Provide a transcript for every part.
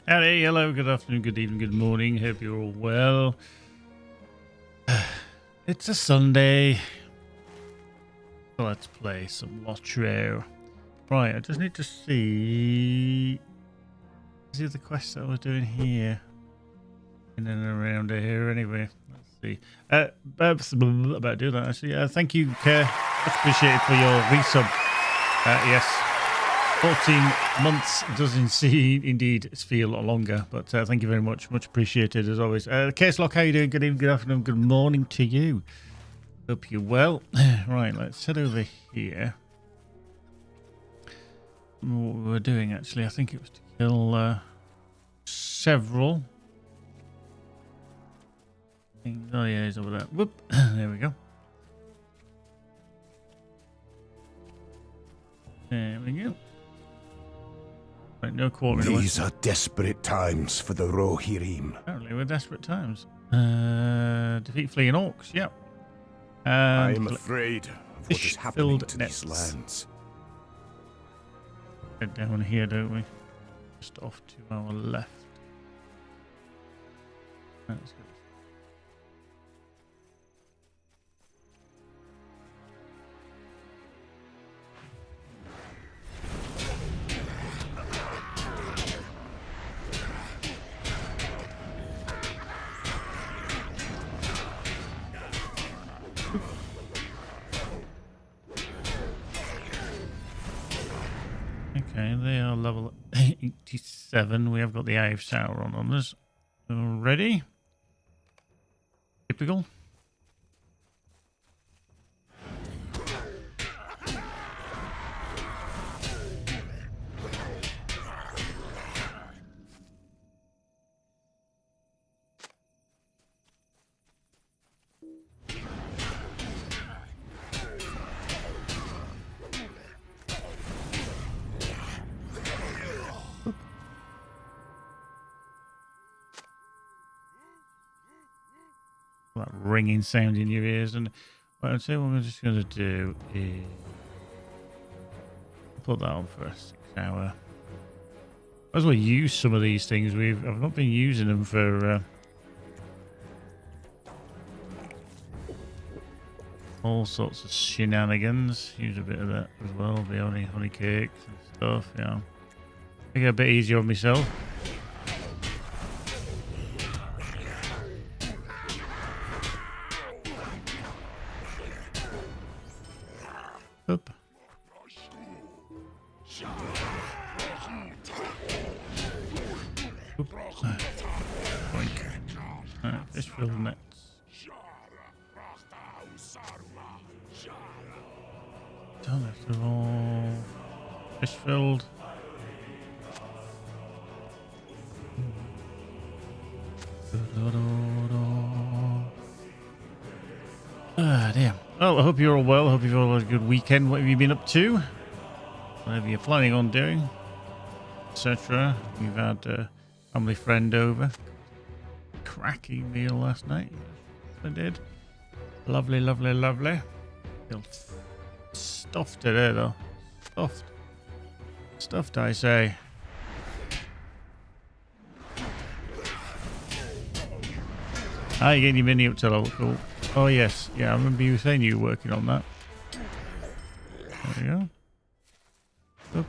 Howdy, hello, good afternoon, good evening, good morning. Hope you're all well. It's a Sunday. So let's play some LOTRO. Right, I just need to see the quests that I was doing here. In and around here anyway. Let's see. About do that actually. Thank you, Kerr. Much appreciated for your resub. Yes. 14 months doesn't indeed feel longer, but thank you very much. Much appreciated as always. Case Lock, how you doing? Good evening, good afternoon, good morning to you. Hope you're well. Right, let's head over here. What we were doing actually, I think it was to kill several things. Oh yeah, he's over there. Whoop. There we go. There we go. Right, no quartering. These are desperate times for the Rohirrim. Apparently we're desperate times. Defeat fleeing orcs, yep. I am afraid of what is happening to these lands. Head down here, don't we? Just off to our left. That's good. Okay, they are level 87. We have got the Eye of Sauron on us. Ready? Typical. That ringing sound in your ears, and what I'd say what we're just going to do is put that on for a 6 hour. Might as well use some of these things. I've not been using them for all sorts of shenanigans. Use a bit of that as well. The honey cakes and stuff. Yeah, make it a bit easier on myself. Up. Oop. Alright, fish filled nets. Done it all. Fish filled. Ah, damn. Well, I hope you're all well. I hope you've all had a good weekend. What have you been up to? Whatever you're planning on doing, etc. We've had a family friend over. Cracking meal last night. I did. Lovely, lovely, lovely. Feel stuffed today, though. Stuffed. Stuffed, I say. How are you getting your mini up to level? Cool. Oh, yes. Yeah, I remember you saying you were working on that. There we go. Oop.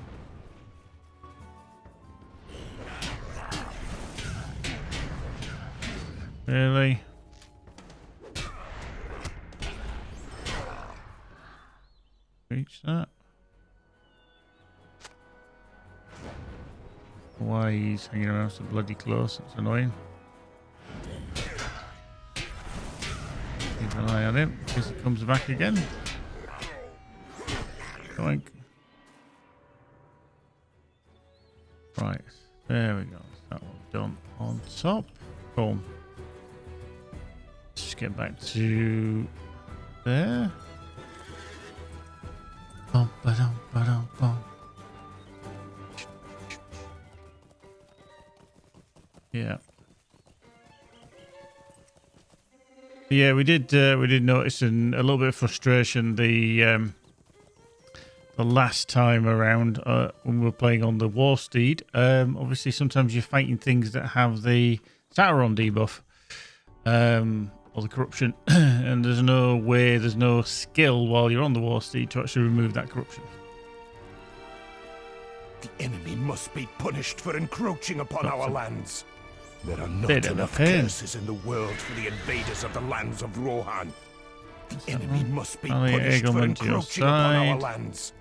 Really? Reach that. Why he's hanging around so bloody close? It's annoying. Keep an eye on him because he comes back again. Doink. Right, there we go. That one done on top. Cool. Let's just get back to there. Bum, ba-dum, ba-dum, bum. Yeah. Yeah, we did notice a little bit of frustration. The the last time around when we were playing on the War Steed. Obviously, sometimes you're fighting things that have the Sauron debuff or the corruption, and there's no skill while you're on the War Steed to actually remove that corruption. The enemy must be punished for encroaching upon our lands. There are not enough curses in the world for the invaders of the lands of Rohan. The enemy must be punished for encroaching upon our lands.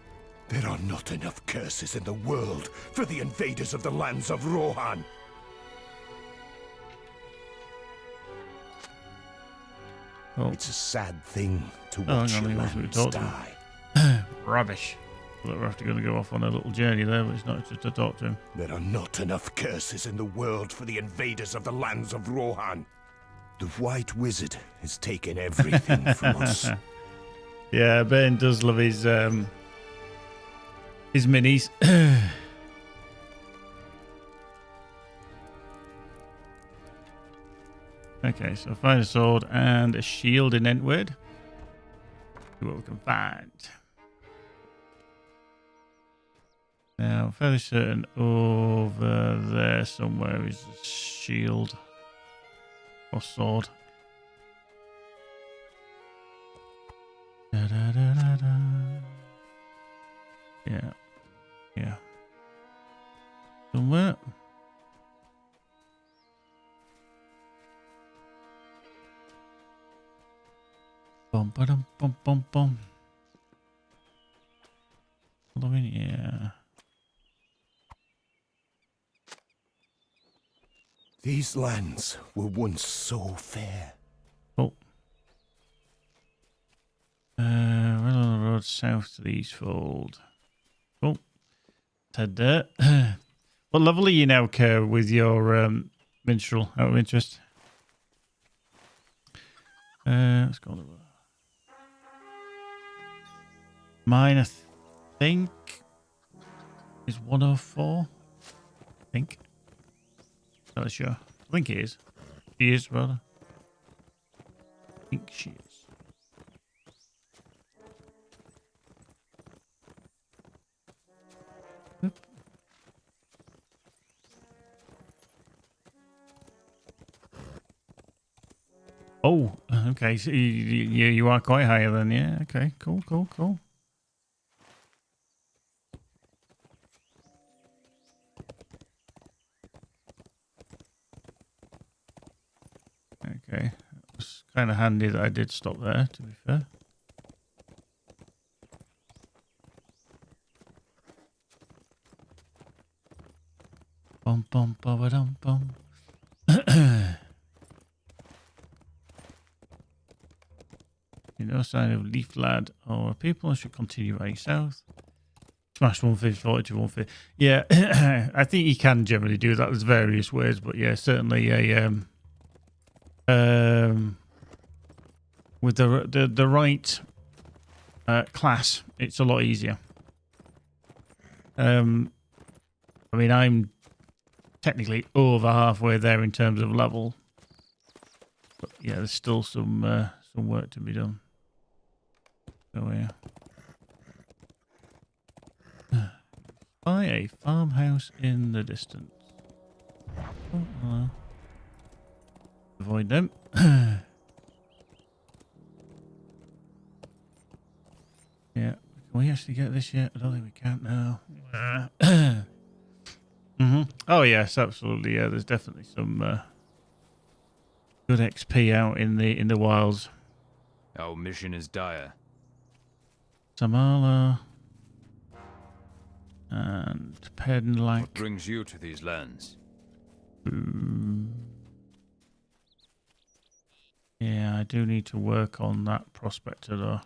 There are not enough curses in the world for the invaders of the lands of Rohan. Oh. It's a sad thing to watch your lands die. Rubbish. We're going to go off on a little journey there, but it's not just to talk to him. There are not enough curses in the world for the invaders of the lands of Rohan. The White Wizard has taken everything from us. Yeah, Ben does love his minis. Okay, so find a sword and a shield in Entward. See what we can find. Now, I'm fairly certain over there somewhere is a shield or sword. Da, da, da, da, da. Yeah. Somewhere. Bum, ba-dum, bum, bum, bum. Yeah. These lands were once so fair. Oh. Right on the road south to the Eastfold. Oh. Head there. What level are you now, Kerr, with your minstrel, out of interest? Let's go on the road. Mine, I think, is 104. I think. Not sure. I think it is. She is, rather. I think she is. Oop. Oh, okay. So you are quite higher then, yeah. Okay, cool. Okay, it was kind of handy that I did stop there, to be fair. Bum bum bum dum bum. No sign of Leaf Lad or people. Should continue riding south. Smash 150, 40 to 150. Yeah, I think you can generally do that. There's various ways, but yeah, certainly a with the right class, it's a lot easier. I mean, I'm technically over halfway there in terms of level, but yeah, there's still some work to be done. So yeah. By a farmhouse in the distance. Oh, hello. Avoid them. Yeah. Can we actually get this yet? I don't think we can now. Oh yes, absolutely. Yeah, there's definitely some good XP out in the wilds. Our mission is dire. Samala and Penlike. What brings you to these lands? Yeah, I do need to work on that prospector though.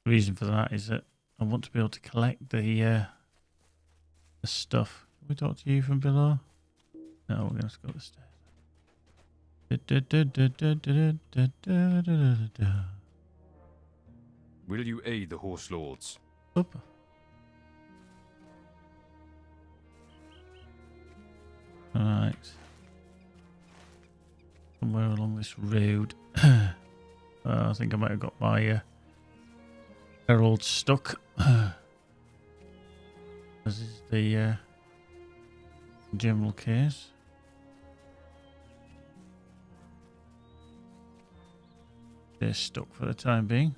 The reason for that is that I want to be able to collect the stuff. Can we talk to you from below? No, we're going to go up the stairs. Will you aid the horse lords? Oop. Alright. Somewhere along this road. I think I might have got my Herald stuck. This is the general case. They're stuck for the time being.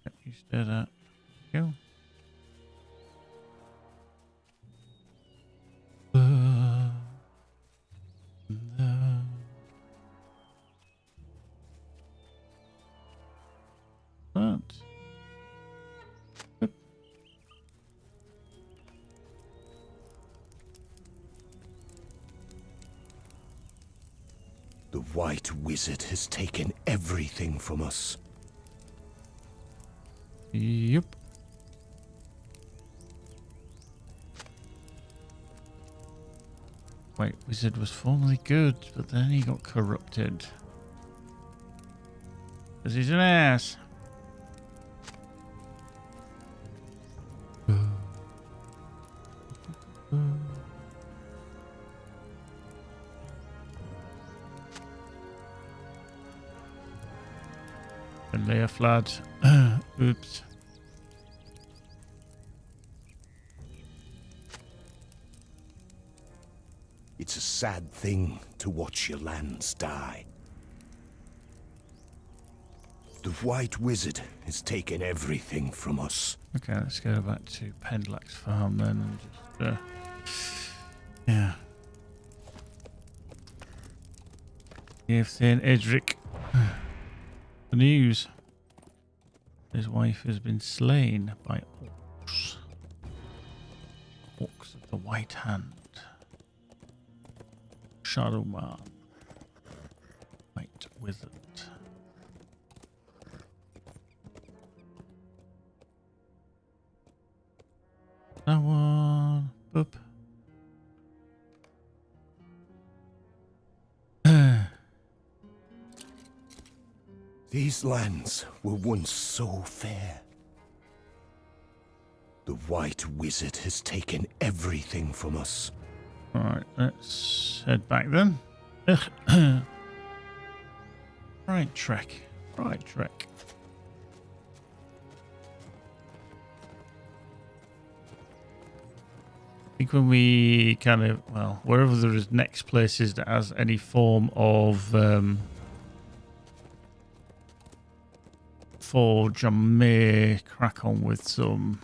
Yep, you stay there. Go. The White Wizard has taken everything from us. Yep. White Wizard was formerly good, but then he got corrupted. Because he's an ass. And Leia flood. Oops. It's a sad thing to watch your lands die. The White Wizard has taken everything from us. Okay, let's go back to Pendlax Farm then and just, yeah. Give Thane Edric the news. His wife has been slain by orcs. Orcs of the White Hand. Shadowman. White Wizard. That one. Boop. These lands were once so fair. The White Wizard has taken everything from us. Alright, let's head back then. Right track. Right track. I think when we kind of, well, wherever there is next places that has any form of forge, I may crack on with some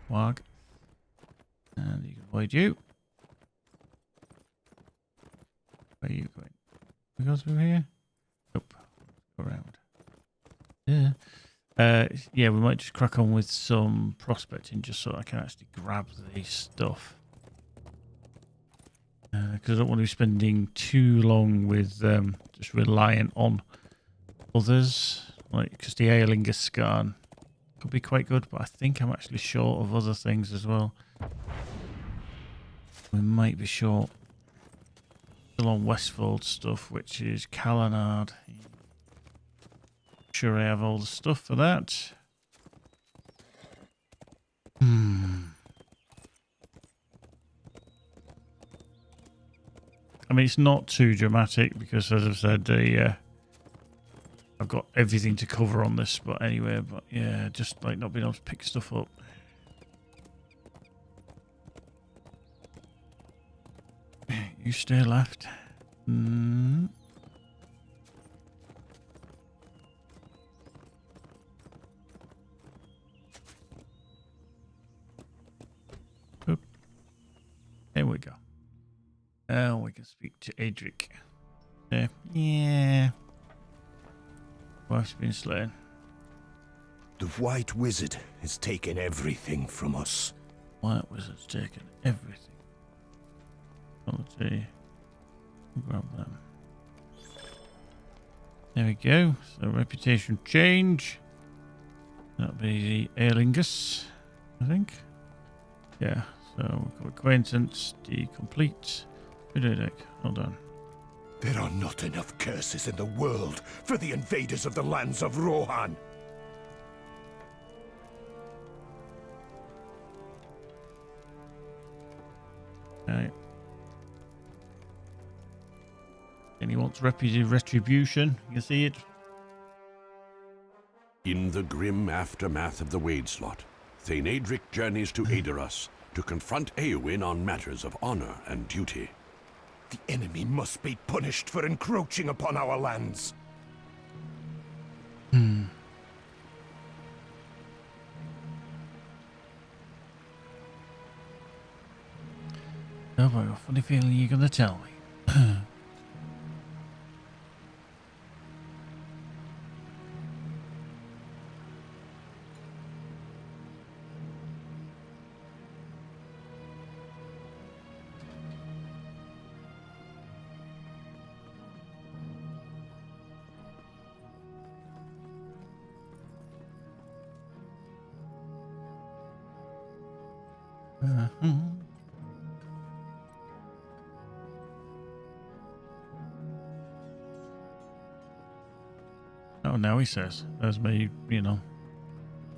wag. And you can avoid you. Where are you going? We go through here? Nope. Go around. Yeah. Yeah, we might just crack on with some prospecting just so I can actually grab this stuff. Because I don't want to be spending too long with just reliant on others. Like, because the Aerlingus scan could be quite good, but I think I'm actually short of other things as well. We might be short. Still on Westfold stuff, which is Calanard. Sure I have all the stuff for that. I mean, it's not too dramatic because, as I've said, I've got everything to cover on this. But anyway, but yeah, just like not being able to pick stuff up. You stay left. Oop. There we go. Now we can speak to Edric. Yeah. Wife's been slain. The White Wizard has taken everything from us. White Wizard's taken everything. Let's see. Grab them. There we go. So reputation change. That'll be the Aerlingus, I think. Yeah. So we've got acquaintance, complete. Hold on. There are not enough curses in the world for the invaders of the lands of Rohan. Okay. And he wants retribution. You can see it. In the grim aftermath of the Wade slot, Thane Adric journeys to Aedoras to confront Eowyn on matters of honor and duty. The enemy must be punished for encroaching upon our lands. Oh, I've got a funny feeling you're going to tell me. Oh, now he says, there's me, you know,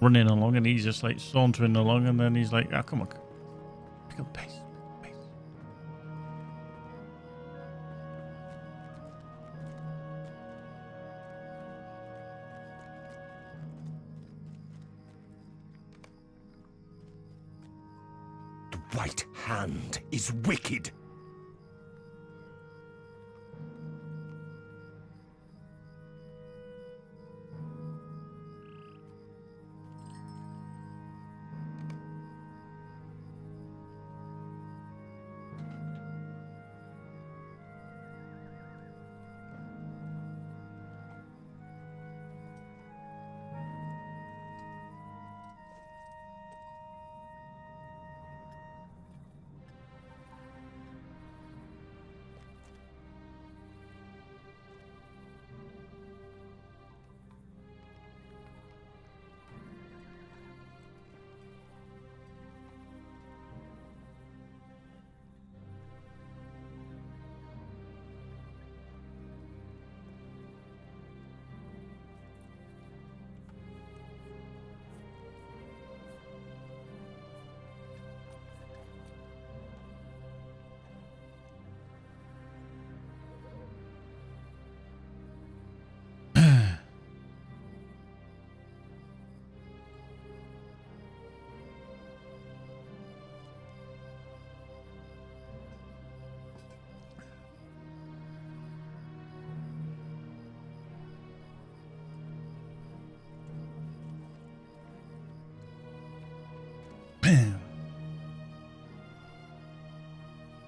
running along, and he's just like sauntering along, and then he's like, oh, come on, pick up the pace. The White Hand is wicked.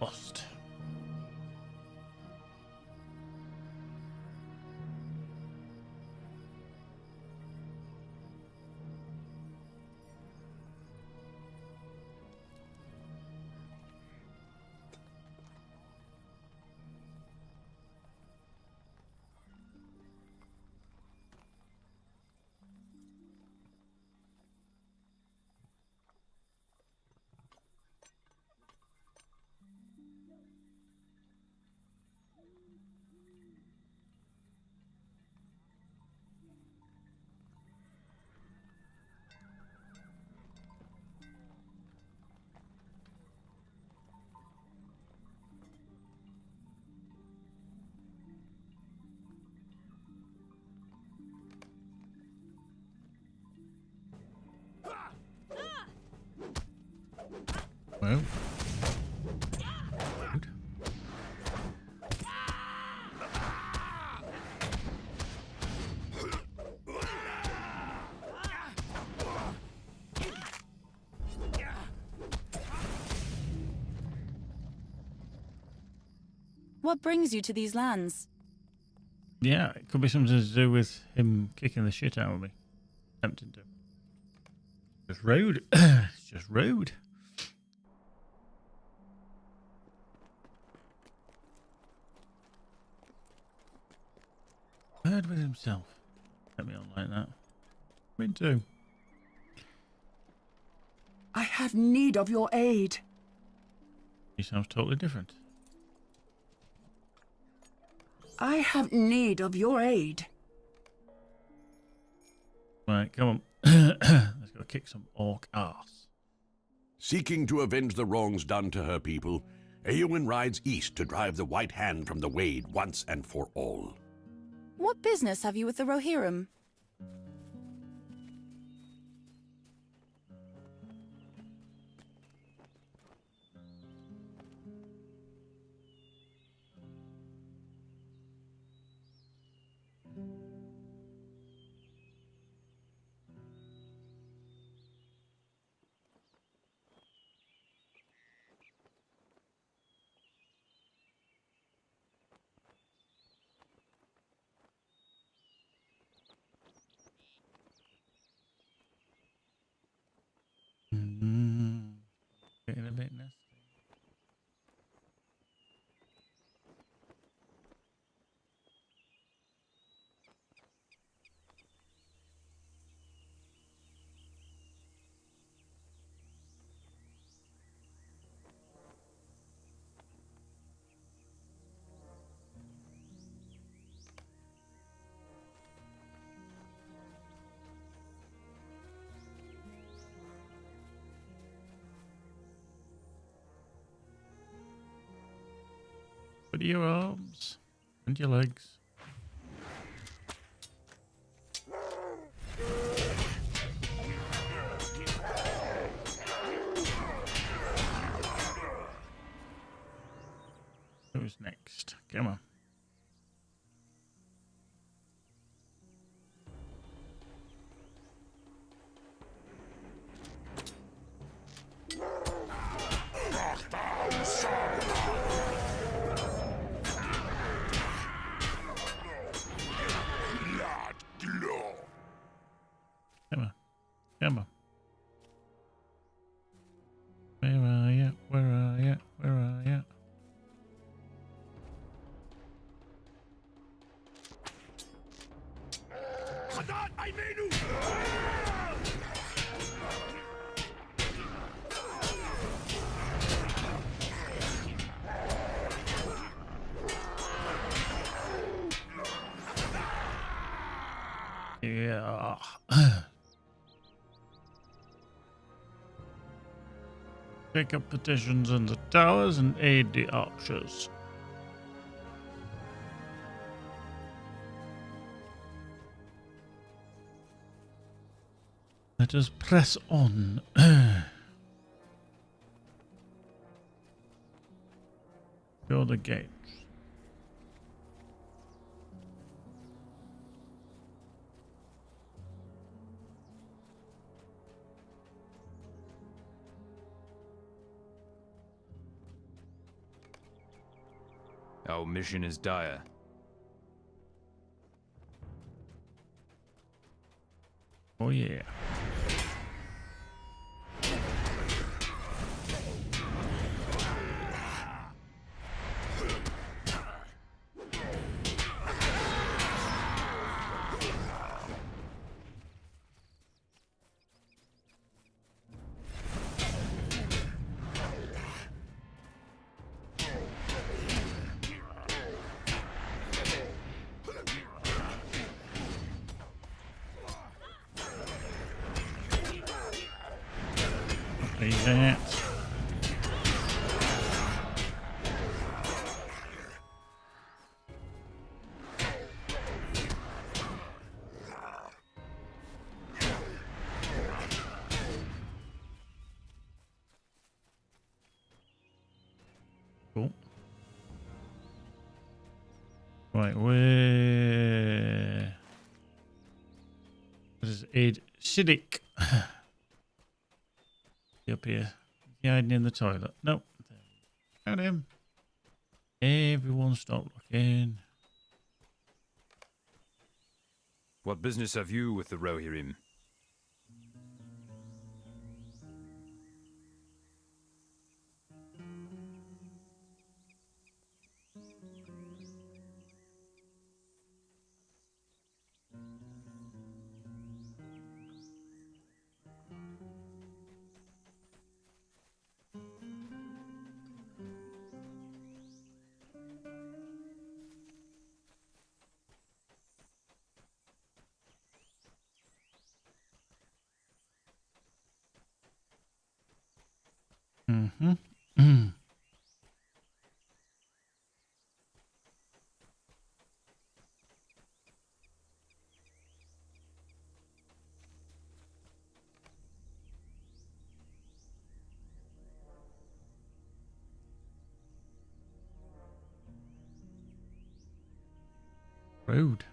Lost. Well. Good. What brings you to these lands? Yeah, it could be something to do with him kicking the shit out of me. Tempting to. Just rude. It's just rude. Bird with himself. Let me on like that. Me too. I have need of your aid. He sounds totally different. I have need of your aid. Right, come on. Let's go kick some orc ass. Seeking to avenge the wrongs done to her people, Eowyn rides east to drive the White Hand from the Wade once and for all. What business have you with the Rohirrim? a bit nasty. Put your arms and your legs. Who's next? Come on. Come on. Come on. Where are you? Where are you? Where are you? Yeah. Pick up petitions in the towers and aid the archers. Let us press on. Secure the gates. Our mission is dire. Oh yeah. Leave that. Cool. Right, where? What is Aid Siddiq? Up here. Is he hiding in the toilet? Nope. Found him. Everyone stop looking. What business have you with the Rohirrim? Mm-hmm. Rude.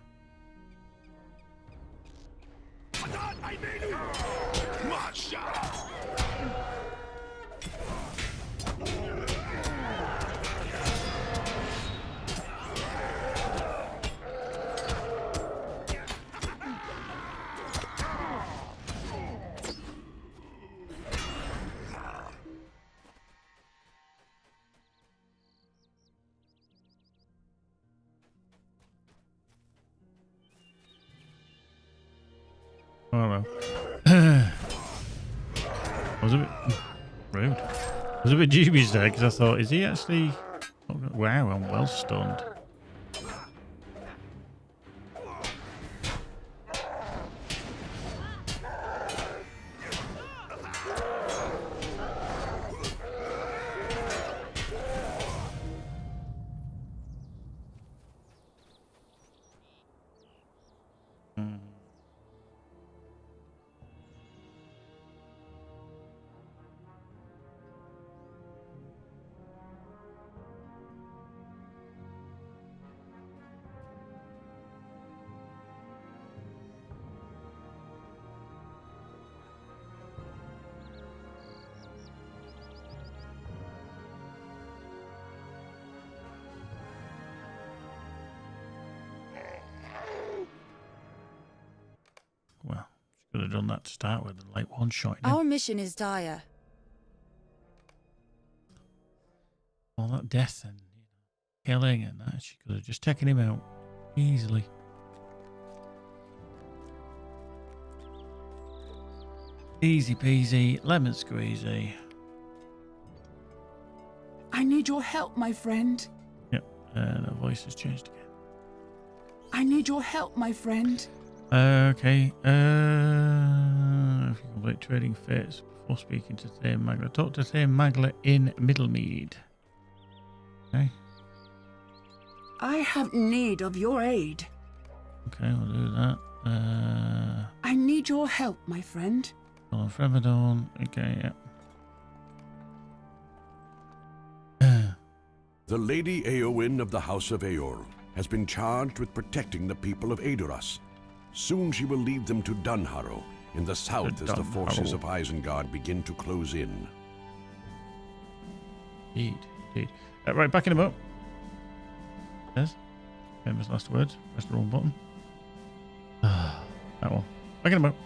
well. I was a bit rude. I was a bit dubious there because I thought, is he actually... Wow, I'm well stunned. Well, should have done that to start with, and like one shot. Our mission is dire. All that death and killing and that, she could have just taken him out easily. Easy peasy, lemon squeezy. I need your help, my friend. Yep, the voice has changed again. I need your help, my friend. Okay. If you complete trading fates before speaking to Thane Magler, talk to Thane Magler in Middlemead. Okay. I have need of your aid. Okay, we'll do that. I need your help, my friend. On Forever Dawn. Okay, yeah. The Lady Eowyn of the House of Eorl has been charged with protecting the people of Aedoras. Soon she will lead them to Dunharrow in the south as the forces of Isengard begin to close in. Indeed, indeed. Right, back in a moment. Yes. Famous last words. Press the wrong button. That one. Back in a moment.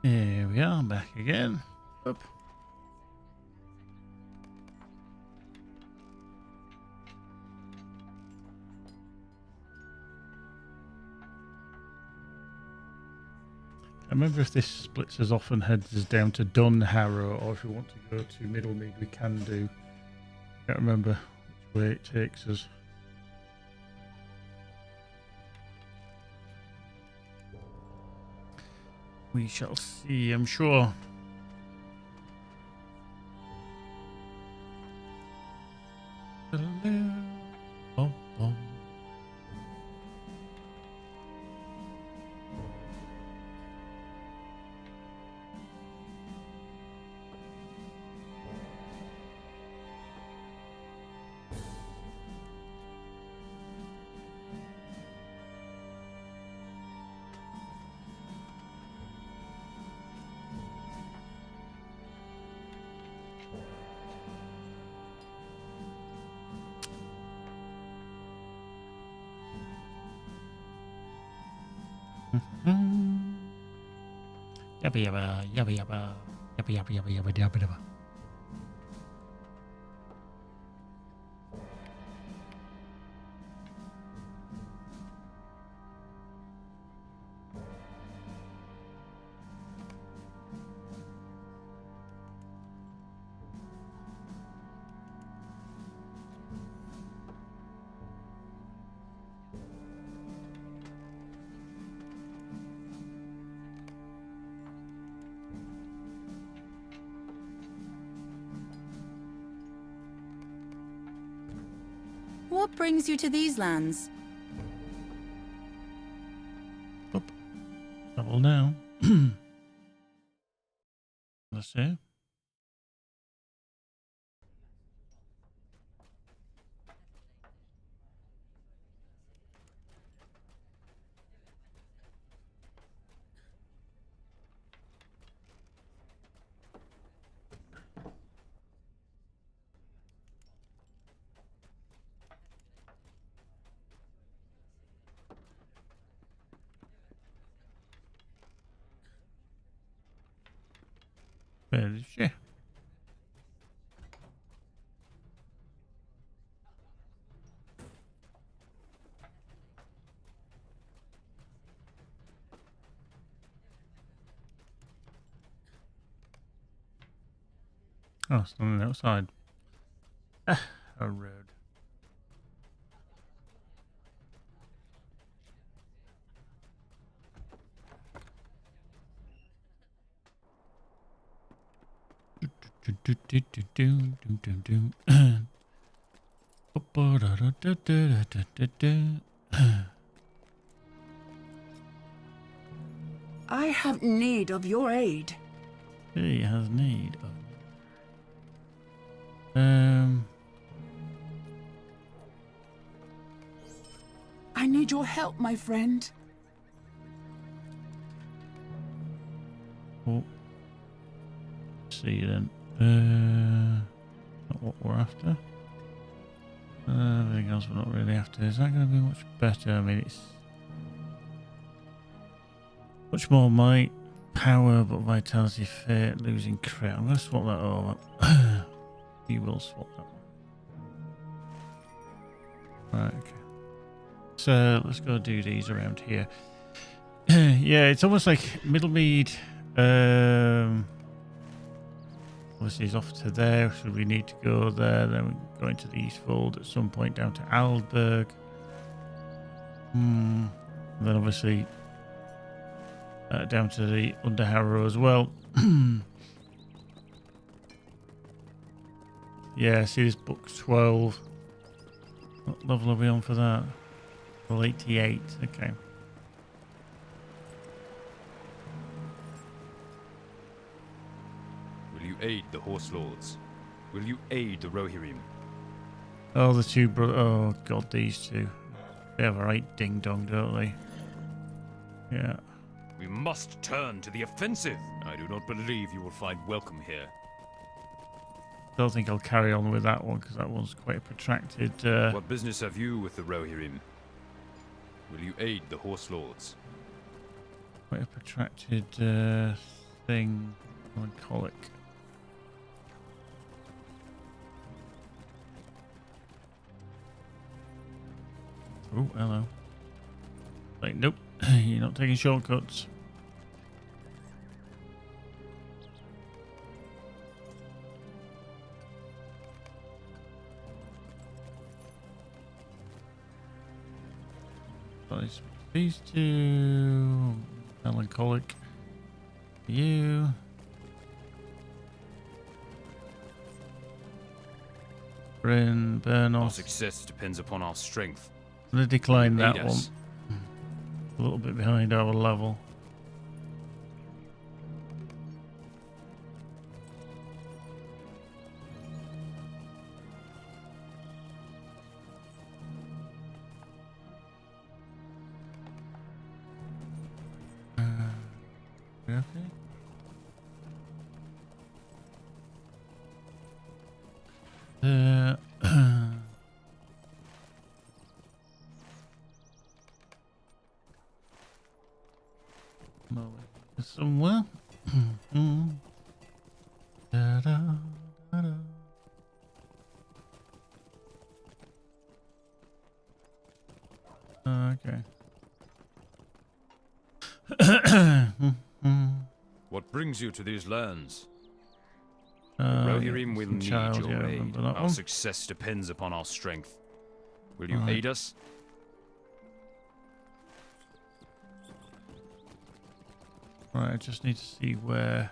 Here we are, back again. Up. I remember if this splits us off and heads us down to Dunharrow, or if we want to go to Middlemead, we can do. I can't remember which way it takes us. We shall see, I'm sure. Bum, bum. Yabba yabba, yabba yabba, yabba yabba yabba yabba yabba yabba. What brings you to these lands? Up. Double now. Let's see. Where is she? Oh, standing outside. A road. I have need of your aid. He has need of. I need your help, my friend. Oh. See then. Not what we're after. Everything else we're not really after. Is that going to be much better? I mean, it's much more might, power, but vitality, fate, losing crit. I'm going to swap that over. We will swap that one. Right, okay. So let's go do these around here. Yeah, it's almost like Middlemead. Obviously, is off to there, so we need to go there. Then we go into the Eastfold at some point down to Aldberg. And then obviously down to the Underharrow as well. Yeah, see this book 12. What level are we on for that? Level 88. Okay. Will you aid the Horse Lords? Will you aid the Rohirrim? Oh, the two brothers. Oh, God, these two. They have a right ding-dong, don't they? Yeah. We must turn to the offensive. I do not believe you will find welcome here. Don't think I'll carry on with that one because that one's quite a protracted. What business have you with the Rohirrim? Will you aid the Horse Lords? Quite a protracted thing. Melancholic. Oh, hello. Like, nope, you're not taking shortcuts. These two melancholic. You. Bryn, Our Bernos. success depends upon our strength. I'm going to decline Aid that one. us. A little bit behind our level. Okay. Somewhere. Da, da, da, da. Okay. What brings you to these lands? Yeah, Rohirrim will some need child, your yeah, I aid. remember that Our one. success depends upon our strength. Will you Right. aid us? Right, I just need to see where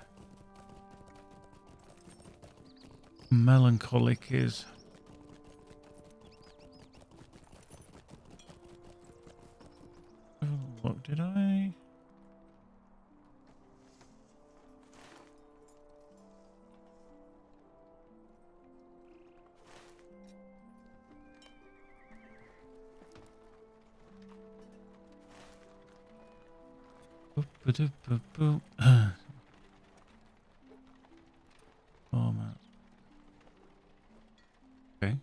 melancholic is. Oh, look, did I? Boop-a-doop-boop-boop. Oh man. Okay.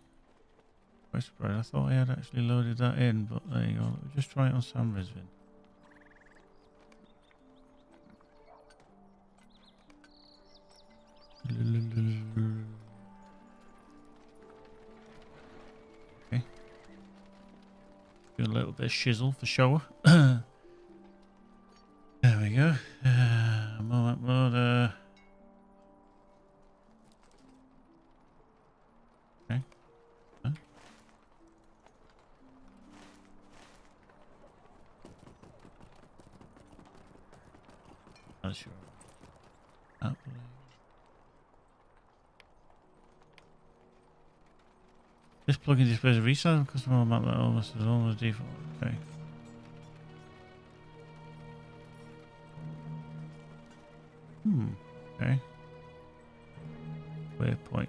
Quite surprised. I thought I had actually loaded that in, but there you go. Let me just try it on Sam Rizvin. Okay. Do a little bit of shizzle for show. There we go. Moment mode. Okay. Huh? Not sure. Apple. This plugin displays a resale customer map that almost is almost default. Okay. Okay. Waypoint.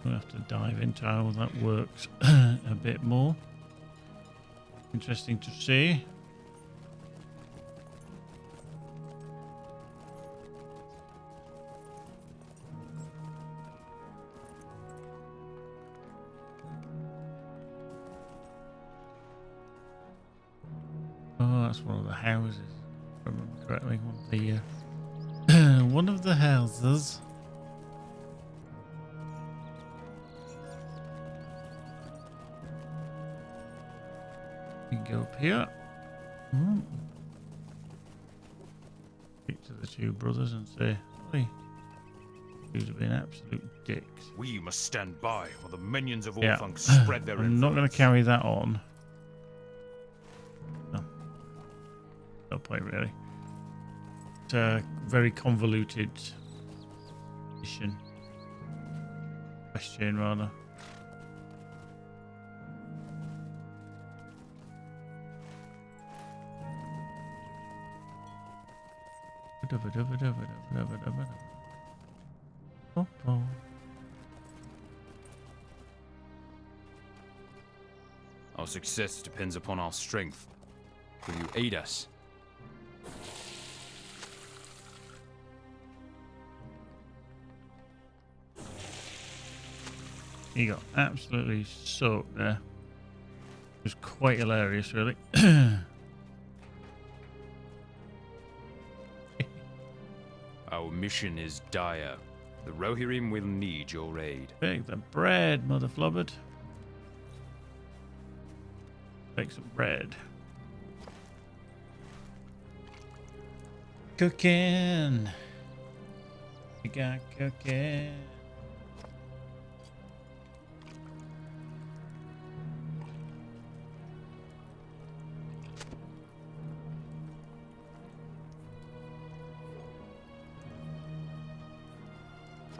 We'll have to dive into how that works a bit more. Interesting to see. Oh, that's one of the houses. If I remember correctly, one of the one of the houses. We can go up here. Speak to the two brothers and say, "Oi, you've been absolute dicks." We must stand by while the minions of Yeah. Orthanc spread their I'm not going to influence. carry that on. No, no point really. It's a very convoluted mission. Question rather. Our success depends upon our strength. Will you aid us? He got absolutely soaked there. It was quite hilarious, really. Our mission is dire. The Rohirrim will need your aid. Bake the bread, mother flubbered. Bake some bread. Cooking. We got cooking.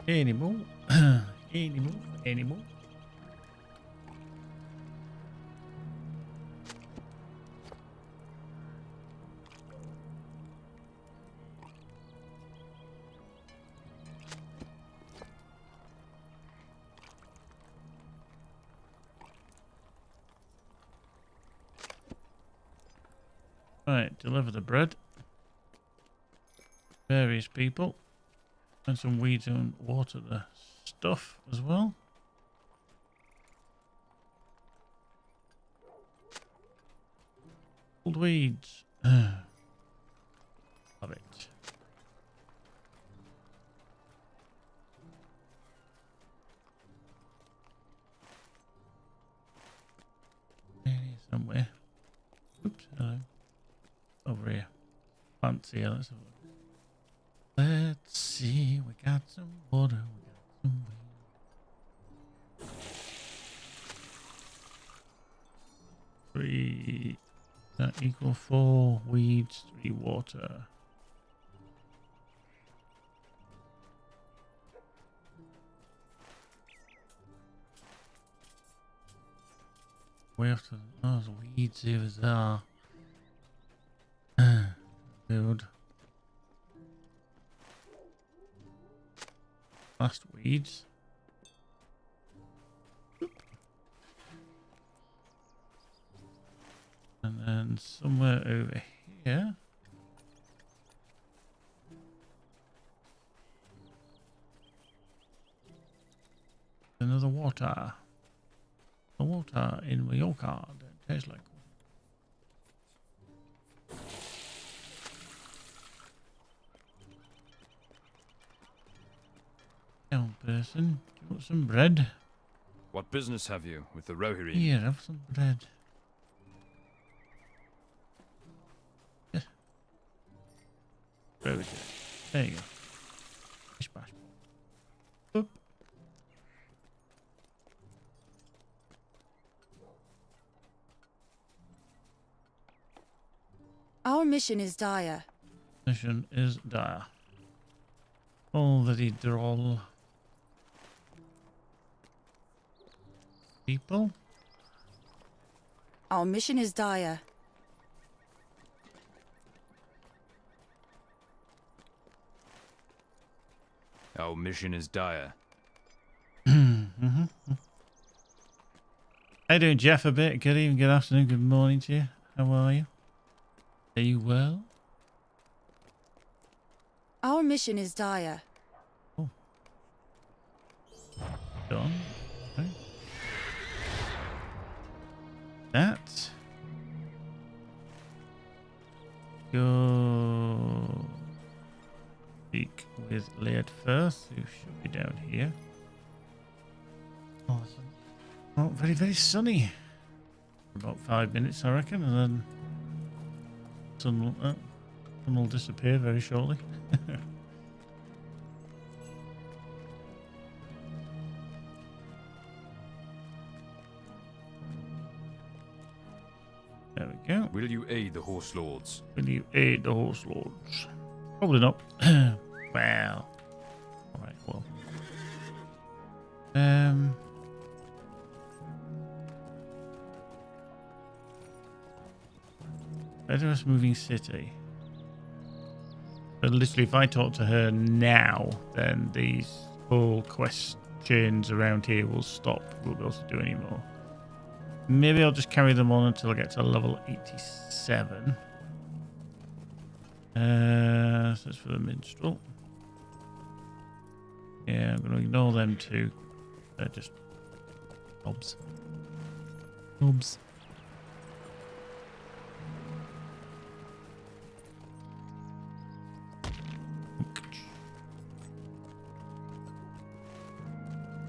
Any more? Any more? Any more? Right, deliver the bread. Various people. And some weeds and water the stuff as well. Old weeds. Love it. Somewhere. Oops, hello. Over here. Can't see her. Let's have a look. Let's see. We got some water. We got some weed. 3. That equal 4 weeds, 3 water. We have to. Oh, there's weeds here as well. Good. Last weeds. And then somewhere over here. Another water. The water in Mallorca don't taste like young person, do you want some bread? What business have you with the Rohirrim? Here, have some bread. Yeah. Very good. There you go. Bish bash. Boop. Our mission is dire. Mission is dire. All the droll people. Our mission is dire. Our mission is dire. Mm-hmm. How you doing, Jeff? A bit. Good evening, good afternoon, good morning to you. How are you? Are you well? Our mission is dire. Oh. Done. Okay. That. Go speak with Laird first, who should be down here. Oh, very, very sunny. About 5 minutes, I reckon, and then sun will disappear very shortly. There we go. Will you aid the horse lords? Will you aid the horse lords? Probably not. Well. Alright, well. Better moving city. But literally, if I talk to her now, then these whole questions around here will stop. We'll be able to do any more. Maybe I'll just carry them on until I get to level 87. So that's for the minstrel. Yeah, I'm going to ignore them too. They're just knobs. Knobs.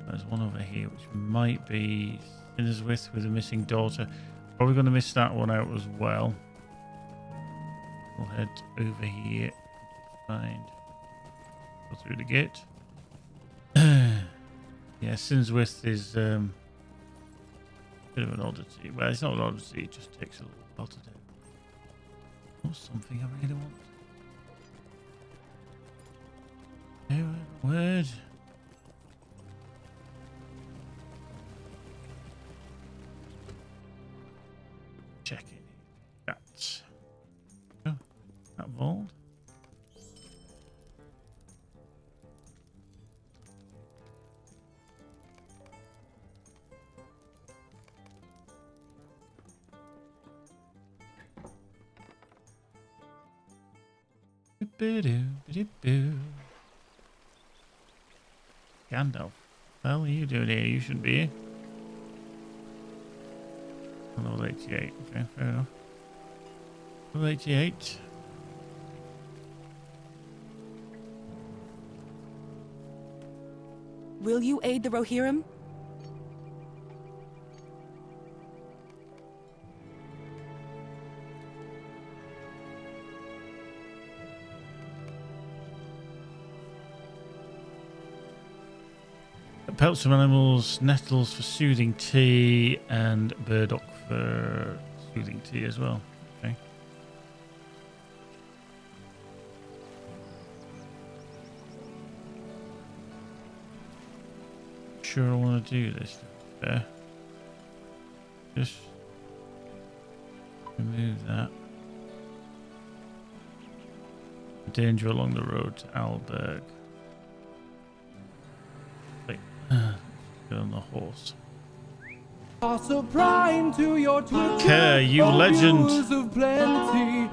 There's one over here which might be Sinner's with a missing daughter. Probably going to miss that one out as well. We'll head over here Find. Go through the gate. Yeah, Sin's Width is a bit of an oddity. Well, it's not an oddity, it just takes a little while to do. Not something I really want. Word. Check it. That's that vault. Gandalf, what the hell are you doing here? You shouldn't be here. Level 88. Okay, fair enough. Level 88. Will you aid the Rohirrim? Pelts from animals, nettles for soothing tea, and burdock for soothing tea as well. Okay. Sure, I want to do this. There. Just remove that. Danger along the road to Alberg. Get on the horse. Okay, you legend.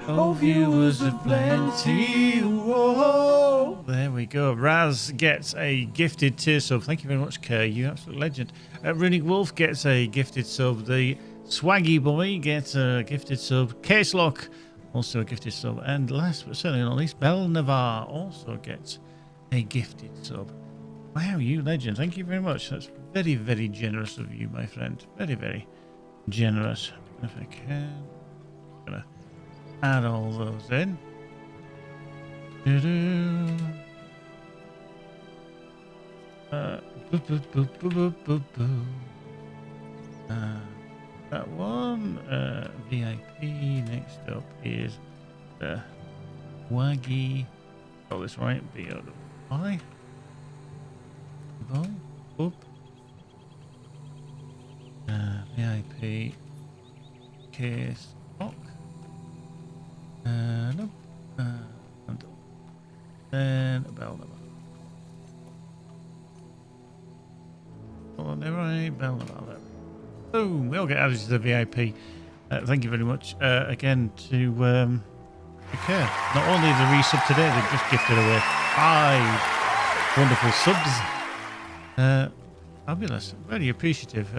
Oh, viewers of plenty. Whoa. There we go. Raz gets a gifted tier sub. Thank you very much, Kerr. You absolute legend. Runic Wolf gets a gifted sub. The Swaggy Boy gets a gifted sub. Case Lock also a gifted sub. And last but certainly not least, Bell Navar also gets a gifted sub. Wow, you legend. Thank you very much. That's very, very generous of you, my friend. Very, very generous. If I can. I'm going to add all those in. That one. VIP. Next up is the Waggy. Got this right. B-O-I. Boop. VIP case lock. Nope. And then a bell number. Hold on, right, bell number. Boom! We all get added to the VIP. Thank you very much again to Care. Not only the resub today, they've just gifted away 5 wonderful subs. Fabulous, very appreciative.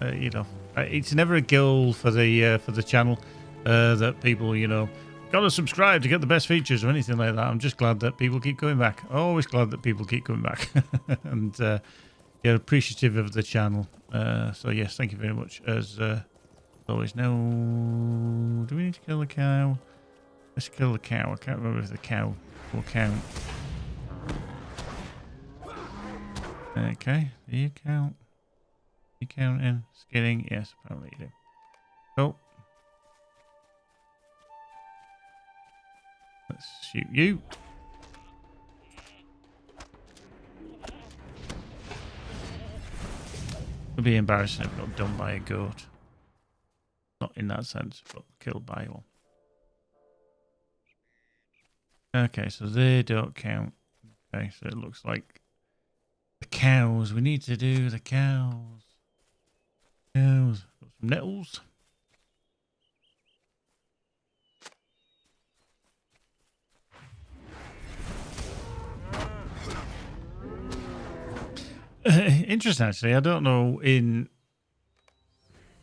You know, it's never a goal for the channel that people, you know, gotta subscribe to get the best features or anything like that. I'm just glad that people keep coming back. Always glad that people keep coming back, and yeah, appreciative of the channel. So yes, thank you very much. As always. Now, do we need to kill the cow? Let's kill the cow. I can't remember if the cow will count. Okay, do you count? You counting? Skinning? Yes, apparently you do. Cool. Let's shoot you. It'd be embarrassing if I got done by a goat. Not in that sense, but killed by one. Okay, so they don't count. Okay, so it looks like the cows. We need to do the cows. Cows. Got some nettles. Interesting, actually. I don't know. I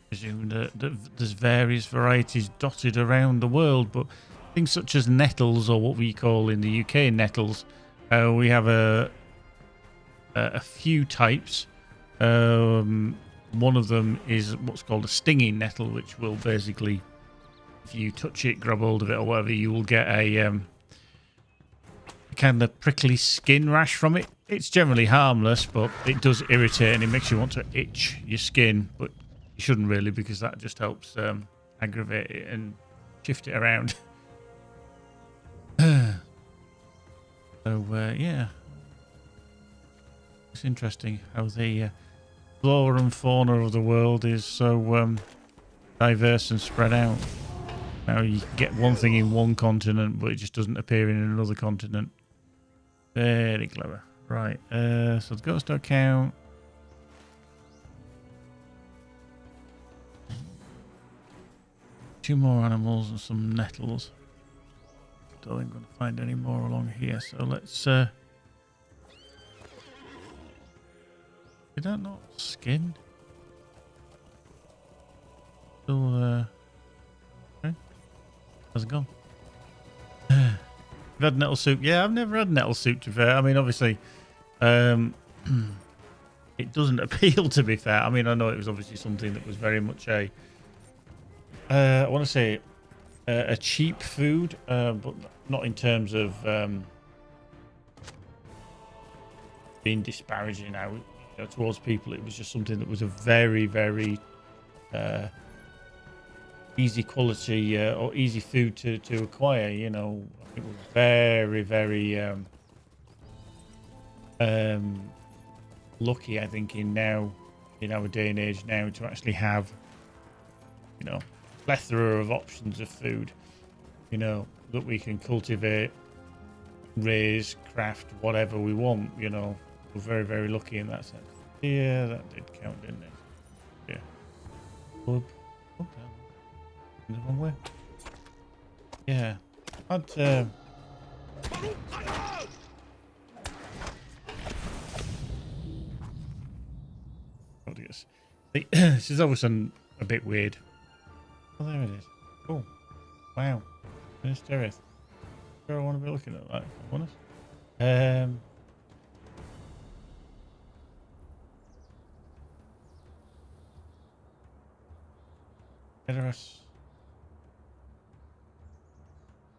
presume that there's various varieties dotted around the world, but things such as nettles, or what we call in the UK nettles, we have a few types. One of them is what's called a stinging nettle, which will basically, if you touch it, grab hold of it, or whatever, you will get a kind of prickly skin rash from it. It's generally harmless, but it does irritate and it makes you want to itch your skin. But you shouldn't really, because that just helps aggravate it and shift it around. So yeah, it's interesting how the flora and fauna of the world is so diverse and spread out. Now you can get one thing in one continent, but it just doesn't appear in another continent. Very clever. Right, so the ghost don't count. Two more animals and some nettles. Don't think I'm going to find any more along here, so let's... Did that not skin? Still, okay. How's it gone? You've had nettle soup? Yeah, I've never had nettle soup, to be fair. I mean, obviously, it doesn't appeal, to be fair. I mean, I know it was obviously something that was very much a... I want to say a cheap food, but not in terms of being disparaging now, towards people. It was just something that was a very, very easy quality or easy food to acquire. You know, it was very, very lucky, I think, in our day and age now to actually have, plethora of options of food, that we can cultivate, raise, craft, whatever we want. We're very, very lucky in that sense. Yeah, that did count, didn't it? Yeah. Up, down. In the wrong way. Yeah. I'd this is always a bit weird. Oh, there it is. Cool. Wow. Finished everything. Sure, I want to be looking at that, if I'm honest.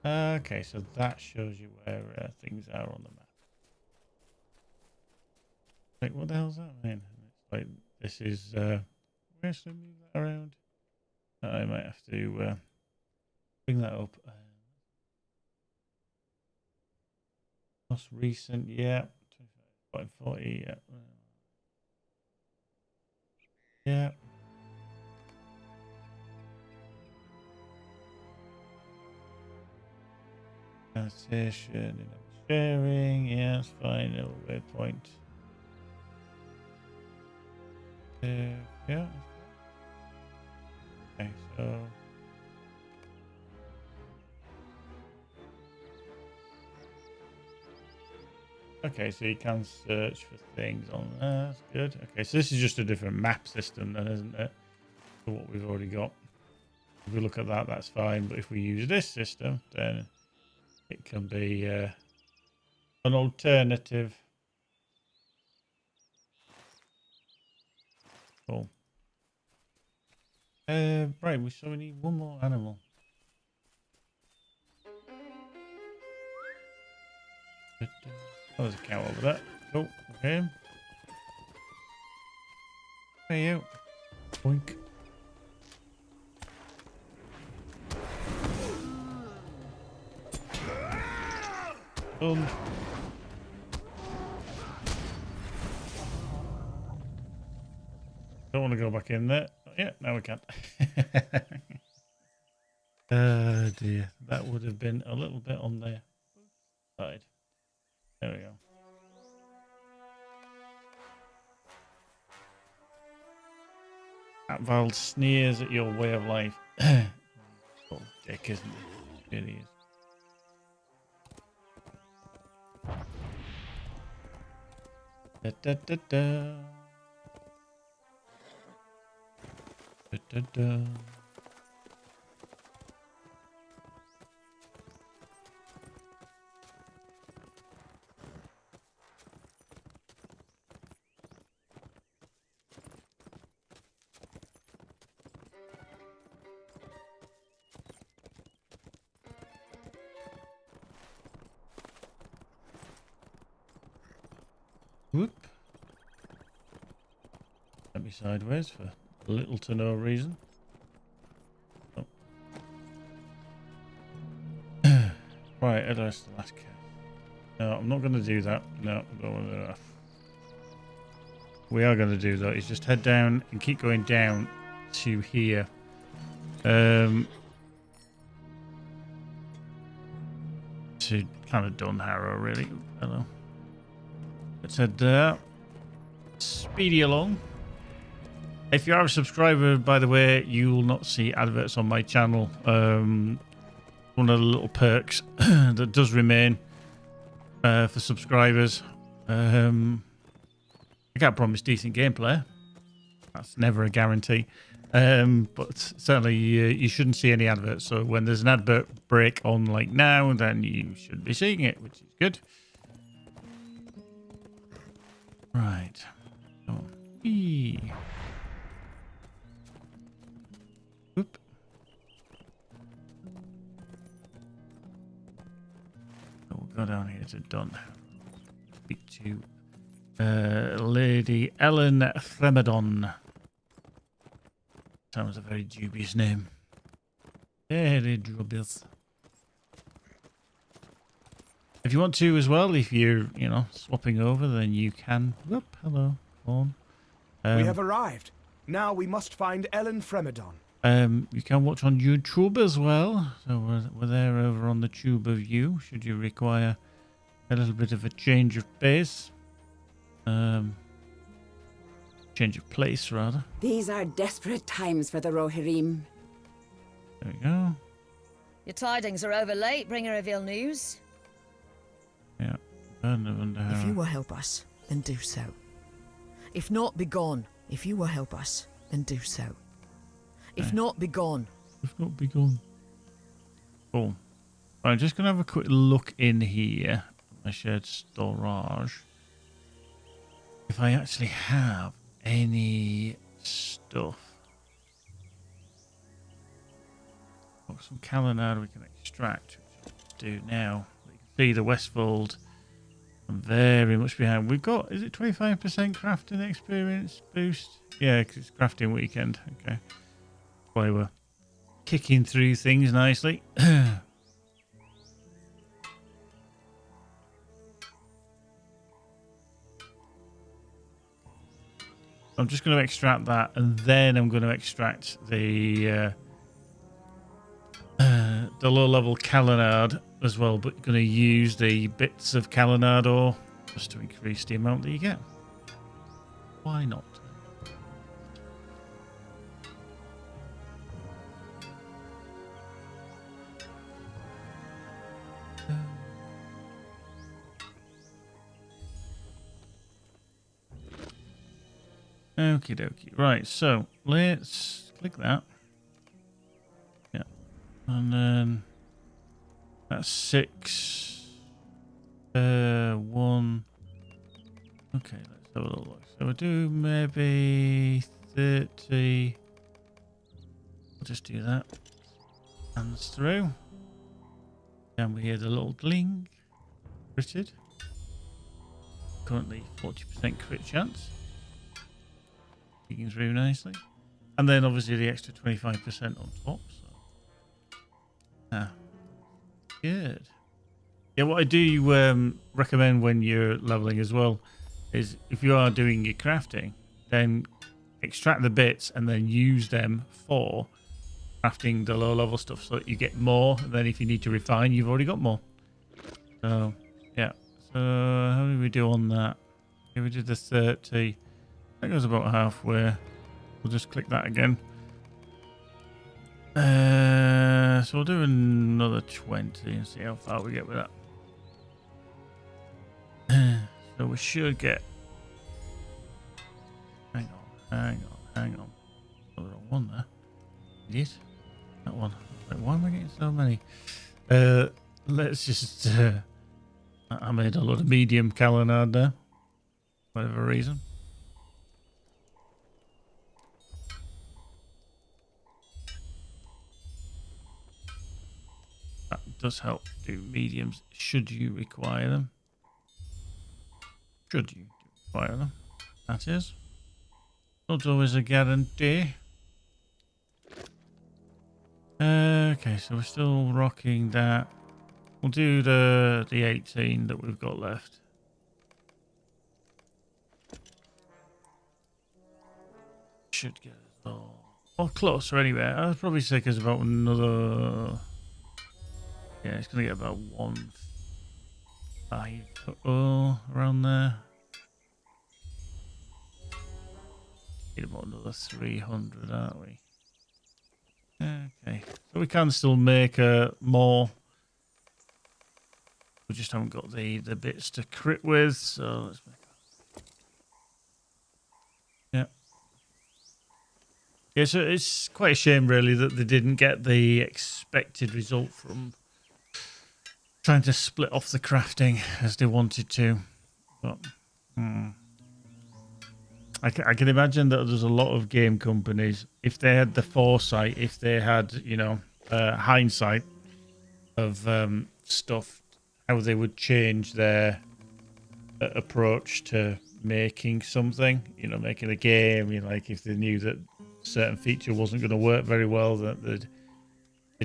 Okay, so that shows you where things are on the map. Wait, what the hell's that mean? It's like, this is, where should I move that around? I might have to bring that up. Most recent, yeah. 25, 40, yeah. Yeah. Annotation, sharing, yeah, it's fine. No waypoint. Yeah. Okay, so. Okay, so you can search for things on there. That's good. Okay, so this is just a different map system then, isn't it? For what we've already got. If we look at that, that's fine. But if we use this system, then it can be an alternative. Cool. Right, so we need one more animal. Oh, there's a cow over there. Cool. Okay. Hey, you. Boink. Done. Don't want to go back in there. Yeah, now we can. Oh dear, that would have been a little bit on the side. There we go. That Val sneers at your way of life. Oh, dick, isn't it? It really is. Da, da, da, da. Da, da, da. Whoop. Let me sideways for little to no reason. Oh. Right, address the last case. No, I'm not going to do that. No, I don't want to do that. We are going to do that. Is just head down and keep going down to here. To kind of Dunharrow, really. Hello. Let's head there. Speedy along. If you are a subscriber, by the way, you will not see adverts on my channel. One of the little perks that does remain for subscribers. I can't promise decent gameplay. That's never a guarantee. But certainly you shouldn't see any adverts. So when there's an advert break on like now, then you should be seeing it, which is good. Right. Oh. Eee. Whoop. So we'll go down here to Dunn. Speak to Lady Ellen Thremedon. Sounds a very dubious name. Very dubious. If you want to as well, if you're, swapping over, then you can. Whoop, hello, phone. We have arrived. Now we must find Ellen Fremedon. You can watch on YouTube as well. So we're there over on the tube of you, should you require a little bit of a change of pace. Change of place, rather. These are desperate times for the Rohirrim. There we go. Your tidings are over late, bringer of ill news. Yeah. If you will help us, then do so. If not, be gone. If you will help us, then do so. If not, be gone. If not, be gone. Cool. I'm just going to have a quick look in here. My shared storage. If I actually have any stuff. Got some Kalanad we can extract, which I'll do now. You can see the Westfold. I'm very much behind. We've got, is it 25% crafting experience boost? Yeah, because it's crafting weekend. Okay. Why we're kicking through things nicely. I'm just going to extract that, and then I'm going to extract the low-level Kalanad as well, but going to use the bits of Kalanad ore just to increase the amount that you get. Why not? Okie dokie. Right, so let's click that. Yeah. And then that's 6. 1. Okay, let's have a little look. So we'll do maybe 30. We'll just do that. Hands through. And we hear the little gling. Critted. Currently 40% crit chance. Peeking through nicely. And then obviously the extra 25% on top. So. Good. Yeah, what I do recommend when you're leveling as well is if you are doing your crafting, then extract the bits and then use them for crafting the low level stuff so that you get more. And then if you need to refine, you've already got more. So, yeah. So, how did we do on that? Okay, we did the 30. I think it was about halfway. We'll just click that again. So we'll do another 20 and see how far we get with that. So we should get... Hang on. Oh, the wrong one there. Idiot. That one. Wait, why am I getting so many? Let's just... I made a lot of medium Kalanad there. For whatever reason. That does help do mediums should you require them. Should you? Well, that is. Not always a guarantee. Okay, so we're still rocking that. We'll do the 18 that we've got left. Should get us all closer anyway. I'd probably say it's about another. Yeah, it's gonna get about 150 around there. Need about another 300, aren't we? Okay, so we can still make more. We just haven't got the bits to crit with, so let's make. Yeah. Yeah, so it's quite a shame, really, that they didn't get the expected result from trying to split off the crafting as they wanted to. But I can imagine that there's a lot of game companies, if they had the foresight, if they had, hindsight of stuff, how they would change their approach to making something, making a game, like if they knew that certain feature wasn't going to work very well, that they'd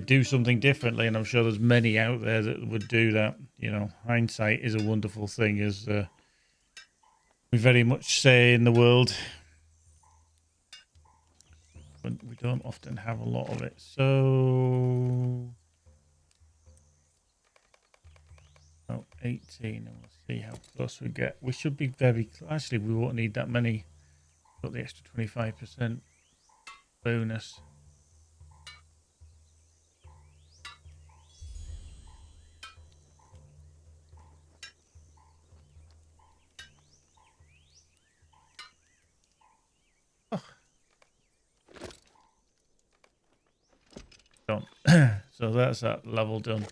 do something differently. And I'm sure there's many out there that would do that. Hindsight is a wonderful thing, as we very much say in the world, but we don't often have a lot of it. So 18, and we'll see how close we get. We should be very actually, we won't need that many. Got the extra 25% bonus. Done. So that's that level done.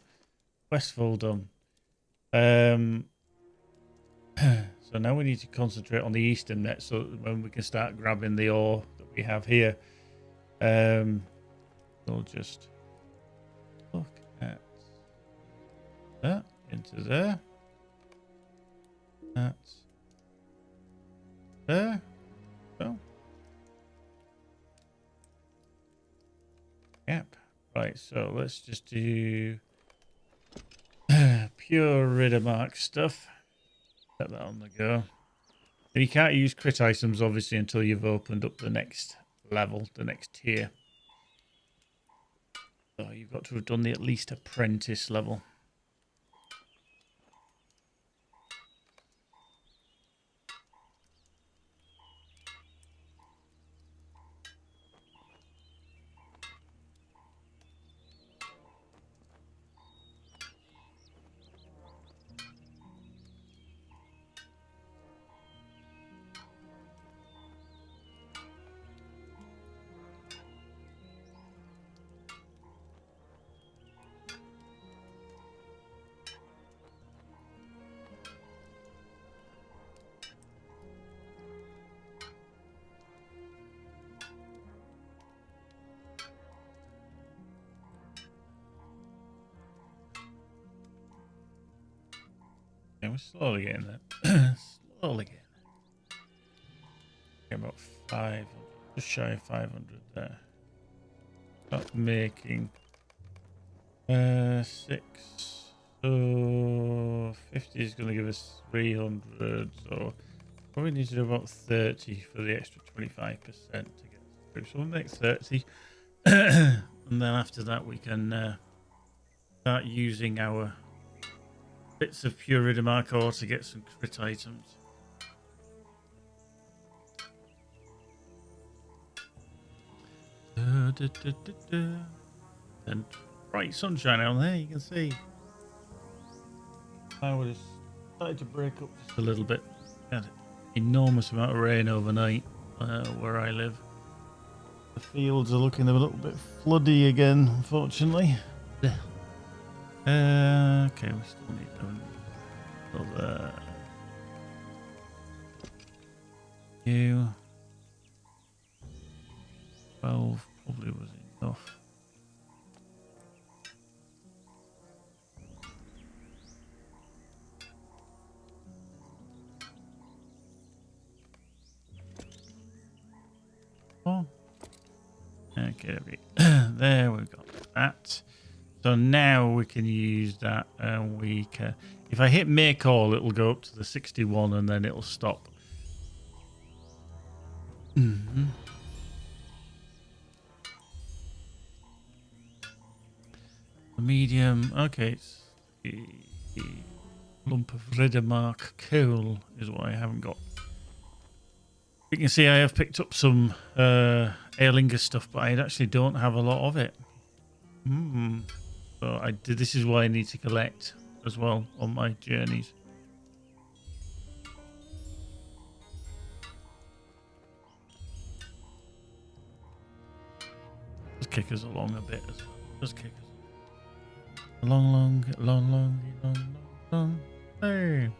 Westfall done. So now we need to concentrate on the eastern net, so when we can start grabbing the ore that we have here. We'll just look at that into there. That's there. So. Yep. Right, so let's just do pure Riddermark stuff. Set that on the go. And you can't use crit items, obviously, until you've opened up the next level, the next tier. So you've got to have done the at least apprentice level. Yeah, we're slowly getting there. Slowly getting there. About 500, just shy of 500 there. Start making 6. So 50 is going to give us 300. So probably need to do about 30 for the extra 25% to get through. So we'll make 30. And then after that we can start using our bits of pure Riddermark ore to get some crit items. And bright sunshine out there, you can see. I would have started to break up just a little bit. Had an enormous amount of rain overnight where I live. The fields are looking a little bit floody again, unfortunately. Okay, we still need another. You 12 probably was enough. scary. There we've got that. So now we can use that, and we can. If I hit make all, it'll go up to the 61, and then it'll stop. Mm-hmm. Medium. Okay, it's the lump of Riddermark coal is what I haven't got. You can see I have picked up some Aerlinger stuff, but I actually don't have a lot of it. So this is why I need to collect as well on my journeys. Just kick us along a bit as well. Just kick us long. Hey.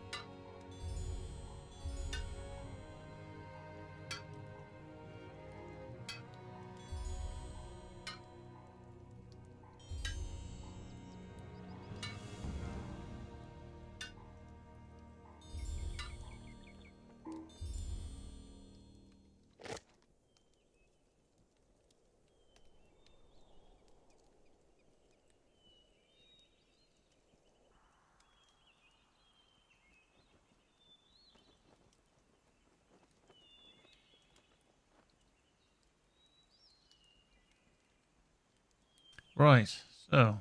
Right, so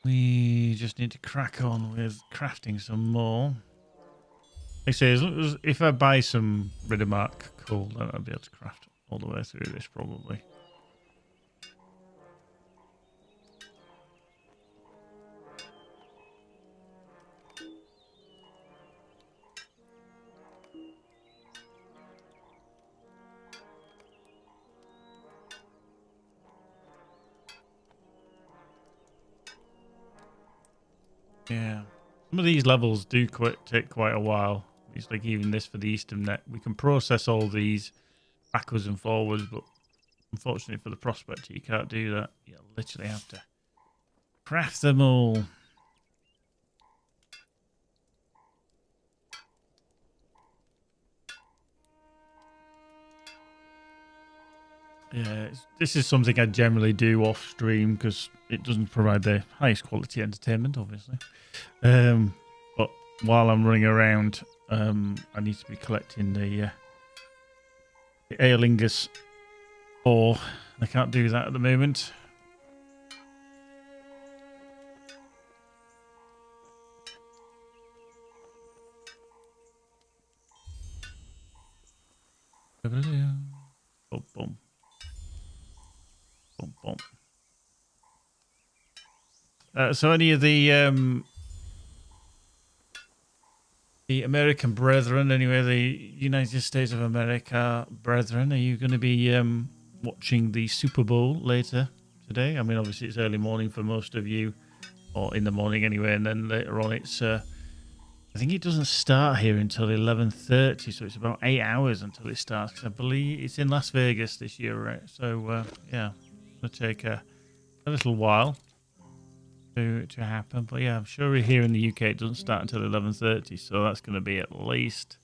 we just need to crack on with crafting some more. Like I say, if I buy some Riddermark coal, then I'll be able to craft all the way through this probably. Yeah, some of these levels do take quite a while. It's like even this for the Eastern Net. We can process all these backwards and forwards, but unfortunately for the Prospector, you can't do that. You literally have to craft them all. Yeah, this is something I generally do off stream because it doesn't provide the highest quality entertainment, obviously. But while I'm running around, I need to be collecting the Aerlingus ore. I can't do that at the moment. Boom, boom. Boom, boom. So any of the American brethren, anyway, the United States of America brethren, are you going to be watching the Super Bowl later today? I mean, obviously it's early morning for most of you, or in the morning anyway, and then later on it's I think it doesn't start here until 11:30, so it's about 8 hours until it starts. 'Cause I believe it's in Las Vegas this year, right? So yeah, it'll take a little while to happen, but yeah, I'm sure here in the UK it doesn't start until 11:30, so that's going to be at least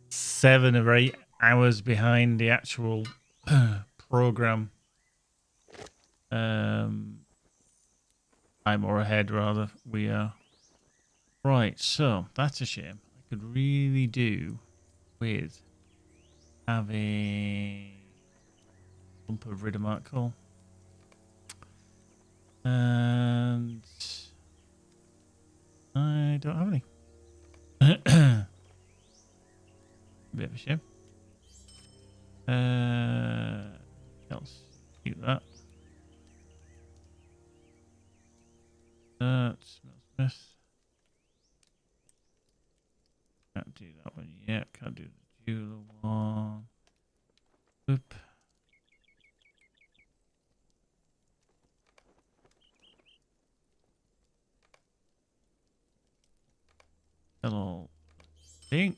7 or 8 hours behind the actual program time, or ahead rather. We are right, so that's a shame. I could really do with having a lump of Riddermark coal. And I don't have any. Bit of a shame. Else, keep that. Smith. Can't do that one yet. Can't do the jeweler one. Oop. Little thing.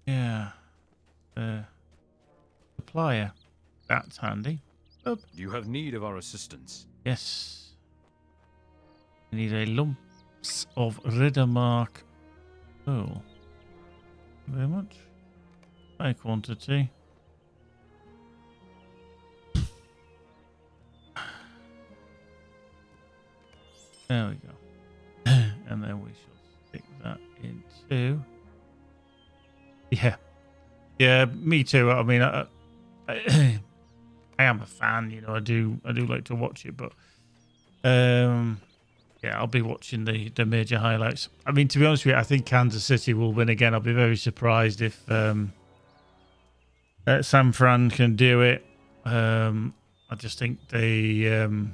Yeah. Supplier. That's handy. Oop. You have need of our assistance. Yes. We need a lumps of Riddermark. Oh. Very much. high quantity. There we go. And then we shall stick that into. Yeah. Yeah, me too. I mean, I am a fan, you know. I do like to watch it, but yeah, I'll be watching the major highlights. I mean, to be honest with you, I think Kansas City will win again. I'll be very surprised if San Fran can do it. I just think the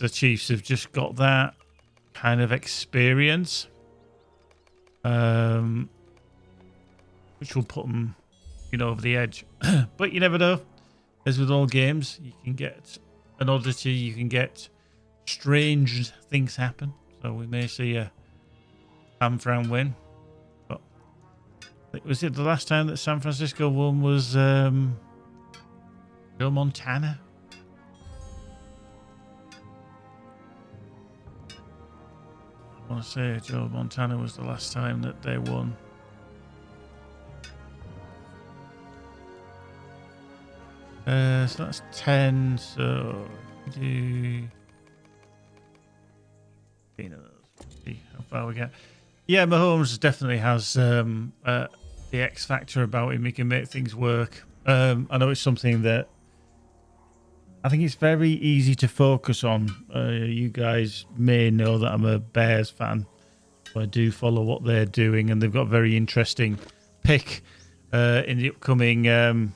Chiefs have just got that kind of experience, which will put them, you know, over the edge. But you never know. As with all games, you can get an oddity, you can get strange things happen. So we may see a San Fran win. But was it the last time that San Francisco won was Joe Montana? I want to say Joe Montana was the last time that they won. So that's 10. So do see how far we get. Yeah, Mahomes definitely has the X factor about him. He can make things work. I know it's something that I think it's very easy to focus on. You guys may know that I'm a Bears fan, so I do follow what they're doing, and they've got a very interesting pick in the upcoming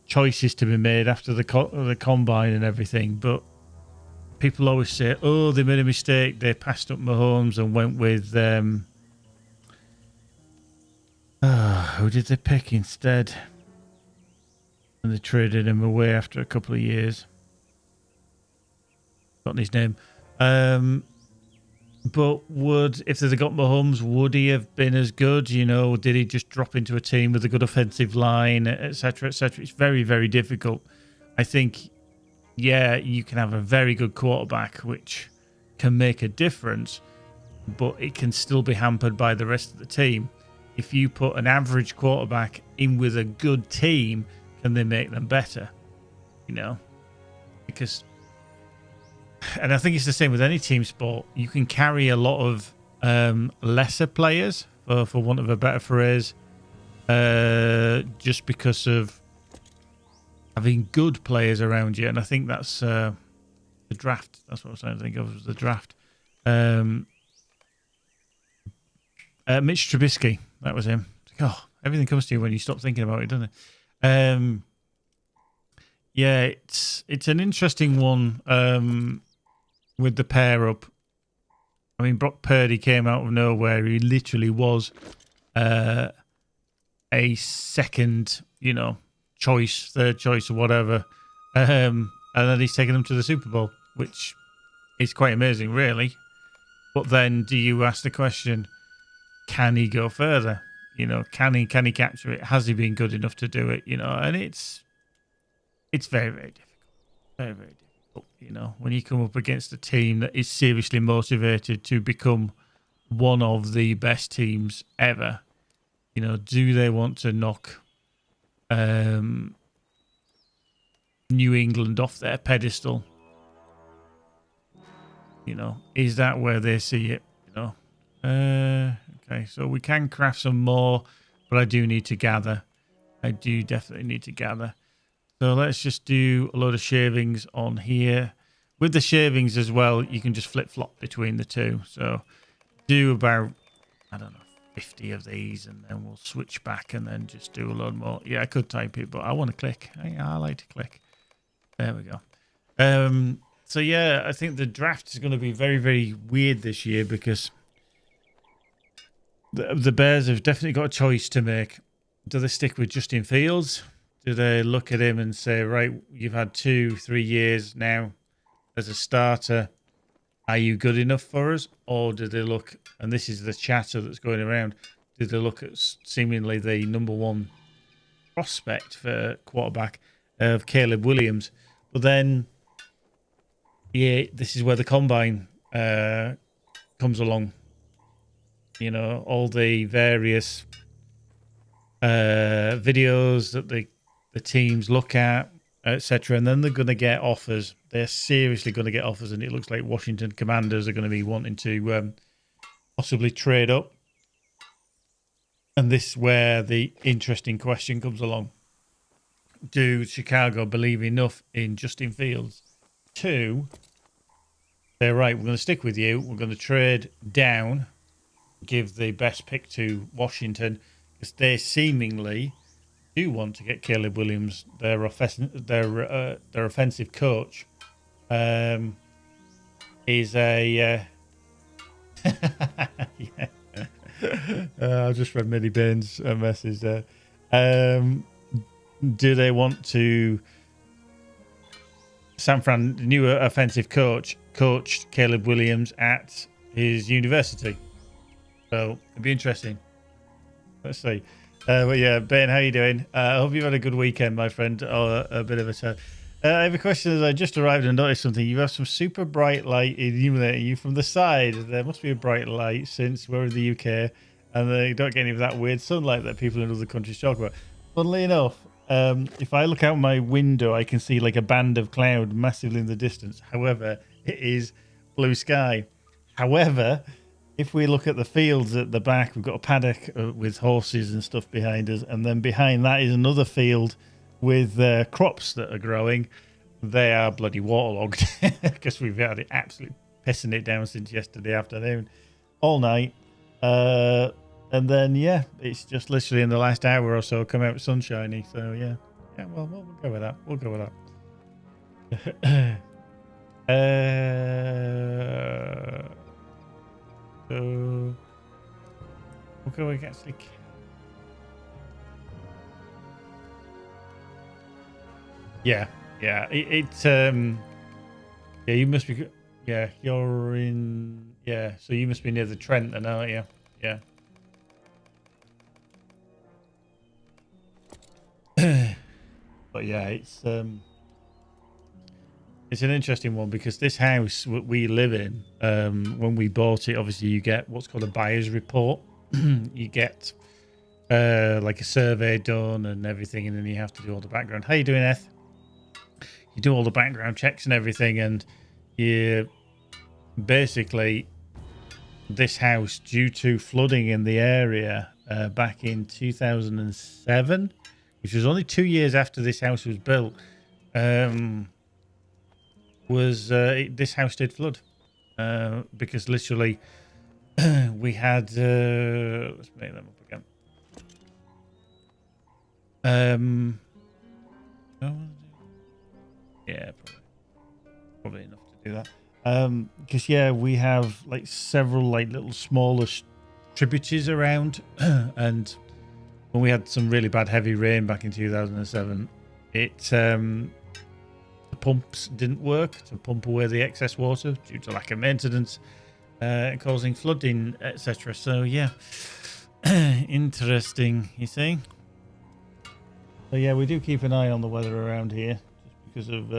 choices to be made after the combine and everything. But people always say, "Oh, they made a mistake. They passed up Mahomes and went with who did they pick instead?" And they traded him away after a couple of years. Forgotten his name. But if they'd got Mahomes, would he have been as good? You know, did he just drop into a team with a good offensive line, etc., etc.? It's very, very difficult. I think, yeah, you can have a very good quarterback, which can make a difference, but it can still be hampered by the rest of the team. If you put an average quarterback in with a good team, can they make them better? You know, because, and I think it's the same with any team sport. You can carry a lot of lesser players, for want of a better phrase, just because of having good players around you. And I think that's the draft. That's what I was trying to think of, was the draft. Mitch Trubisky, that was him. Oh, everything comes to you when you stop thinking about it, doesn't it? Yeah, it's an interesting one with the pair up. I mean, Brock Purdy came out of nowhere. He literally was a second, you know, choice, third choice or whatever. And then he's taken them to the Super Bowl, which is quite amazing, really. But then do you ask the question, can he go further? You know, can he capture it? Has he been good enough to do it? You know, and it's very, very difficult. Very, very difficult. You know, when you come up against a team that is seriously motivated to become one of the best teams ever, you know, do they want to knock New England off their pedestal? You know, is that where they see it? You know, okay, so we can craft some more, but I do need to gather. I do definitely need to gather. So let's just do a load of shavings on here. With the shavings as well, you can just flip-flop between the two. So do about, I don't know, 50 of these, and then we'll switch back and then just do a load more. Yeah, I could type it, but I want to click. I like to click. There we go. So yeah, I think the draft is going to be very, very weird this year because the Bears have definitely got a choice to make. Do they stick with Justin Fields? Do they look at him and say, right, you've had 2-3 years now as a starter. Are you good enough for us? Or do they look, and this is the chatter that's going around, do they look at seemingly the number one prospect for quarterback of Caleb Williams? But then, yeah, this is where the combine comes along. you know, all the various videos that the teams look at, etc. And then they're going to get offers. They're seriously going to get offers, and it looks like Washington Commanders are going to be wanting to possibly trade up. And this is where the interesting question comes along. Do Chicago believe enough in Justin Fields to say, right, we're going to stick with you, we're going to trade down, give the best pick to Washington, because they seemingly do want to get Caleb Williams, their offensive coach, is a yeah. I just read Minnie Bain's message there. Do they want to San Fran, the new offensive coach, coached Caleb Williams at his university? So it'd be interesting. Let's see. But yeah, Ben, how you doing? I hope you've had a good weekend, my friend. Or a bit of a turn. I have a question as I just arrived and noticed something. You have some super bright light illuminating you from the side. There must be a bright light since we're in the UK and they don't get any of that weird sunlight that people in other countries talk about. Funnily enough, if I look out my window, I can see like a band of cloud massively in the distance. However, it is blue sky. However, if we look at the fields at the back, we've got a paddock with horses and stuff behind us. And then behind that is another field with crops that are growing. They are bloody waterlogged because we've had it absolutely pissing it down since yesterday afternoon, all night. And then, yeah, it's just literally in the last hour or so come out sunshiny. So, yeah, well, we'll go with that. We'll go with that. So, we'll go against the... Yeah. Yeah, yeah, you must be, yeah, you're in, yeah, so you must be near the Trent then, aren't you? Yeah. But yeah, it's an interesting one because this house we live in, when we bought it, obviously you get what's called a buyer's report. You get like a survey done and everything, and then you have to do all the background. How you doing, Eth? You do all the background checks and everything, and you basically, this house, due to flooding in the area back in 2007, which was only 2 years after this house was built, this house did flood because literally we had let's make them up again. Yeah, probably enough to do that. Because yeah, we have like several like little smaller tributaries around, and when we had some really bad heavy rain back in 2007, the pumps didn't work to pump away the excess water due to lack of maintenance, causing flooding, etc. So yeah, interesting, you see. So yeah, we do keep an eye on the weather around here just because of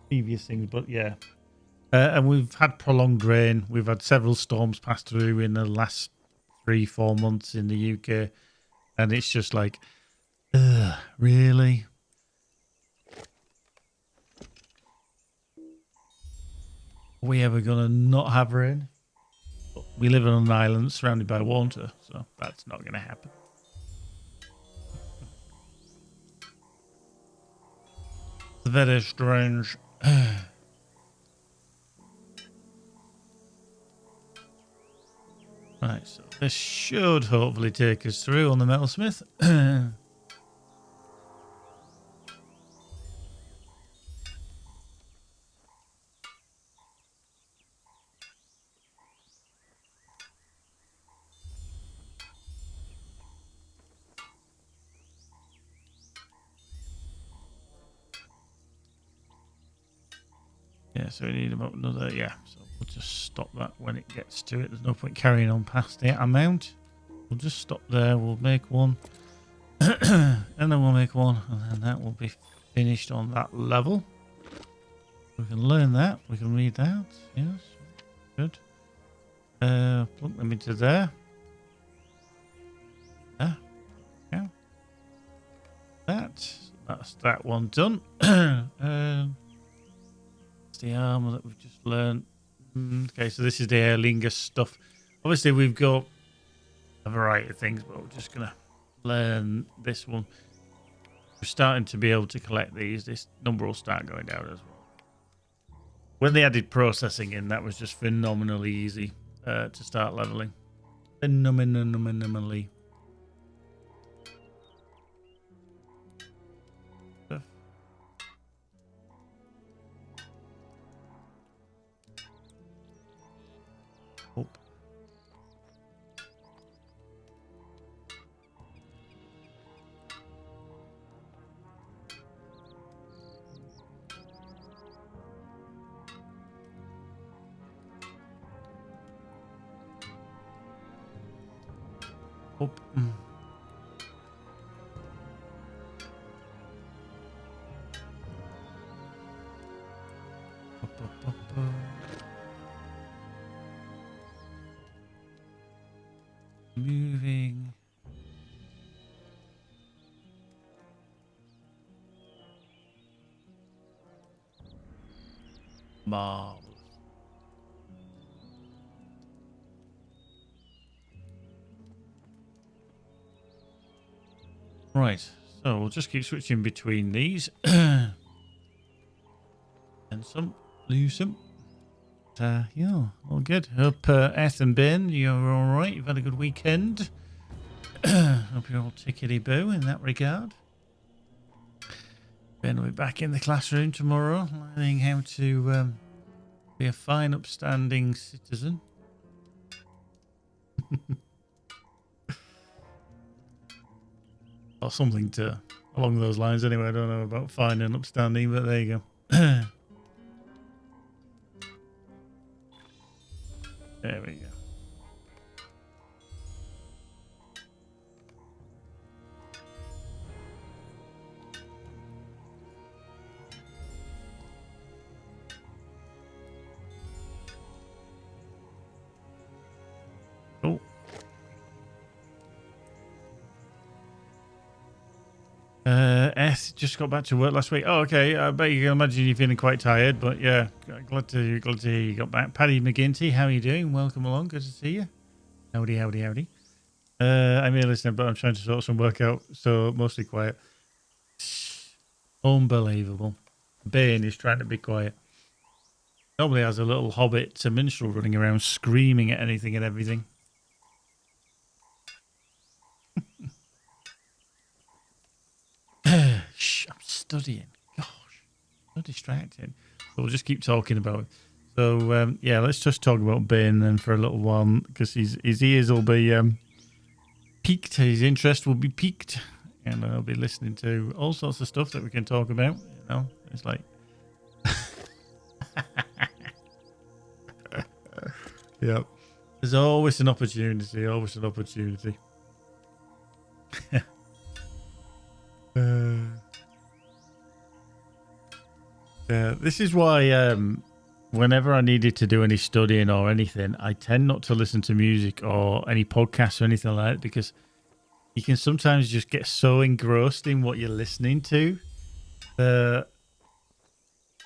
previous things, but yeah. And we've had prolonged rain. We've had several storms pass through in the last 3-4 months in the UK. And it's just like, really? Are we ever going to not have rain? We live on an island surrounded by water, so that's not going to happen. Very strange. Right, so this should hopefully take us through on the metalsmith. Yeah, so we need about another, yeah, so we'll just stop that when it gets to it. There's no point carrying on past the amount. We'll just stop there, we'll make one, and then we'll make one, and then that will be finished on that level. We can learn that, we can read that, yes, good. Plunk them into there. Yeah. That's that one done. It's the armor that we've just learned. Okay, so this is the Erlingus stuff. Obviously, we've got a variety of things, but we're just gonna learn this one. We're starting to be able to collect these. This number will start going down as well. When they added processing in, that was just phenomenally easy to start leveling. Phenomenally. Oh. Oh. Moving. Marvelous. Right, so we'll just keep switching between these. And some, lose some. Yeah, all good. Hope Eth and Ben, you're all right. You've had a good weekend. Hope you're all tickety-boo in that regard. Ben will be back in the classroom tomorrow, learning how to be a fine, upstanding citizen. Or something along those lines anyway. I don't know about fine and upstanding, but there you go. There we go. Oh. Just got back to work last week. Oh, okay. I bet you can imagine you're feeling quite tired, but yeah, glad to hear you got back. Paddy McGinty, how are you doing? Welcome along. Good to see you. Howdy. I'm here listening, but I'm trying to sort some work out, so mostly quiet. Unbelievable. Bane is trying to be quiet. Normally has a little hobbit minstrel running around screaming at anything and everything. Shh, I'm studying. Gosh, so distracting. So we'll just keep talking about it. So, yeah, let's just talk about Bane then for a little while, because his ears will be piqued. His interest will be piqued. And I'll be listening to all sorts of stuff that we can talk about. You know, it's like... Yep. There's always an opportunity, this is why whenever I needed to do any studying or anything, I tend not to listen to music or any podcasts or anything like that, because you can sometimes just get so engrossed in what you're listening to that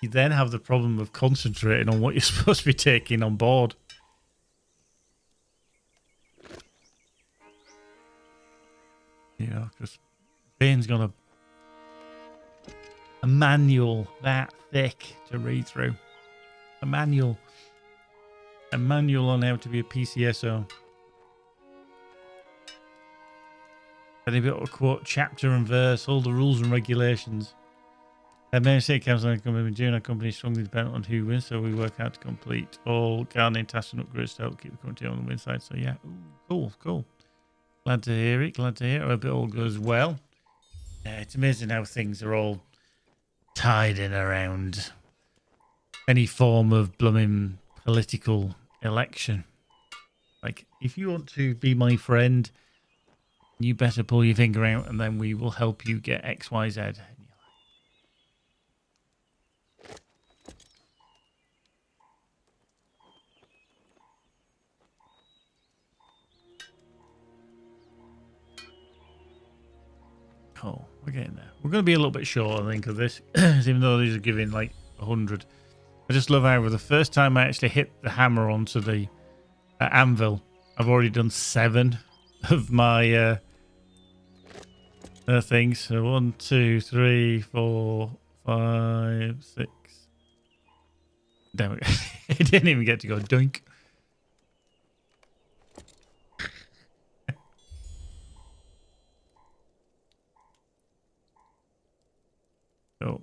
you then have the problem of concentrating on what you're supposed to be taking on board. You know, because Bane's got a manual that thick to read through. A manual on how to be a PCSO. And they've got to quote chapter and verse, all the rules and regulations. Mayor City Council and Company in June, our company is strongly dependent on who wins, so we work out to complete all gardening tasks and upgrades to help keep the country on the win side. So yeah, cool. Glad to hear it. I hope it all goes well. It's amazing how things are all tied in around any form of blooming political election. Like, if you want to be my friend, you better pull your finger out and then we will help you get X, Y, Z. Cool. We're getting there. We're going to be a little bit short, I think, of this, even though these are giving like 100. I just love how the first time I actually hit the hammer onto the anvil, I've already done 7 of my things. So 1, 2, 3, 4, 5, 6. Damn it. It didn't even get to go doink. Oh.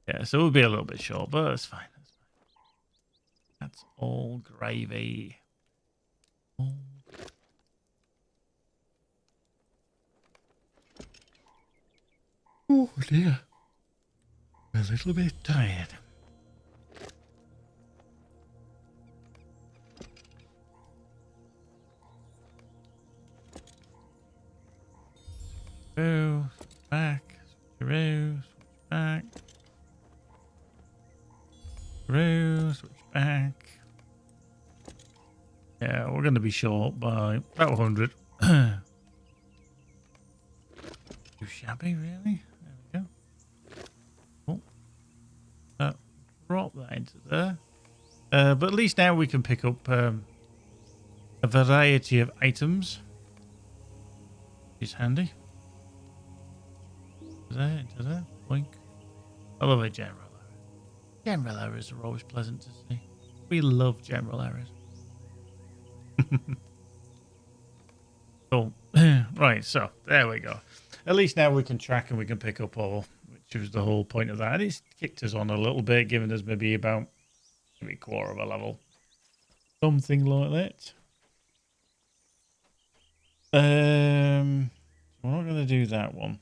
Yeah, so we'll be a little bit short, but that's fine. That's all gravy. Oh dear. A little bit tired. Switch back. Switch back. Switch back. Yeah, we're going to be short by about 100. Too shabby, really? There we go. Cool. Drop that into there. But at least now we can pick up a variety of items. Which is handy. Into there. Boink. I love a general error. General errors are always pleasant to see. We love general errors. Cool. Right, so there we go. At least now we can track and we can pick up all, which was the whole point of that. And it's kicked us on a little bit, giving us maybe about maybe a quarter of a level. Something like that. We're not going to do that one.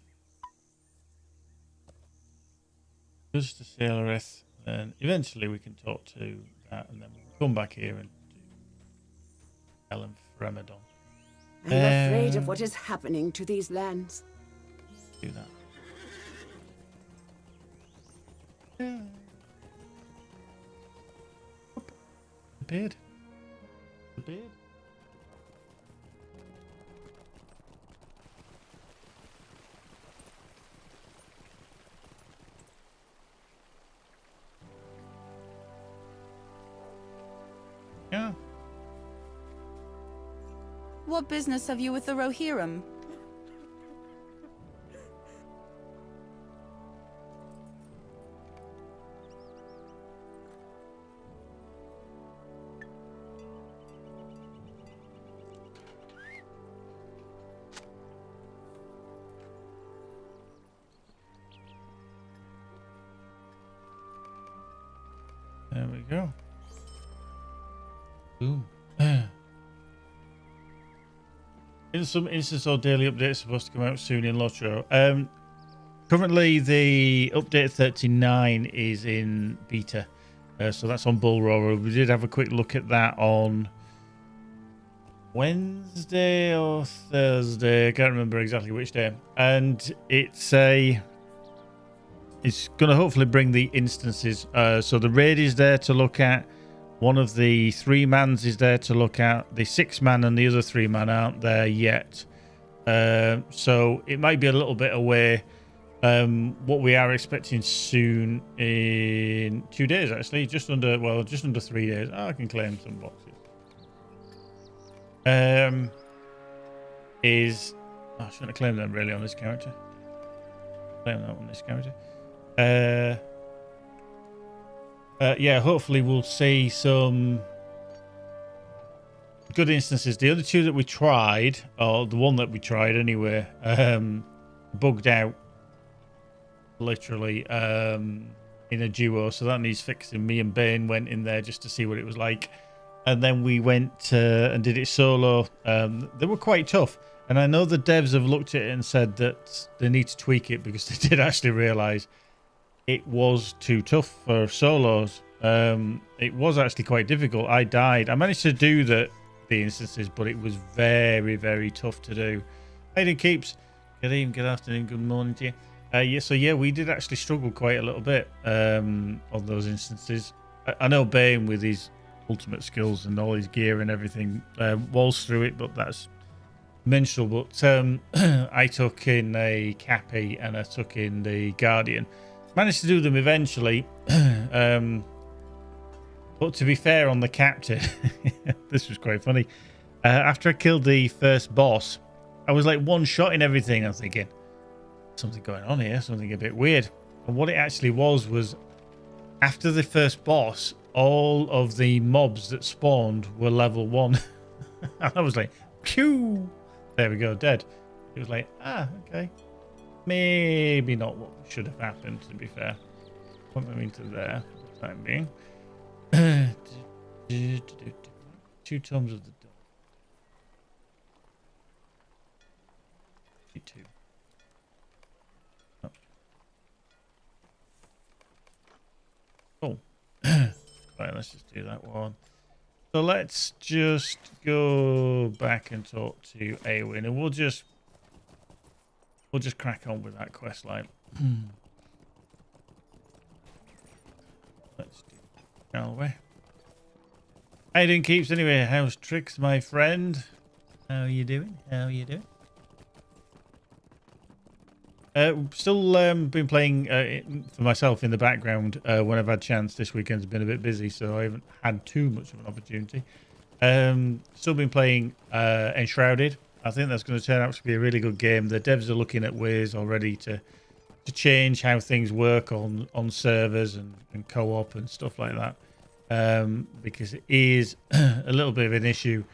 Just to Sailoreth, and eventually we can talk to that, and then we'll come back here and do Ellen Fremedon. I'm afraid of what is happening to these lands. Do that. Yeah. The beard. The beard. Yeah. What business have you with the Rohirrim? There we go. Ooh. In some instance or daily updates supposed to come out soon in LOTRO. Currently the update 39 is in beta. So that's on Bull Roarer. We did have a quick look at that on Wednesday or Thursday. I can't remember exactly which day. And it's going to hopefully bring the instances. So the raid is there to look at. One of the 3-mans is there to look at. The 6-man and the other 3-man aren't there yet. So it might be a little bit away. What we are expecting soon in 2 days, actually. Just under 3 days. Oh, I can claim some boxes. I shouldn't have claimed them really on this character. Claim that on this character. Yeah, hopefully we'll see some good instances. The other 2 that we tried, or the one that we tried anyway, bugged out literally in a duo, so that needs fixing. Me and Bane went in there just to see what it was like, and then we went and did it solo. They were quite tough, and I know the devs have looked at it and said that they need to tweak it because they did actually realise it was too tough for solos. It was actually quite difficult. I died. I managed to do the instances, but it was very, very tough to do. Hayden Keeps, good evening, good afternoon, good morning to you. Yeah, we did actually struggle quite a little bit on those instances. I know Bane with his ultimate skills and all his gear and everything walls through it, but that's minstrel, but I took in a Cappy and I took in the Guardian. Managed to do them eventually. But to be fair on the captain, this was quite funny. After I killed the first boss, I was like one shot in everything. I was thinking, something going on here, something a bit weird. And what it actually was after the first boss, all of the mobs that spawned were level 1. And I was like, pew! There we go, dead. It was like, okay. Maybe not what should have happened, to be fair. Put them into there for the time being. 2 tomes of the dog. 2. Oh. Cool. Right, let's just do that one. So let's just go back and talk to Awen, and we'll just crack on with that quest line. Let's do it, shall we? How you doing, Keeps? Anyway, how's Tricks, my friend? How are you doing? Still been playing for myself in the background when I've had chance. This weekend's been a bit busy, so I haven't had too much of an opportunity. Still been playing Enshrouded. I think that's going to turn out to be a really good game. The devs are looking at ways already to change how things work on servers and co-op and stuff like that, because it is a little bit of an issue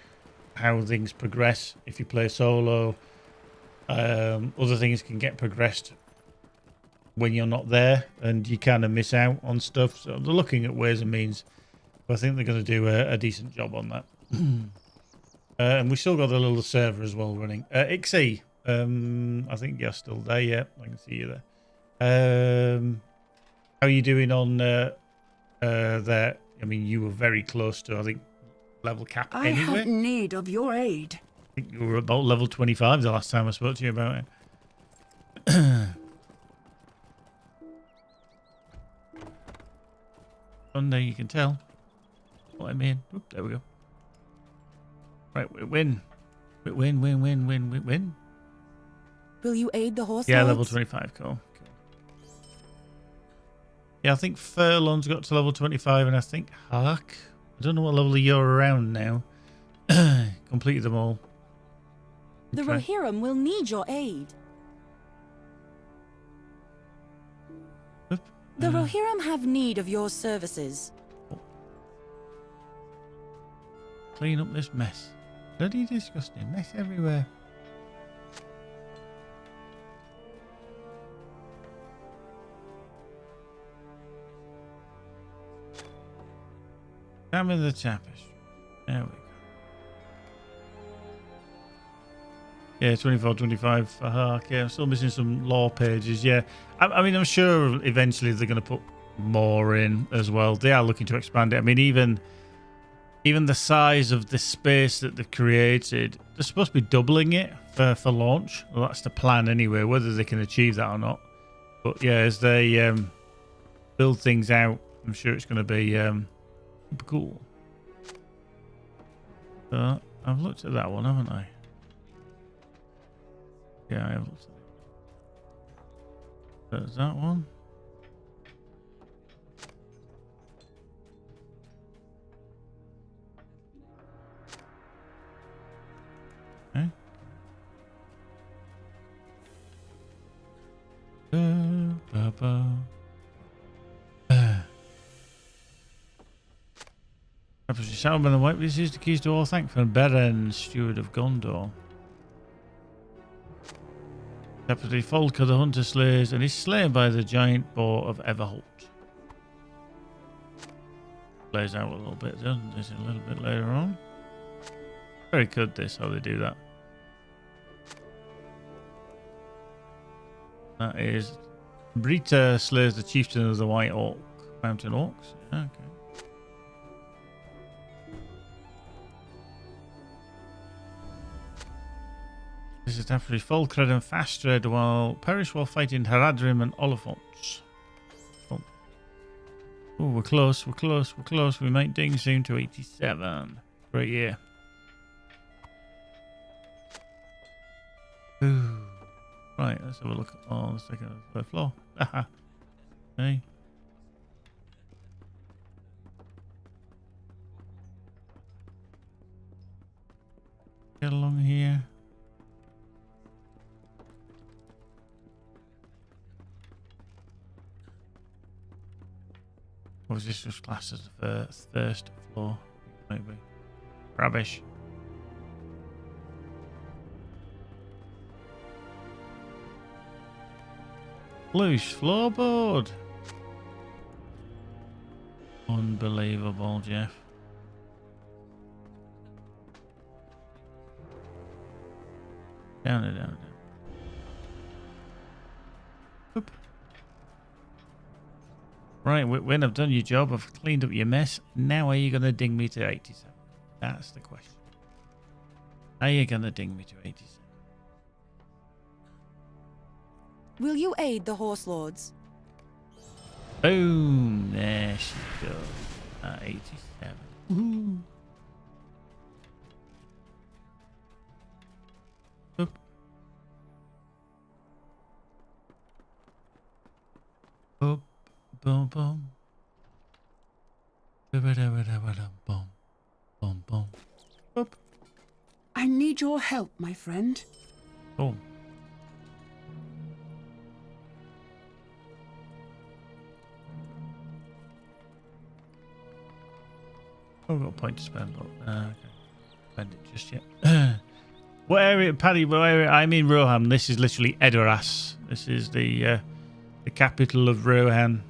how things progress if you play solo. Other things can get progressed when you're not there, and you kind of miss out on stuff. So they're looking at ways and means, but I think they're going to do a decent job on that. And we still got a little server as well running. Ixie, I think you're still there. Yeah, I can see you there. How are you doing on there? I mean, you were very close to, I think, level cap anyway. I have need of your aid. I think you were about level 25 the last time I spoke to you about it. Sunday, you can tell what I mean. Oop, there we go. Right, we win. We win. Will you aid the horse? Yeah, lords? level 25. Cool. Yeah, I think Furlong's got to level 25, and I think Hark. I don't know what level you're around now. Completed them all. The Rohirrim will need your aid. Oop. The Rohirrim have need of your services. Clean up this mess. Bloody disgusting. Mess everywhere. Examine the tapestry. There we go. Yeah, 24, 25 for Hark. Yeah, I'm still missing some lore pages. Yeah, I mean, I'm sure eventually they're going to put more in as well. They are looking to expand it. I mean, even the size of the space that they've created, they're supposed to be doubling it for launch. Well, that's the plan anyway, whether they can achieve that or not. But yeah, as they build things out, I'm sure it's going to be super cool. So I've looked at that one, haven't I? Yeah, I have looked at it. There's that one. Okay. Saruman the White receives the keys to all thanks from Beren, steward of Gondor. Separately, Folker the hunter slays and is slain by the giant boar of Everholt. Plays out a little bit, doesn't it? A little bit later on. Very good, this, how they do that. That is Brita slays the chieftain of the White Orc, Mountain Orcs. Yeah, okay. This is after Folkred and Fastred while perish while fighting Haradrim and Oliphants. Oh, we're close, we're close, we're close. We might ding soon to 87. Great year. Ooh. Right, let's have a look on the second and third floor. Aha. Okay. Get along here. Or is this just classed as the first floor? Maybe. Rubbish. Loose floorboard. Unbelievable, Jeff. Down it, down it, down. Oop. Right, when I've done your job, I've cleaned up your mess. Now are you going to ding me to 87? That's the question. Are you going to ding me to 87? Will you aid the horse lords? Boom! There she goes. 87. Woohoo! Boop. Boop. Boom, boom. Boom. Boom, boom. Boop. I need your help, my friend. Oh. I've got a point to spend, but okay. Spend it just yet. What area, Paddy? What area? I'm in Rohan. This is literally Edoras. This is the capital of Rohan.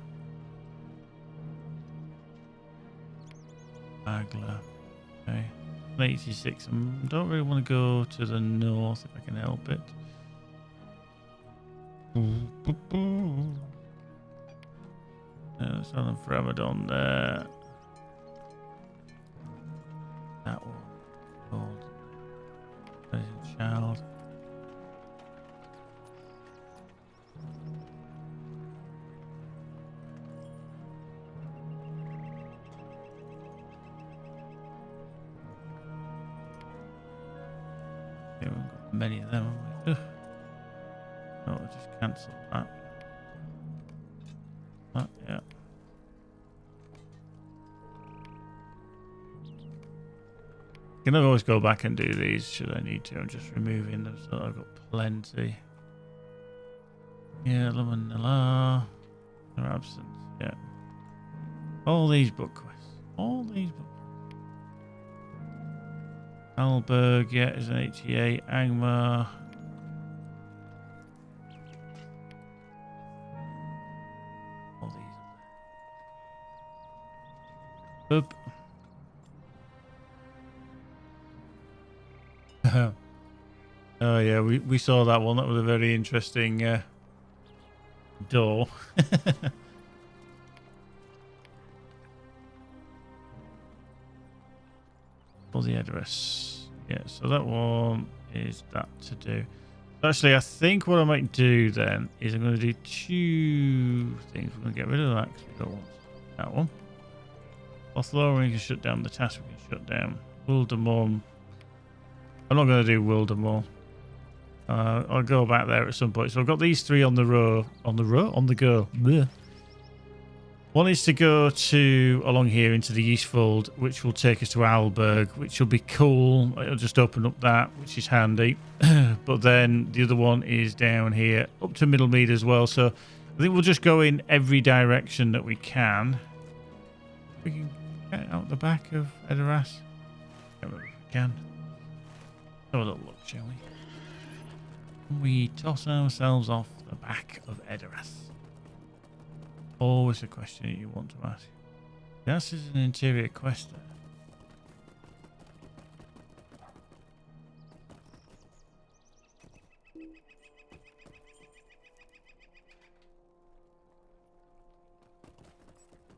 Agla. Okay. 86. I don't really want to go to the north if I can help it. Son of Ramadan there. That one. Old. Present child. Okay, we've got many of them, haven't we? Ugh. Oh, we'll just cancel that. Oh, yeah. You can always go back and do these should I need to. I'm just removing them so I've got plenty. Yeah, Lamanilla. Their absence, yeah. All these book quests. All these book quests. Alberg, yeah, is an 88. Angmar. All these. Boop. Oh yeah, we saw that one. That was a very interesting door. For the address. Yeah, so that one is that to do. Actually, I think what I might do then is I'm going to do two things. We're going to get rid of that because we don't want that one. Othlor, we can shut down the task. We can shut down Wildemorn. I'm not going to do Wildemorn. I'll go back there at some point. So I've got these three on the row. On the go. Blech. One is to go to along here into the Eastfold, which will take us to Alberg, which will be cool. It'll just open up that, which is handy. But then the other one is down here, up to Middlemead as well. So I think we'll just go in every direction that we can. We can get out the back of Edoras. If we can. Have a little look, shall we? We toss ourselves off the back of Edoras. Always a question that you want to ask. This is an interior quest there.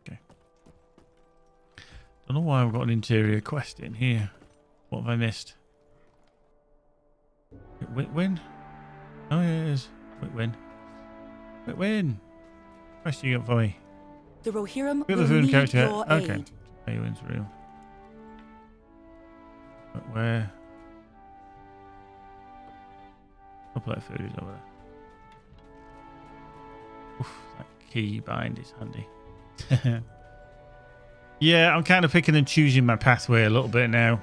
Okay. Don't know why I've got an interior quest in here. What have I missed? Whitwin? Oh yeah, it is. Whitwin. Whitwin! What you got for me? The Rohirrim Look at will the food need character. your Okay. aid. Whitwin's real. But where? What plate of food is over there? Oof, that key bind is handy. Yeah, I'm kind of picking and choosing my pathway a little bit now.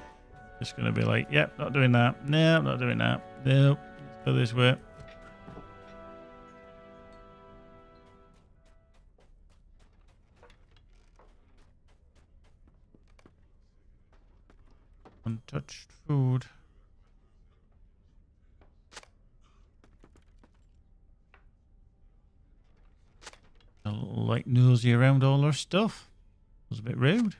Just going to be like, yep, not doing that. No, not doing that. No, let's go this way. Untouched food. Like nosy around all our stuff. Was a bit rude.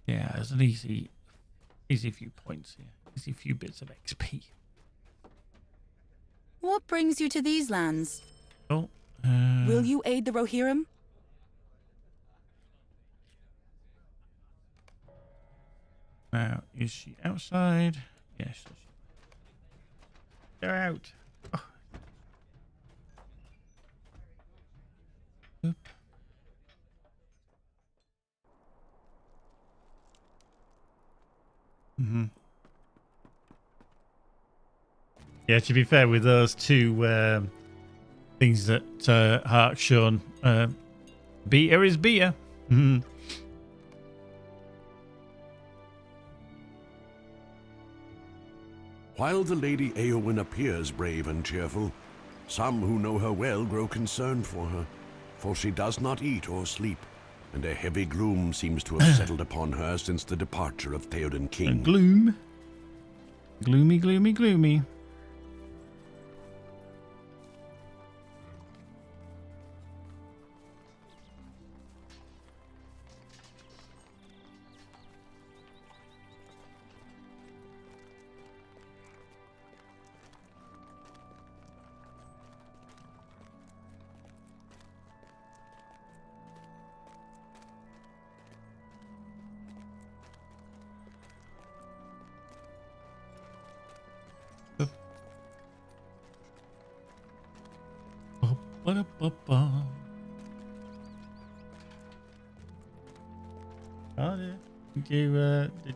Yeah, there's an easy few points here. Easy few bits of XP. What brings you to these lands? Oh, Will you aid the Rohirrim? now, is she outside? Yes. They're out. Oh. Oop. Yeah, to be fair, with those two things that Hark's shown, beater is beater. While the Lady Eowyn appears brave and cheerful, some who know her well grow concerned for her, for she does not eat or sleep, and a heavy gloom seems to have settled upon her since the departure of Theoden King. Gloom. Gloomy, gloomy, gloomy. Ba-da-ba-ba. Oh, yeah. Did you, did...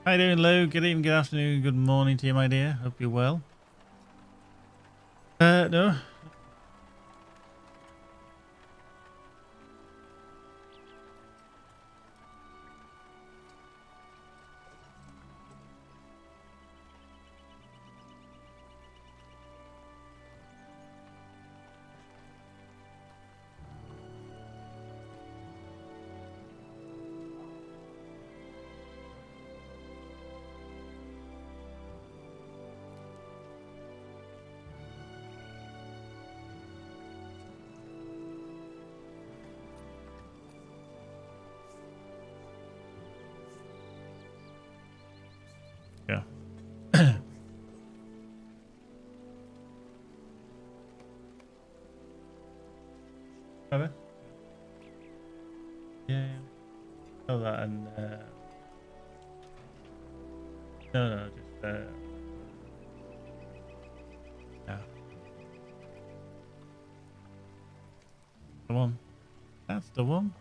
How you doing, Lou? Good evening, good afternoon, good morning to you, my dear. Hope you're well. No. Yeah. Have yeah. Oh, that and no, just yeah. The one. That's the one.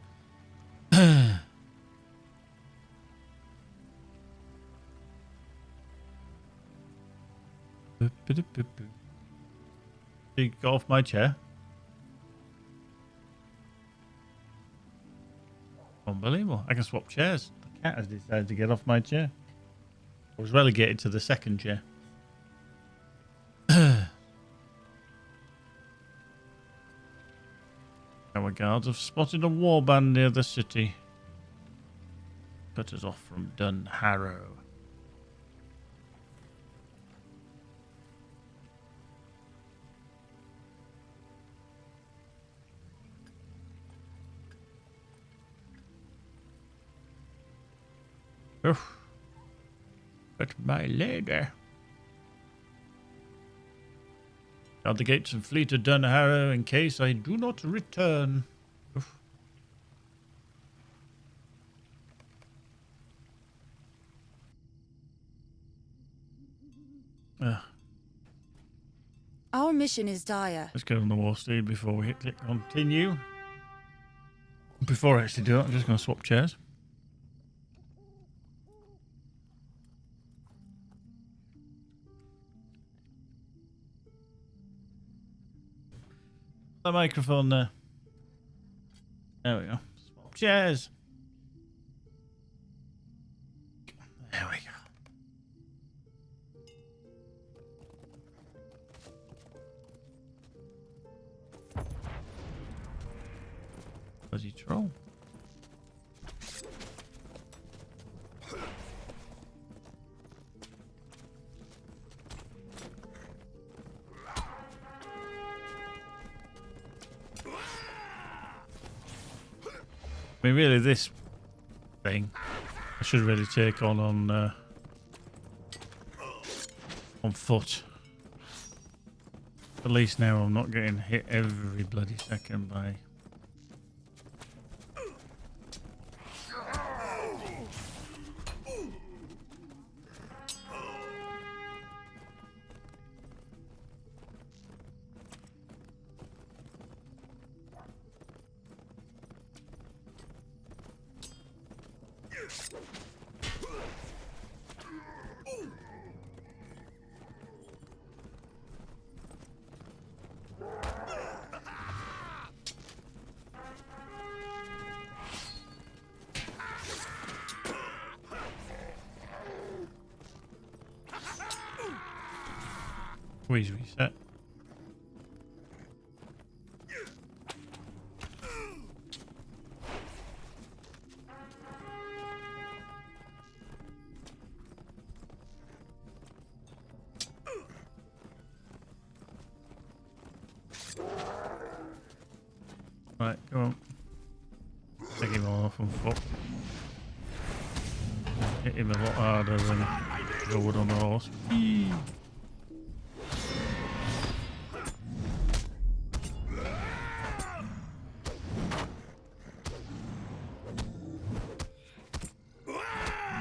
You go off my chair. Unbelievable. I can swap chairs. The cat has decided to get off my chair. I was relegated to the second chair. guards have spotted a warband near the city. Cut us off from Dunharrow. Oof. But my lady. Guard the gates and flee to Dunharrow in case I do not return. Oof. Our mission is dire. Let's get on the war steed before we hit click continue. Before I actually do that, I'm just going to swap chairs. The microphone there. There we go. Swap chairs. There we go. Bloody troll. I mean, really, this thing I should really take on foot. At least now I'm not getting hit every bloody second by. Squeeze reset. Right, go on. Take him off on foot. Hit him a lot harder than I would on the horse. Eee.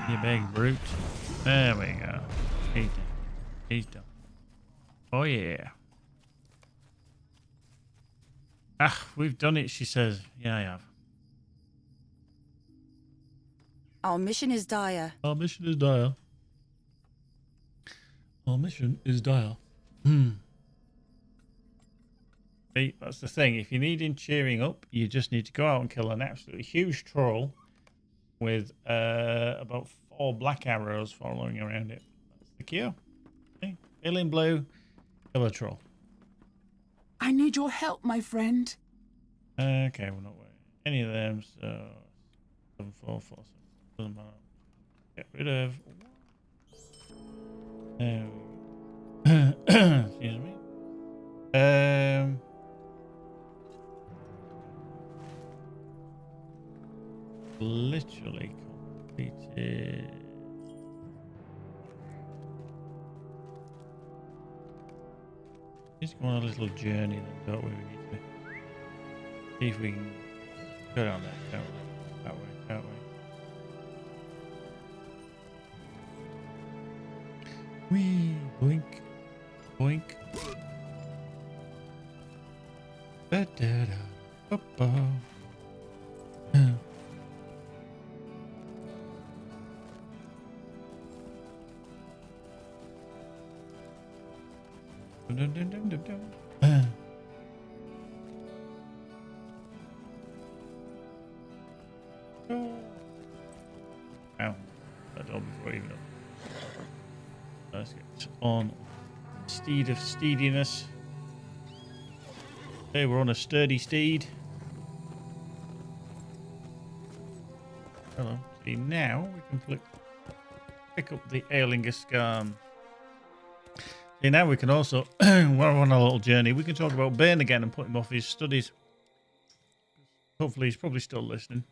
You big brute. There we go. He's done. He's done. Oh yeah. Ah, we've done it, she says. Yeah, I have. Our mission is dire. Our mission is dire. Our mission is dire. See, that's the thing. If you're needing cheering up, you just need to go out and kill an absolutely huge troll with about 4 black arrows following around it. That's the cure. Okay. Fill in blue, kill a troll. I need your help, my friend. Okay, we're not waiting. Any of them, so 7, 4, 4, 7. Doesn't matter. Get rid of. Excuse me. Literally completed. Let's go on a little journey then, don't we? We need to see if we can go down there, can't we? That way, can't we? Wee, boink, boink. Ba-da-da, ba-ba. Dun, dun, dun, dun, dun. Ow. That dog before even up. Let's get on steed of steediness. Okay, we're on a sturdy steed. actually now we can pick up the Ailingascan. See, now we can also, while we're on a little journey, we can talk about Bane again and put him off his studies. Hopefully he's probably still listening.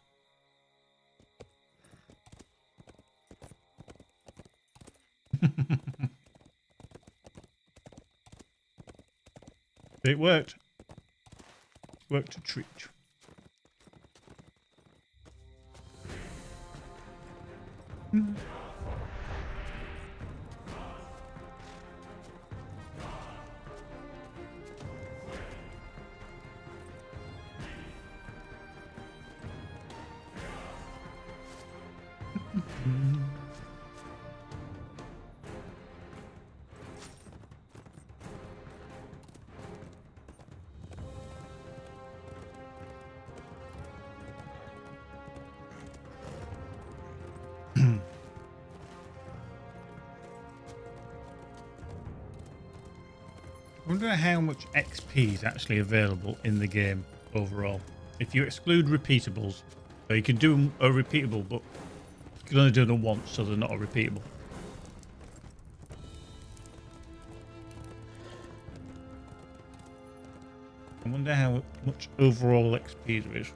It worked. Worked a treat. I wonder how much XP is actually available in the game overall. If you exclude repeatables, so you can do a repeatable, but you can only do them once, so they're not a repeatable. I wonder how much overall XP there is.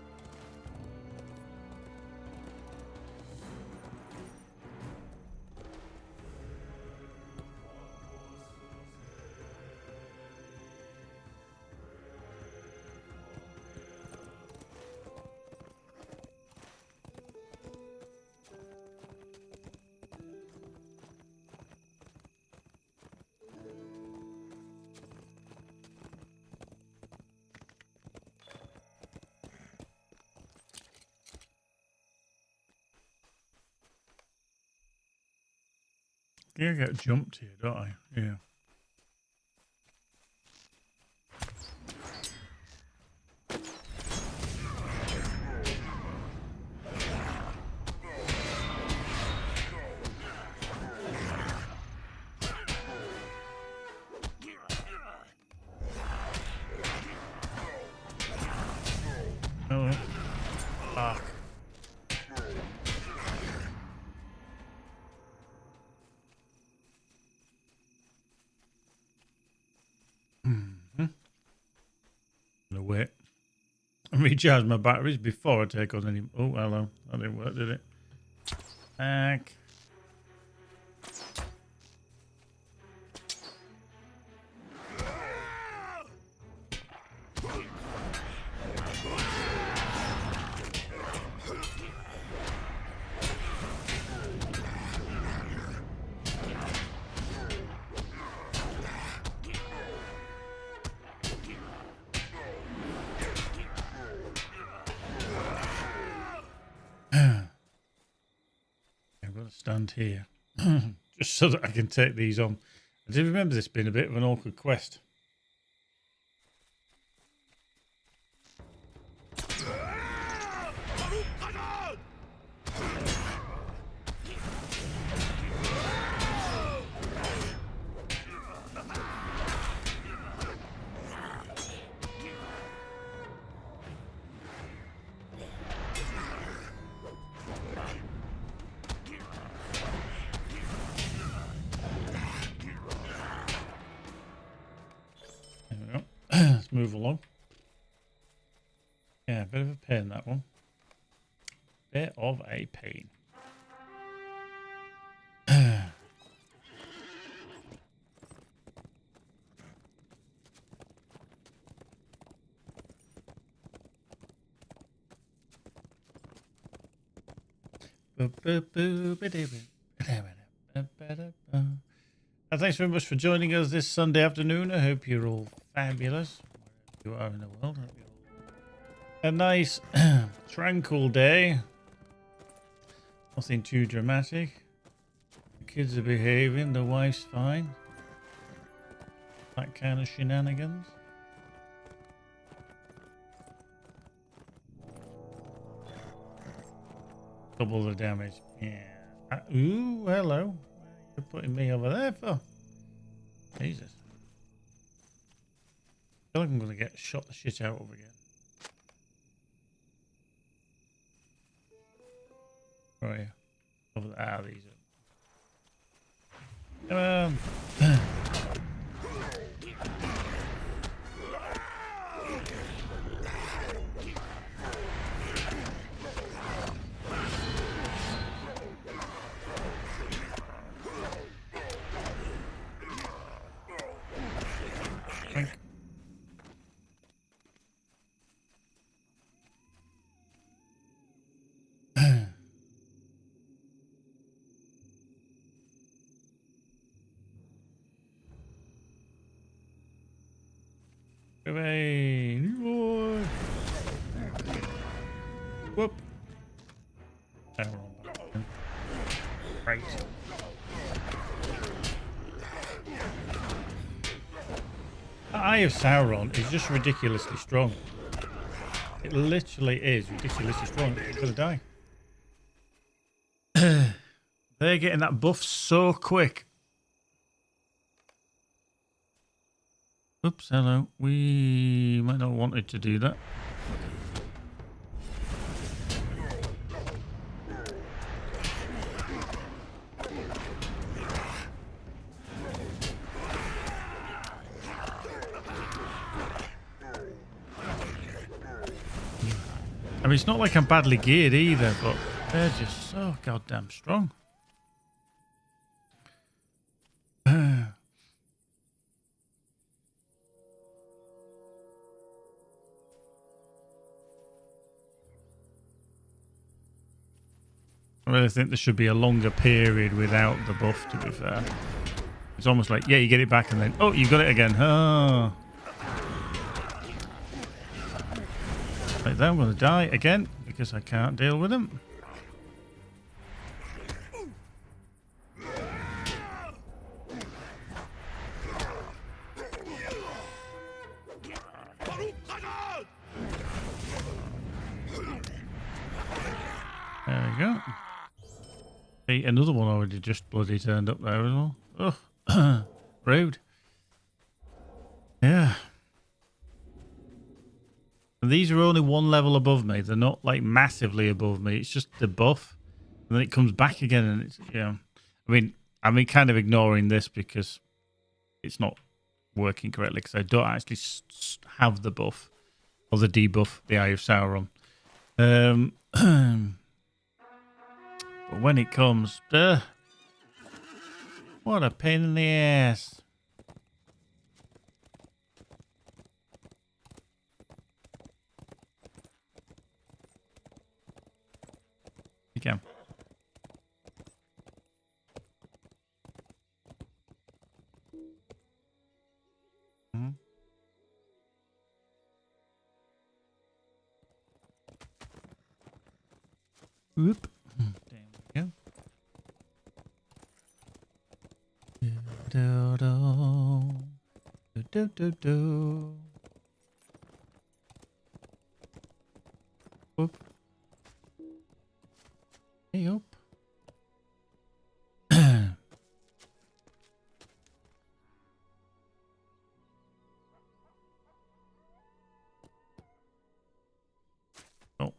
Yeah, I get jumped here, don't I? Yeah. Oh, fuck. No wait. I recharge my batteries before I take on any. Oh, hello. That didn't work, did it? Back. Stand here just so that I can take these on. I do remember this being a bit of an awkward quest. Let's move along. Yeah, a bit of a pain, that one. Bit of a pain. Thanks very much for joining us this Sunday afternoon. I hope you're all fabulous. Wherever you are in the world. Hope you're all a nice, tranquil day. Nothing too dramatic. The kids are behaving. The wife's fine. That kind of shenanigans. Double the damage. Yeah. Ooh, hello. You're putting me over there for? Jesus. I feel like I'm going to get shot the shit out of again. Oh yeah. Over there. Ah, these are. Come on. Hooray! Whoop. Right. The Eye of Sauron is just ridiculously strong. It literally is ridiculously strong. It's gonna die. They're getting that buff so quick. Oops, hello. We might not have wanted to do that. I mean, it's not like I'm badly geared either, but they're just so goddamn strong. I really think there should be a longer period without the buff, to be fair. It's almost like, yeah, you get it back and then, oh, you got it again. Oh. Like that, I'm going to die again because I can't deal with them. There we go. Hey, another one already just bloody turned up there as well. Oh, rude. Yeah. And these are only one level above me. They're not like massively above me. It's just the buff. And then it comes back again and it's, yeah. I mean, kind of ignoring this because it's not working correctly because I don't actually have the buff or the debuff, the Eye of Sauron. But when it comes, what a pain in the ass. You can. Whoop. There we go. Do, do, do, do, do. Whoop. Hey up. Oh.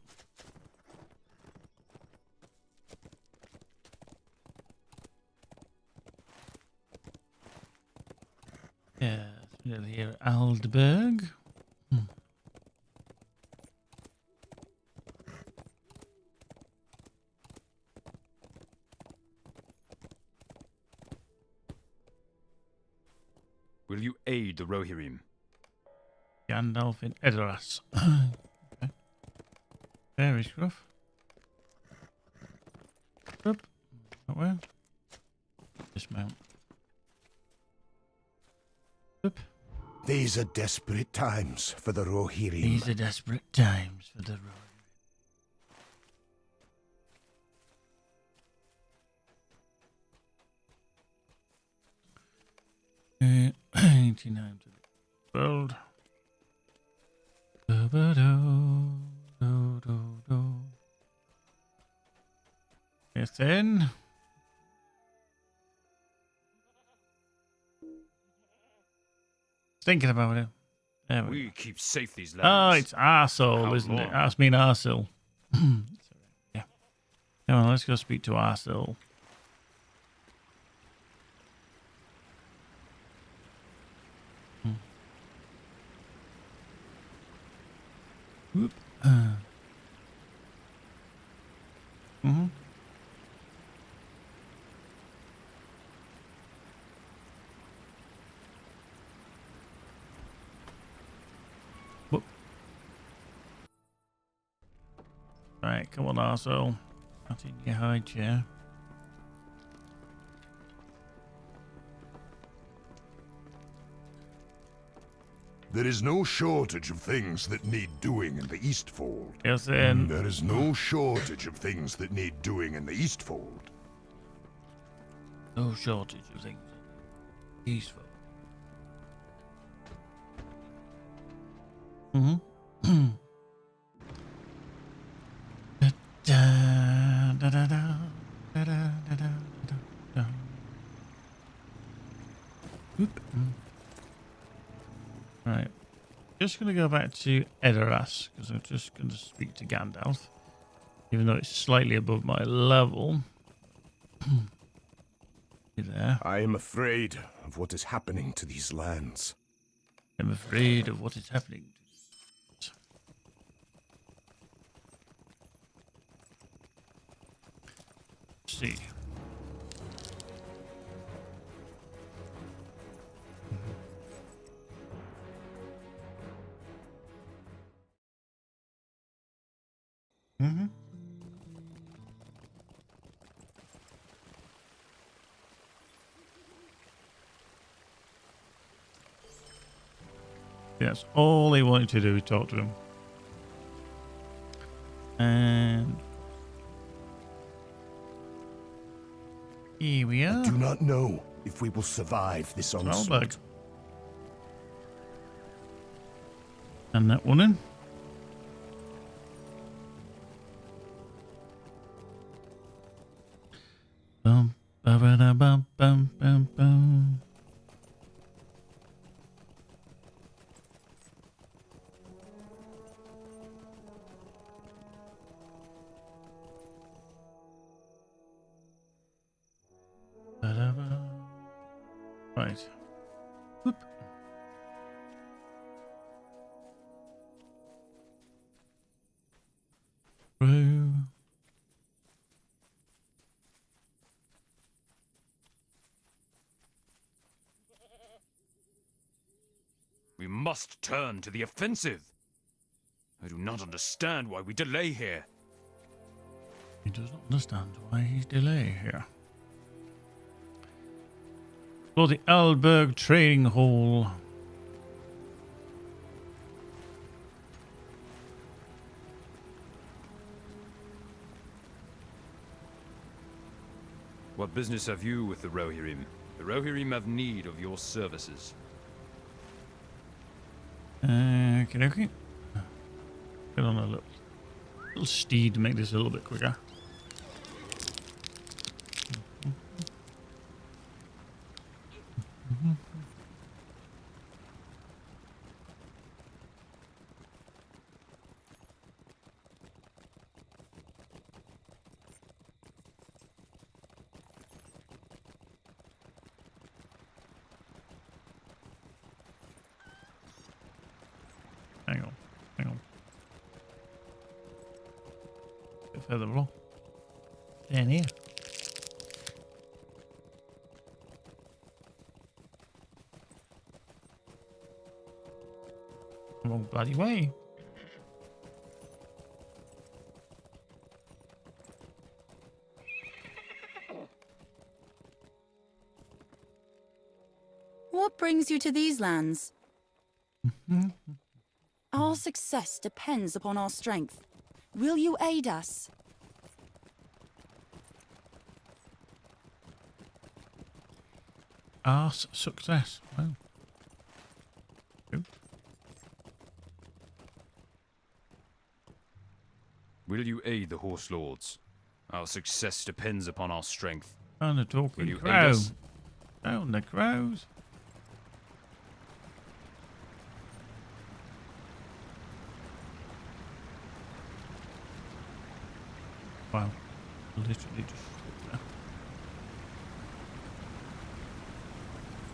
Yeah, we'll hear Aldberg. Will you aid the Rohirrim? Gandalf in Edoras. Okay. Very scruff. Up. Where? Dismount. Up. These are desperate times for the Rohirrim. These are desperate times for the Rohirrim. 89 to the world. Yes, then. Thinking about it. There we go. keep safe these Oh, lands. it's arsehole, How isn't it? long? That's mean arsehole. Yeah. Come on, let's go speak to Arcel. Whoop. Whoop. Right, come on, Arcel. Not in your high chair. There is no shortage of things that need doing in the Eastfold. Yes, then. There is no shortage of things that need doing in the Eastfold. No shortage of things. Peaceful. Oop. Right. Just going to go back to Edoras because I'm just going to speak to Gandalf, even though it's slightly above my level. You there? I am afraid of what is happening to these lands. I'm afraid of what is happening. Let's see. That's all they wanted to do is talk to him. And here we are. I do not know if we will survive this onslaught. And that one in. Bum, ba, ba, da, bum, bum, bum, bum. Right. Whoop. Through. We must turn to the offensive. I do not understand why we delay here. He does not understand why he's delayed here. For the Alberg Trading Hall. What business have you with the Rohirrim? The Rohirrim have need of your services. Okay, okay. Get on a little steed to make this a little bit quicker. Hang on, hang on. Bit further along. Down here. Wrong bloody way. What brings you to these lands? Our success depends upon our strength. Will you aid us? Our success. Wow. Good. Will you aid the Horse Lords? Our success depends upon our strength. On the talking Will you aid crow. us? Down the crows. Wow. Literally just stood there.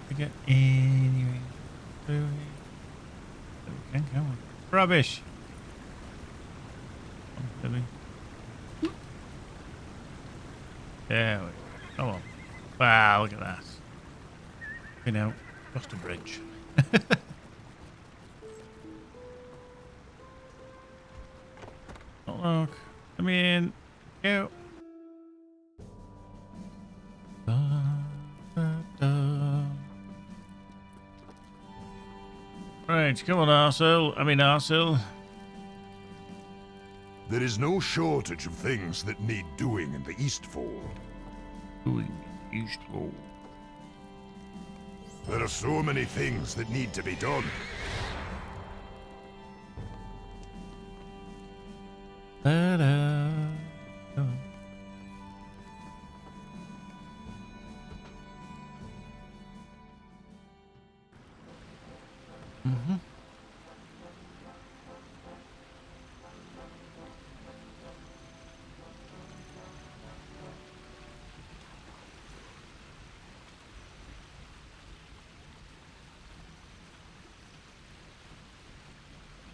We get anywhere through here. There we can we? Rubbish! Come on, Billy. There we go. Come on. Wow, look at that. You know, just a bridge. Oh, look. Come in. Go. Right, come on, arsehole. Arsehole. There is no shortage of things that need doing in the Eastfold. Doing Eastfold. There are so many things that need to be done. Ta-da. Mm-hmm.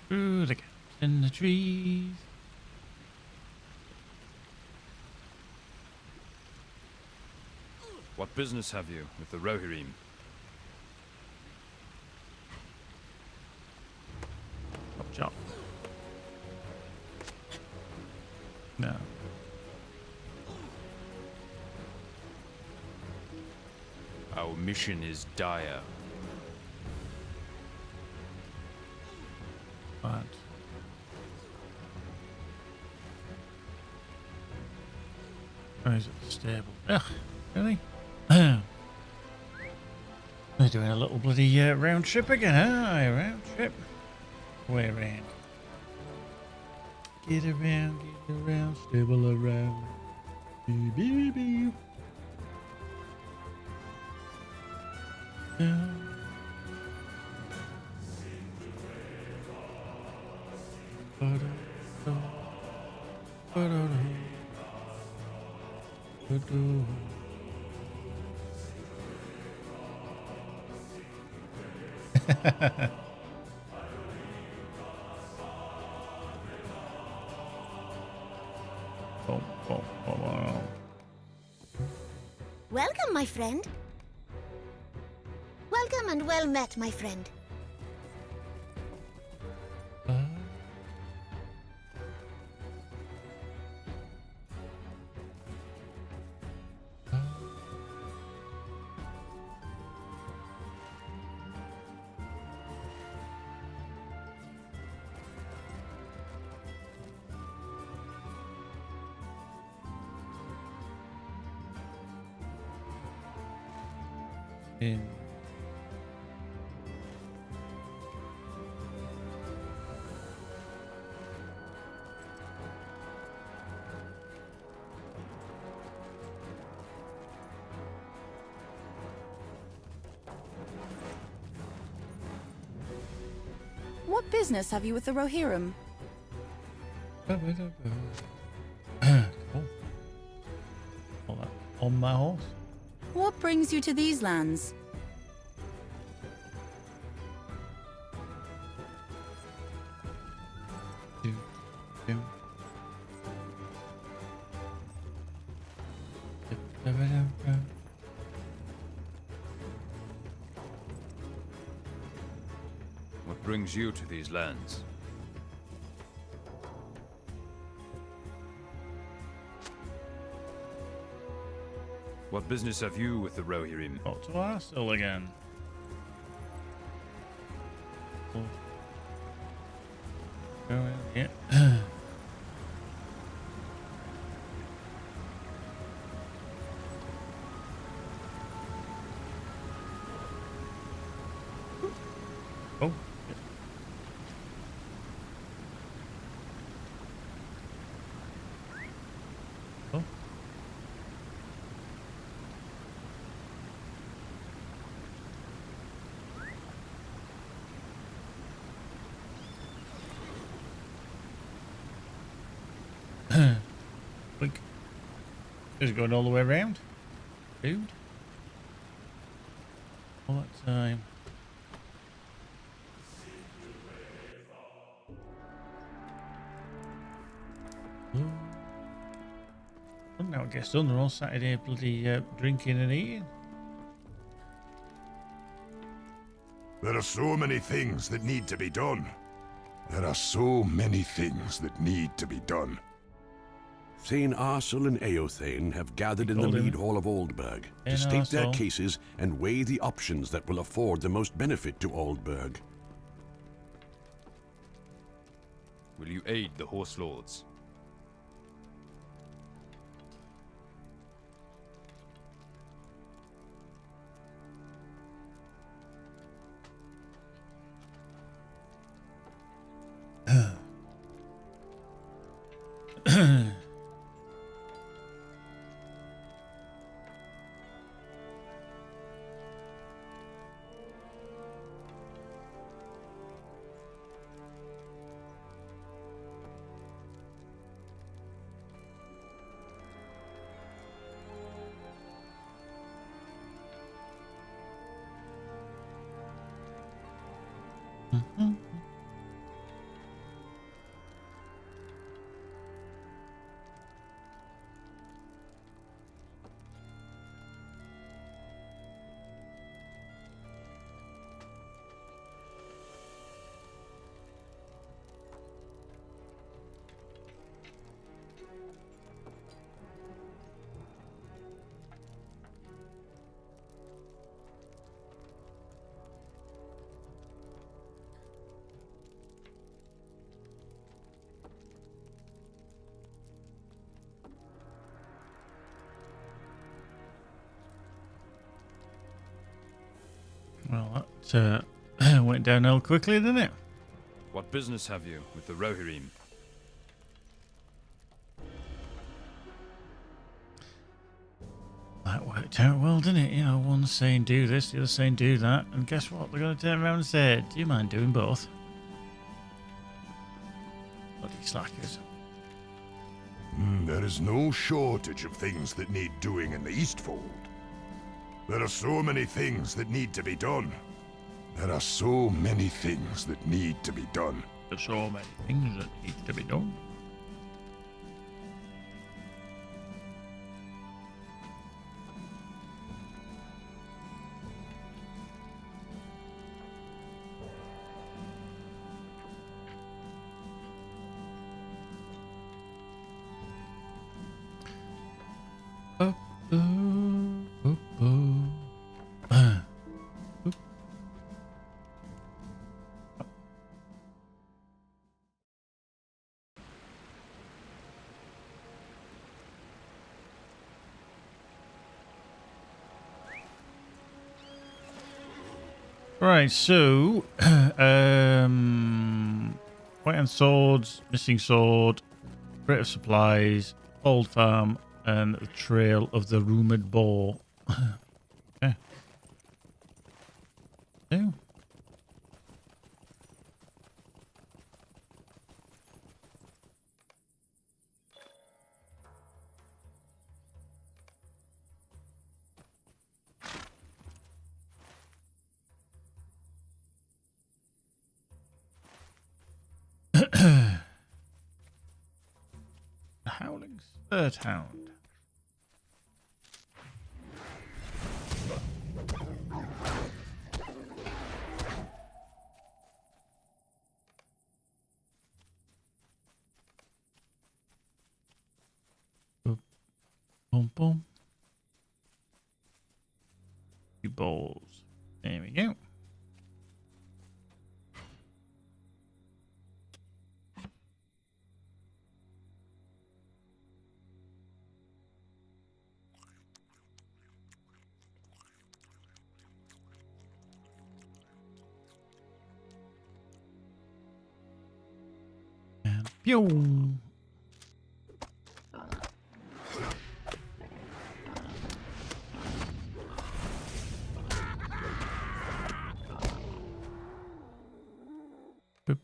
Through the gaps in the trees. What business have you with the Rohirrim? Chop chop. No. Our mission is dire. But where is it? The stable. Ugh, really? We're doing a little bloody round trip again, huh? Aye, round trip. Way around. Get around, stable around. Beep, beep, beep. Yeah. Welcome, my friend. Welcome and well met, my friend. In. What business have you with the Rohirrim? On my horse. What brings you to these lands? What brings you to these lands? What business have you with the Rohirrim? Got to Arsenal again. Yeah. Oh. Oh. Is it going all the way around? Dude. All that time. Now it gets done. They're all Saturday bloody drinking and eating. There are so many things that need to be done. There are so many things that need to be done. Thane Arsel and Eothane have gathered in the Mead Hall of Oldburg to state their cases and weigh the options that will afford the most benefit to Oldburg. Will you aid the Horse Lords? Well, that went downhill quickly, didn't it? What business have you with the Rohirrim? That worked out well, didn't it? You know, one's saying do this, the other's saying do that, and guess what? They're going to turn around and say, do you mind doing both? Bloody slackers. There is no shortage of things that need doing in the Eastfold. There are so many things that need to be done. There are so many things that need to be done. There's so many things that need to be done. Right, so white hand swords, missing sword, crate of supplies, old farm, and the trail of the rumored boar. Okay. Yeah. Howling's third hound. Boom, boom. Two balls. There we go. And pew. Boop.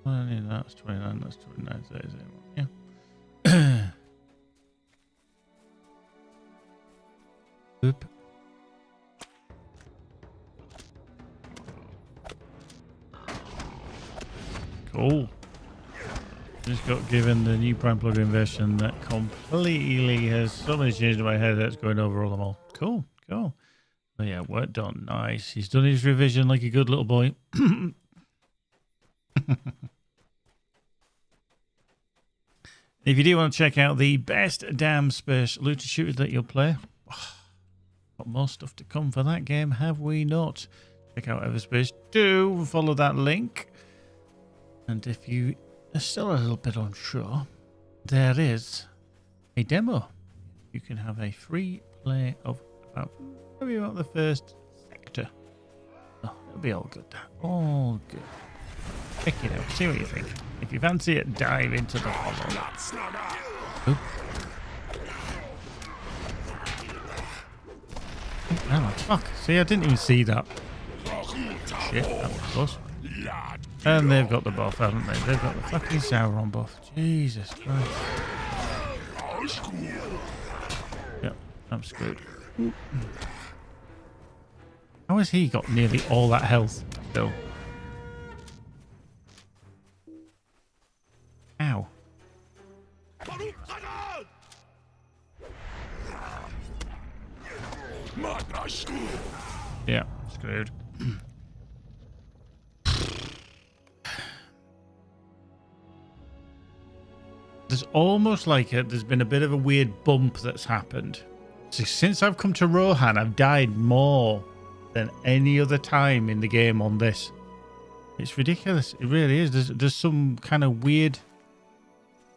I need that. That's 29. That's 29. 30. Yeah. just got given the new Prime plugin version that completely has so many changes in my head that's going over all them all. Cool, cool. But yeah, work done. Nice. He's done his revision like a good little boy. If you do want to check out the best damn space looter shooter that you'll play, got more stuff to come for that game, have we not? Check out Everspace. Do follow that link. And if you are still a little bit unsure, there is a demo. You can have a free play of maybe about the first sector. Oh, it'll be all good. All good. Check it out. See what you think. If you fancy it, dive into the hollow. Oop. Oh, fuck. See, I didn't even see that. Shit, that was close. And they've got the buff, haven't they? They've got the fucking Sauron buff. Jesus Christ. Yep, I'm screwed. How has he got nearly all that health still? Ow. Yeah, screwed. There's almost like there's been a bit of a weird bump that's happened. So since I've come to Rohan, I've died more than any other time in the game on this. It's ridiculous. It really is. There's some kind of weird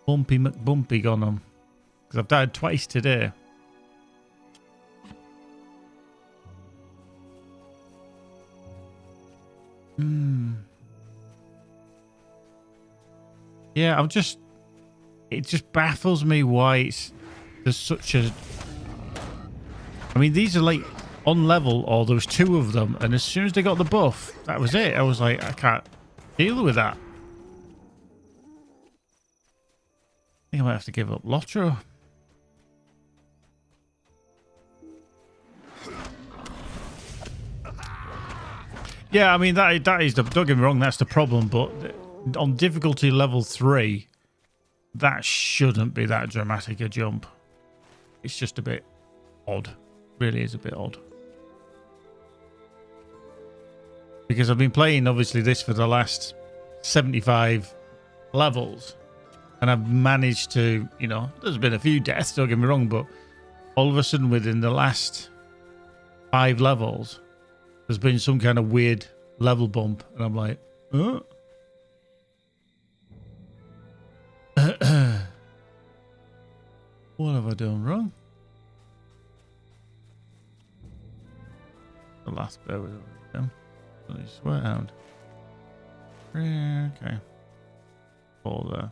bumpy McBumpy gone on. Because I've died twice today. Yeah, it just baffles me why there's such a... I mean, these are like on level, or there was two of them, and as soon as they got the buff, that was it. I was like, I can't deal with that. I think I might have to give up LOTRO. Yeah, I mean, that is don't get me wrong, that's the problem, but on difficulty level 3, that shouldn't be that dramatic a jump. It's just a bit odd. Really is a bit odd. Because I've been playing, obviously, this for the last 75 levels. And I've managed to, you know, there's been a few deaths, don't get me wrong, but all of a sudden within the last 5 levels, there's been some kind of weird level bump. And I'm like, oh. What have I done wrong? The last bit was already done. Sweat hound. Okay. All there.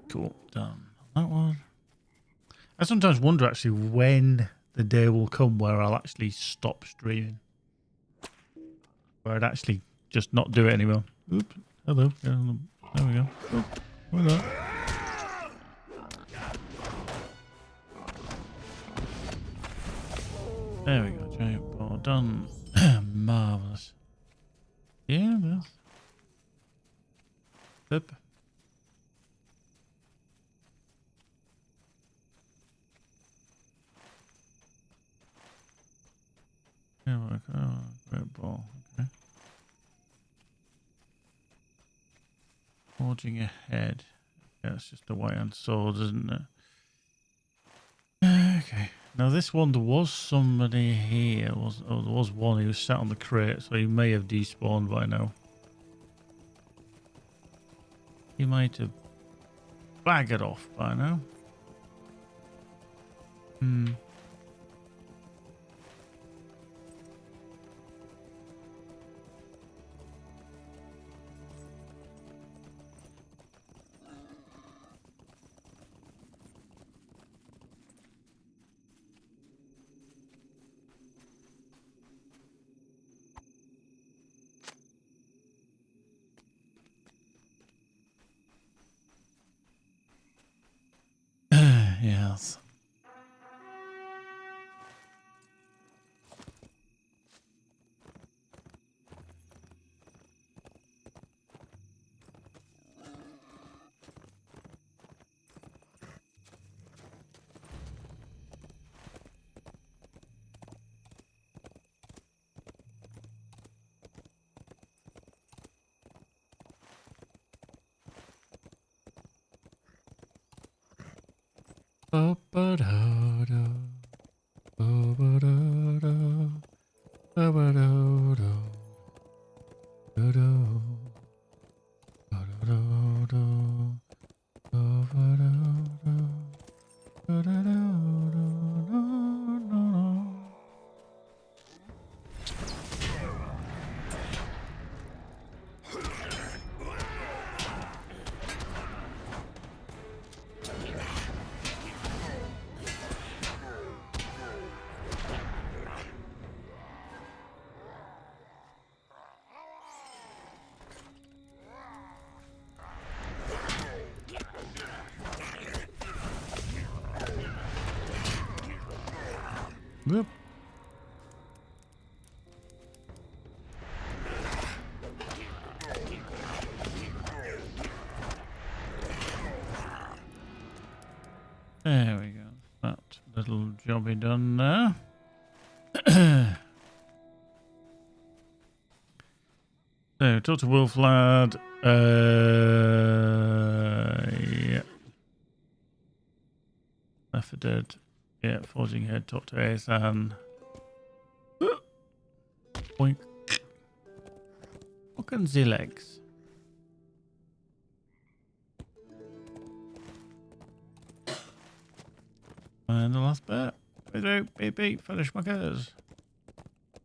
Cool, done that one. I sometimes wonder actually when the day will come where I'll actually stop streaming. Where I'd actually just not do it anymore. Oops. Hello. There we go. Oh, why not? There we go. Giant ball done. Marvellous. Yeah, well. Up. Oh, great ball. Okay. Forging ahead. Yeah, it's just a white-hand sword, isn't it? Okay. Now this one, there was somebody here. There was one who was sat on the crate, so he may have despawned by now. He might have baggered off by now. Yes. Whoop. There we go. That little jobby done there. So, talk to Wolf Lad. Yeah. Left for Dead. Yeah, Forging Head. Talk to Aethan. Boink. Look at the legs. And the last bit. Beep, beep, finish my cars.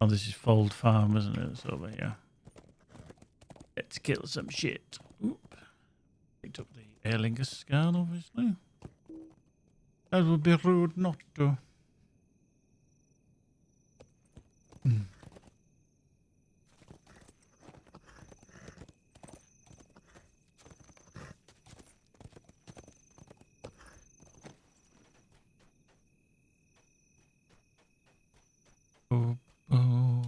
Oh, this is Fold Farm, isn't it? It's over here. Let's kill some shit. Oop. Picked up the Airlingus scan, obviously. That would be rude not to. Oh, oh,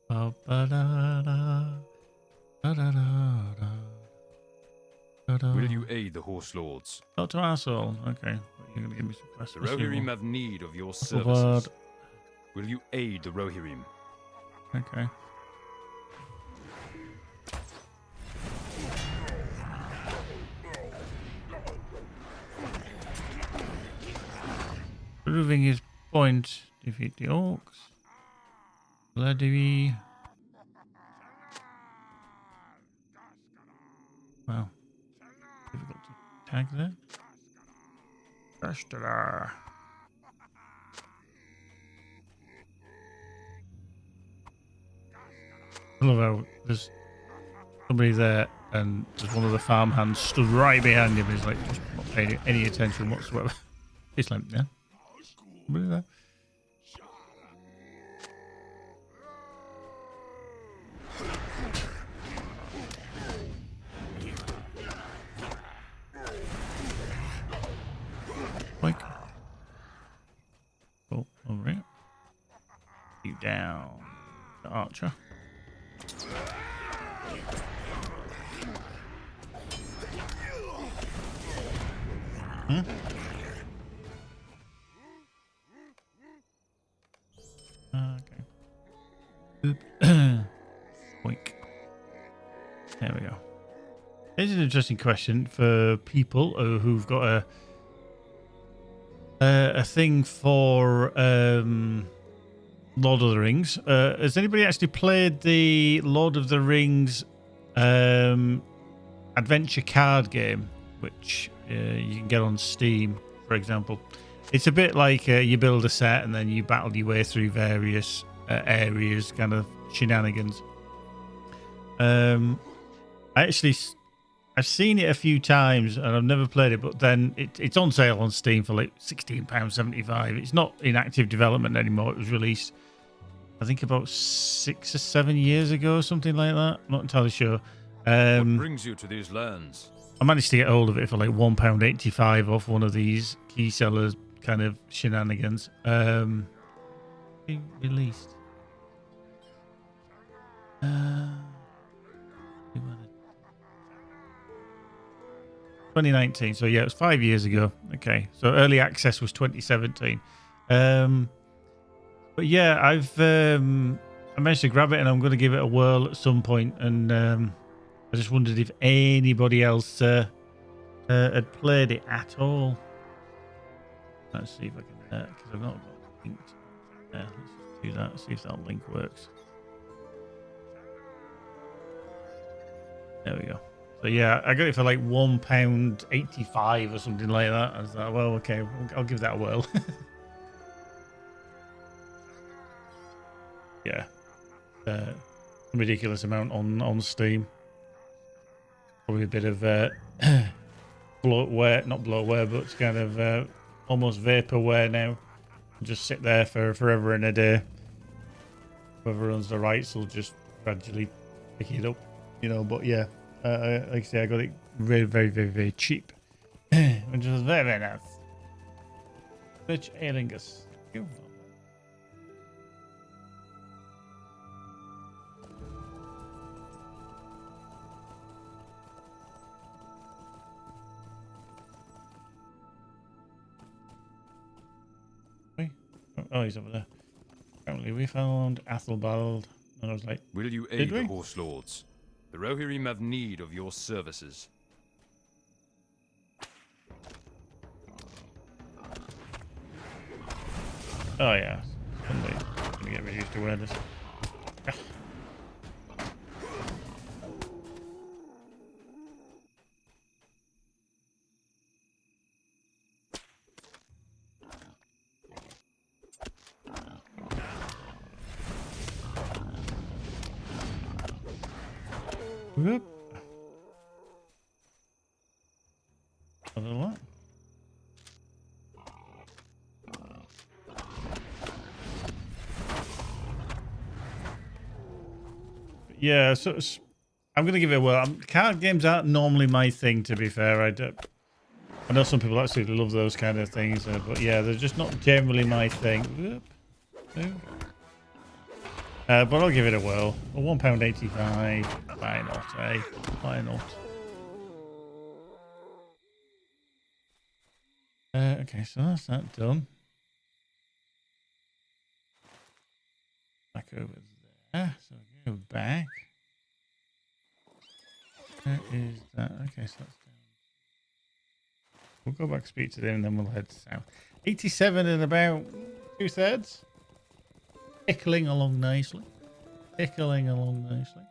ba ba da da, da da da da. Will you aid the horse lords? Dr. Asshole. Okay, you're gonna give me some The questions. Rohirrim have need of your services. Will you aid the Rohirrim? Okay. Proving his point. Defeat the orcs. Bloody. Wow. Difficult to tag there. Gashtalar. I love how there's somebody there and there's one of the farmhands stood right behind him. He's like just not paying any attention whatsoever. He's like, yeah. Somebody there. Like, oh, over here. You down, the archer. Okay. Boink. There we go. Here's an interesting question for people who've got a thing for Lord of the Rings. Has anybody actually played the Lord of the Rings adventure card game, which you can get on Steam, for example? It's a bit like you build a set and then you battle your way through various areas, kind of shenanigans. I've seen it a few times and I've never played it, but then it's on sale on Steam for like £16.75. It's not in active development anymore. It was released, I think, about 6 or 7 years ago, something like that. I'm not entirely sure. What brings you to these lands? I managed to get hold of it for like £1.85 off one of these key sellers kind of shenanigans. Being released. 2019. So yeah, it was 5 years ago. Okay, so early access was 2017. But yeah, I managed to grab it, and I'm going to give it a whirl at some point. And I just wondered if anybody else had played it at all. Let's see if I can, because I've not got it linked. Let's just do that. See if that link works. There we go. So yeah, I got it for like £1.85 or something like that. I was like, well, okay, I'll give that a whirl. Yeah, a ridiculous amount on Steam. Probably a bit of bloatware, not bloatware, but it's kind of almost vaporware now. Just sit there for forever and a day. Whoever owns the rights will just gradually pick it up, you know. But yeah, like I say, I got it very, very, very, very cheap, which was very, very nice. Rich Ailingus. Oh, he's over there. Apparently, we found Athelbald, and I was like, will you aid the Horse Lords? The Rohirrim have need of your services. Oh yeah, suddenly gonna get reduced to awareness. Whoop. Another one. Yeah, so I'm gonna give it a whirl. Card games aren't normally my thing, to be fair. I know some people absolutely love those kind of things, but yeah, they're just not generally my thing. Whoop. But I'll give it a whirl. £1.85. Why not, eh? Why not? Okay, so that's that done. Back over there. So go back. Where is that? Okay, so that's down. We'll go back, speak to them, and then we'll head south. 87 and about 2/3. Tickling along nicely. Tickling along nicely.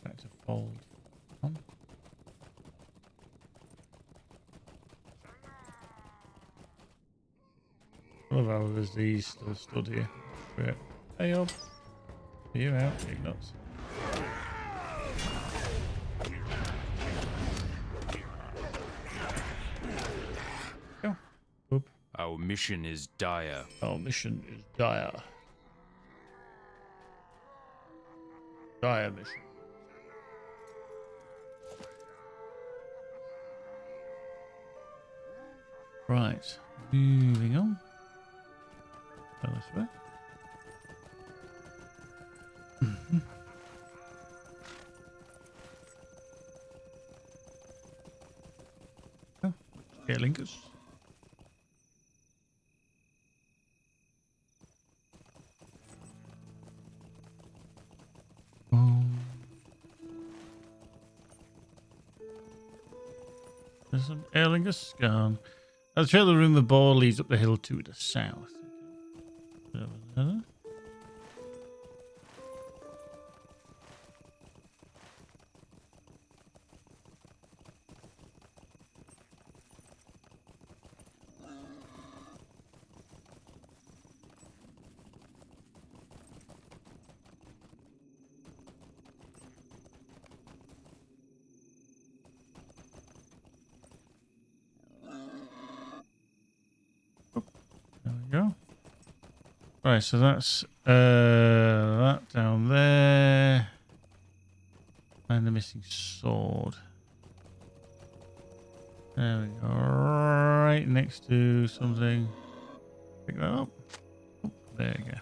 Back to fold on. I love how there's these still stood here. Great. Hey up. You out, you nuts. Go. Oop. Our mission is dire. Our mission is dire. Dire mission. Right. Moving on. Go this way. Oh, here, Linkers. There's some Erlingus gone. The trail of the Room of Ball leads up the hill to the south. Over there. we go. Right, so that's that down there. And the missing sword. There we go. Right next to something. Pick that up. Oh, there you go.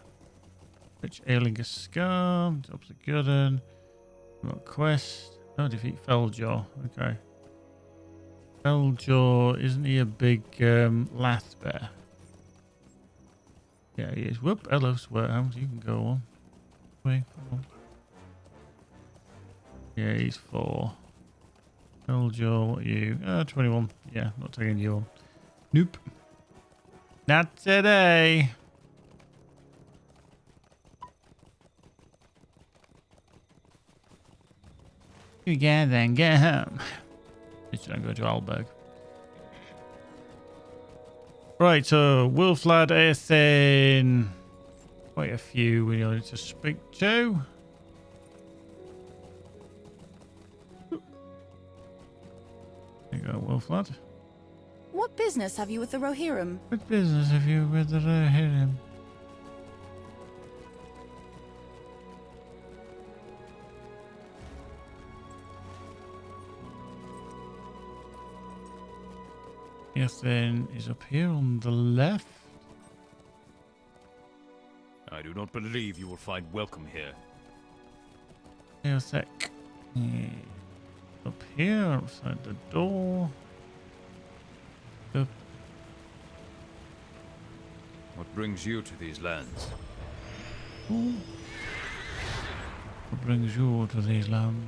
Which Aerlingus Scar. Up the Gooden. Got quest. Oh, defeat Felljaw. Okay. Felljaw, isn't he a big lath bear? Yeah, he is. Whoop, hello, Swearhound. You can go on. Wait, come on. Yeah, he's 4. Felljaw, what are you? 21. Yeah, not taking you on. Nope. Not today. You get then get home. Just don't go to Alberg. Right, so Wolflad, Ethan. Quite a few we need to speak to. There you go, Wolflad. What business have you with the Rohirrim? What business have you with the Rohirrim? Ethan is up here on the left. I do not believe you will find welcome here. Here's up here, outside the door. Up. What brings you to these lands? Ooh. What brings you to these lands?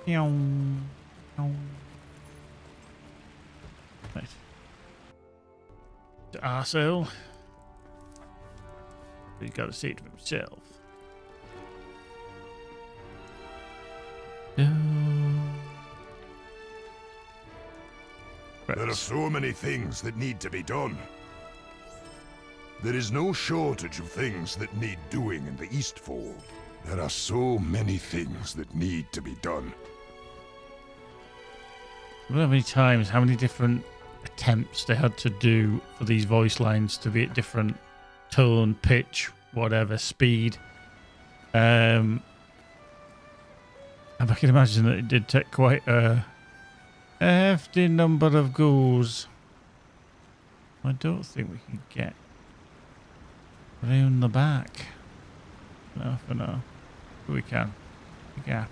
Meow. Meow. Right. The arsehole. He's got to see it for himself. There are so many things that need to be done. There is no shortage of things that need doing in the Eastfold. There are so many things that need to be done. I don't know how many times, how many different attempts they had to do for these voice lines to be at different tone, pitch, whatever, speed. And I can imagine that it did take quite a hefty number of goes. I don't think we can get around the back. No, for now. But we can. A gap.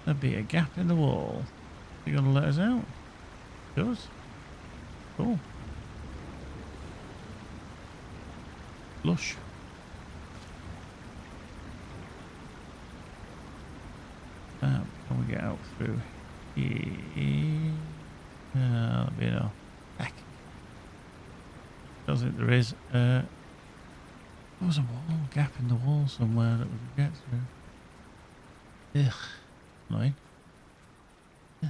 There'll be a gap in the wall. You're going to let us out? It does. Cool. Lush. Can we get out through here? That'll be no. Heck. Doesn't there is. There was a wall, gap in the wall somewhere that we could get through. Ugh. Annoying. Yeah.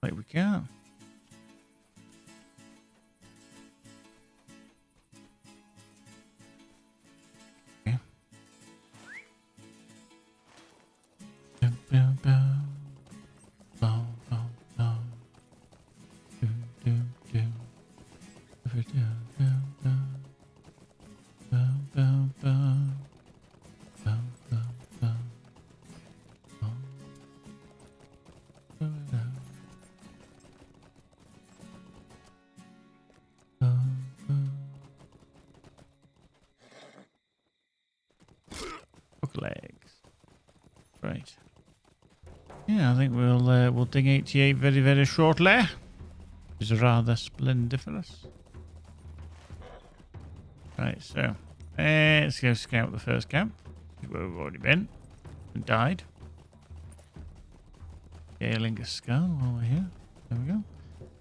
Like we can't. Okay. Bum, bum, bum. Bum, bum, bum. Dum, dum, dum. Dum, dum, dum. Bum, bum, bum. Bum, bum, bum. Bum. Bum, bum. Bum, bum. Hook legs. Right. Yeah, I think we'll ding 88 very, very shortly. It's rather splendiferous. Right, so let's go scout the first camp, where we've already been and died. Aerlingus Skull while we're here. There we go.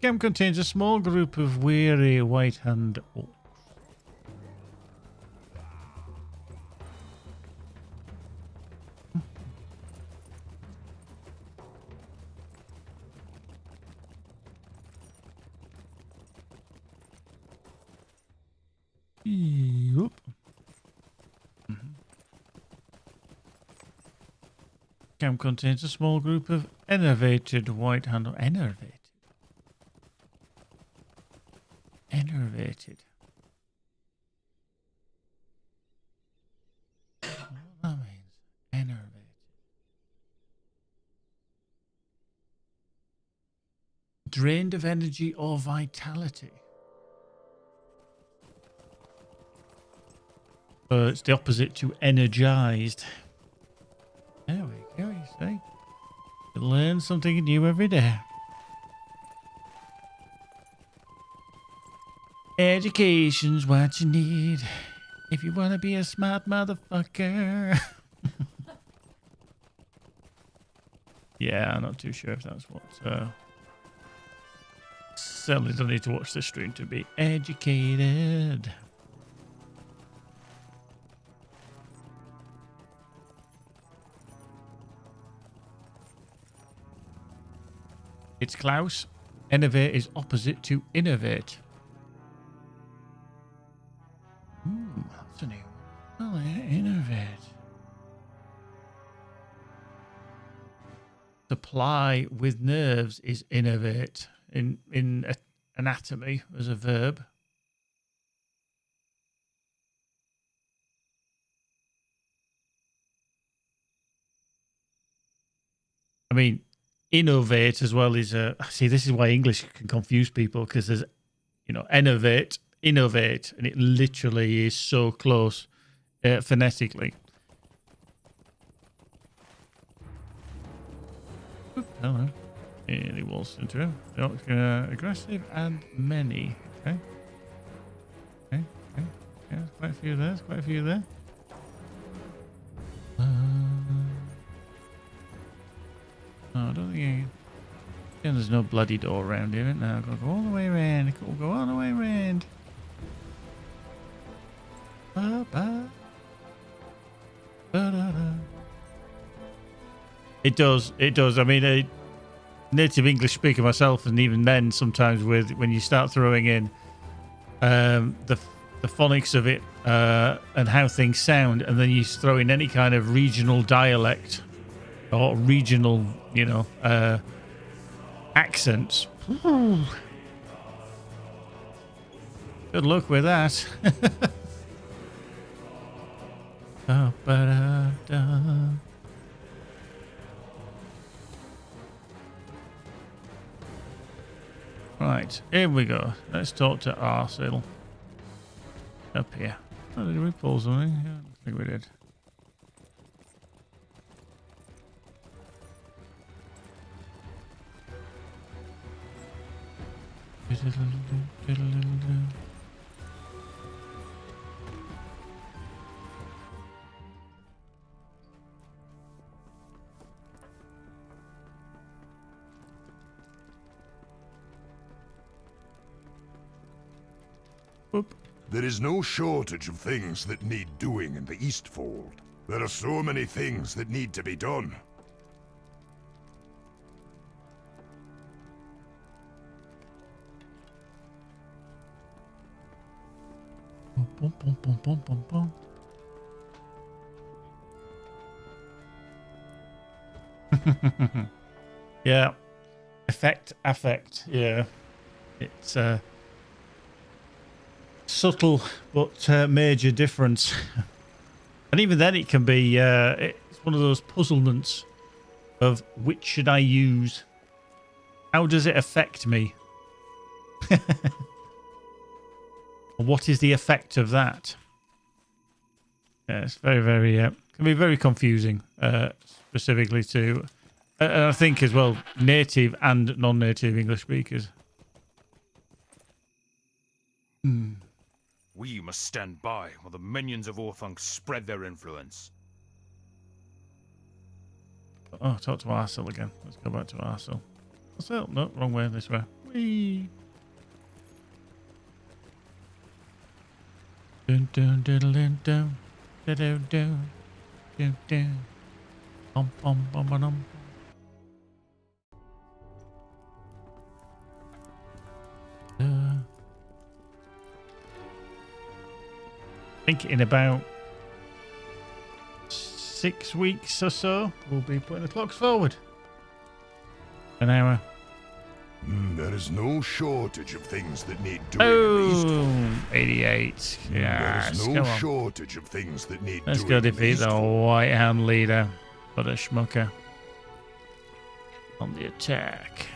Camp contains a small group of weary white-hand orcs. Yup. Camp contains a small group of enervated white handle. Enervated. Enervated. What that means? Enervated. Drained of energy or vitality. It's the opposite to energized. There we go, you see. You learn something new every day. Education's what you need if you want to be a smart motherfucker. Yeah, I'm not too sure if that's what... Certainly don't need to watch the stream to be educated. It's Klaus. Innovate is opposite to innovate. That's a new one. Oh, yeah, innovate. Supply with nerves is innovate in anatomy as a verb. I mean, innovate as well is a... See, this is why English can confuse people, because there's, you know, innovate, and it literally is so close phonetically. Oop, hello. Nearly waltzed into him. Aggressive and many. Okay. Okay. Yeah, there's quite a few there. I don't think there's no bloody door around here. Now I've got to go all the way around. Go all the way around. It does. I mean, a native English speaker myself, and even then, sometimes when you start throwing in the phonics of it and how things sound, and then you throw in any kind of regional dialect or regional, you know, accents. Good luck with that. Right, here we go. Let's talk to Arsil. Up here. Oh, did we pull something? Yeah, I think we did. There is no shortage of things that need doing in the Eastfold. There are so many things that need to be done. Yeah. Affect. Yeah. It's subtle but major difference. And even then it can be it's one of those puzzlements of which should I use? How does it affect me? What is the effect of that? Yeah, it's very can be very confusing, specifically to and I think as well native and non-native English speakers. We must stand by while the minions of Orthunk spread their influence. Oh, talk to Arsil again. Let's go back to Arsil. Arsil? No, wrong way. This way. Whee! Dun dun diddle dun dun diddle dun dun dun bum bum bum bum. I think in about 6 weeks or so, we'll be putting the clocks forward. An hour. There is no shortage of things that need doing. Oh, 88. There Yes, is no come on. shortage of things that need Let's doing. go defeat the White Hand leader. What a schmucker. On the attack.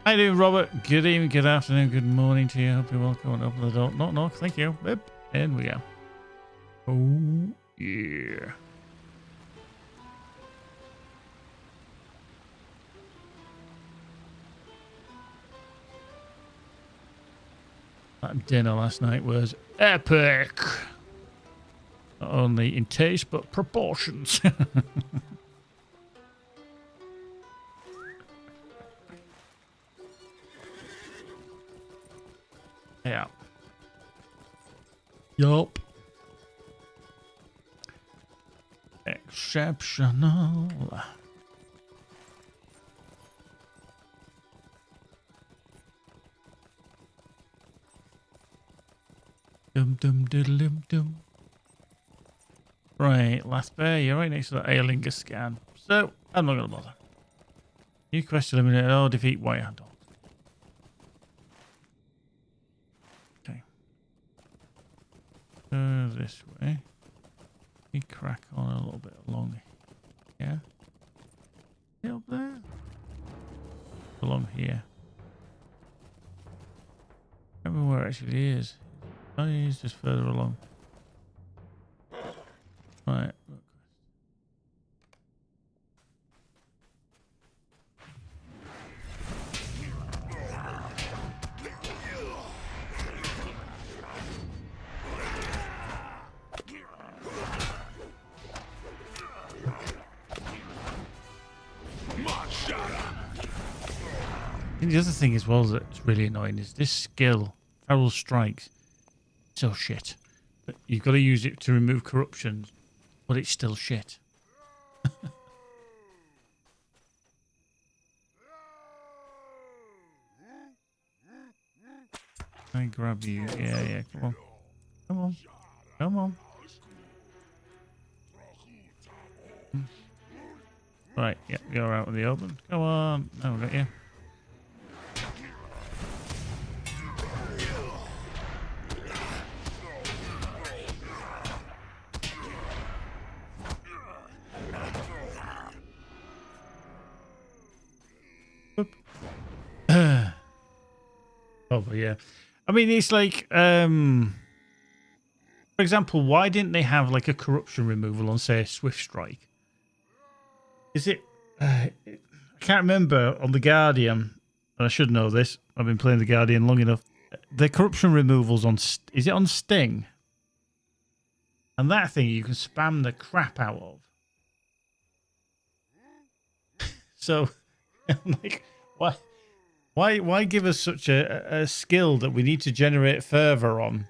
How you doing, Robert? Good evening, good afternoon, good morning to you. Hope you're welcome. Open the door. Knock, knock. Thank you. Boop. In we go. Oh, yeah. That dinner last night was epic. Not only in taste, but proportions. Yeah. Yup. Exceptional. Dum dum diddle dum dum. Right, last bear, you're right next to the Aerlinger scan. So, I'm not going to bother. New quest eliminated. Oh, defeat White Hand. Okay. Go this way. We crack on a little bit along here. Get up there. Along here. I don't remember where it actually is. Oh, he's just further along. Right. And the other thing as well that's really annoying is this skill, Feral Strikes, so shit. But you've got to use it to remove corruption, but it's still shit. I grab you. Yeah, come on. Come on. Come on. Right, yeah, you're out in the open. Come on. Oh, we got you. Oh, but yeah. I mean, it's like, for example, why didn't they have like a corruption removal on, say, Swift Strike? Is it? I can't remember on the Guardian. And I should know this. I've been playing the Guardian long enough. The corruption removals on, is it on Sting? And that thing you can spam the crap out of. So, I'm like, why? Why give us such a skill that we need to generate further on,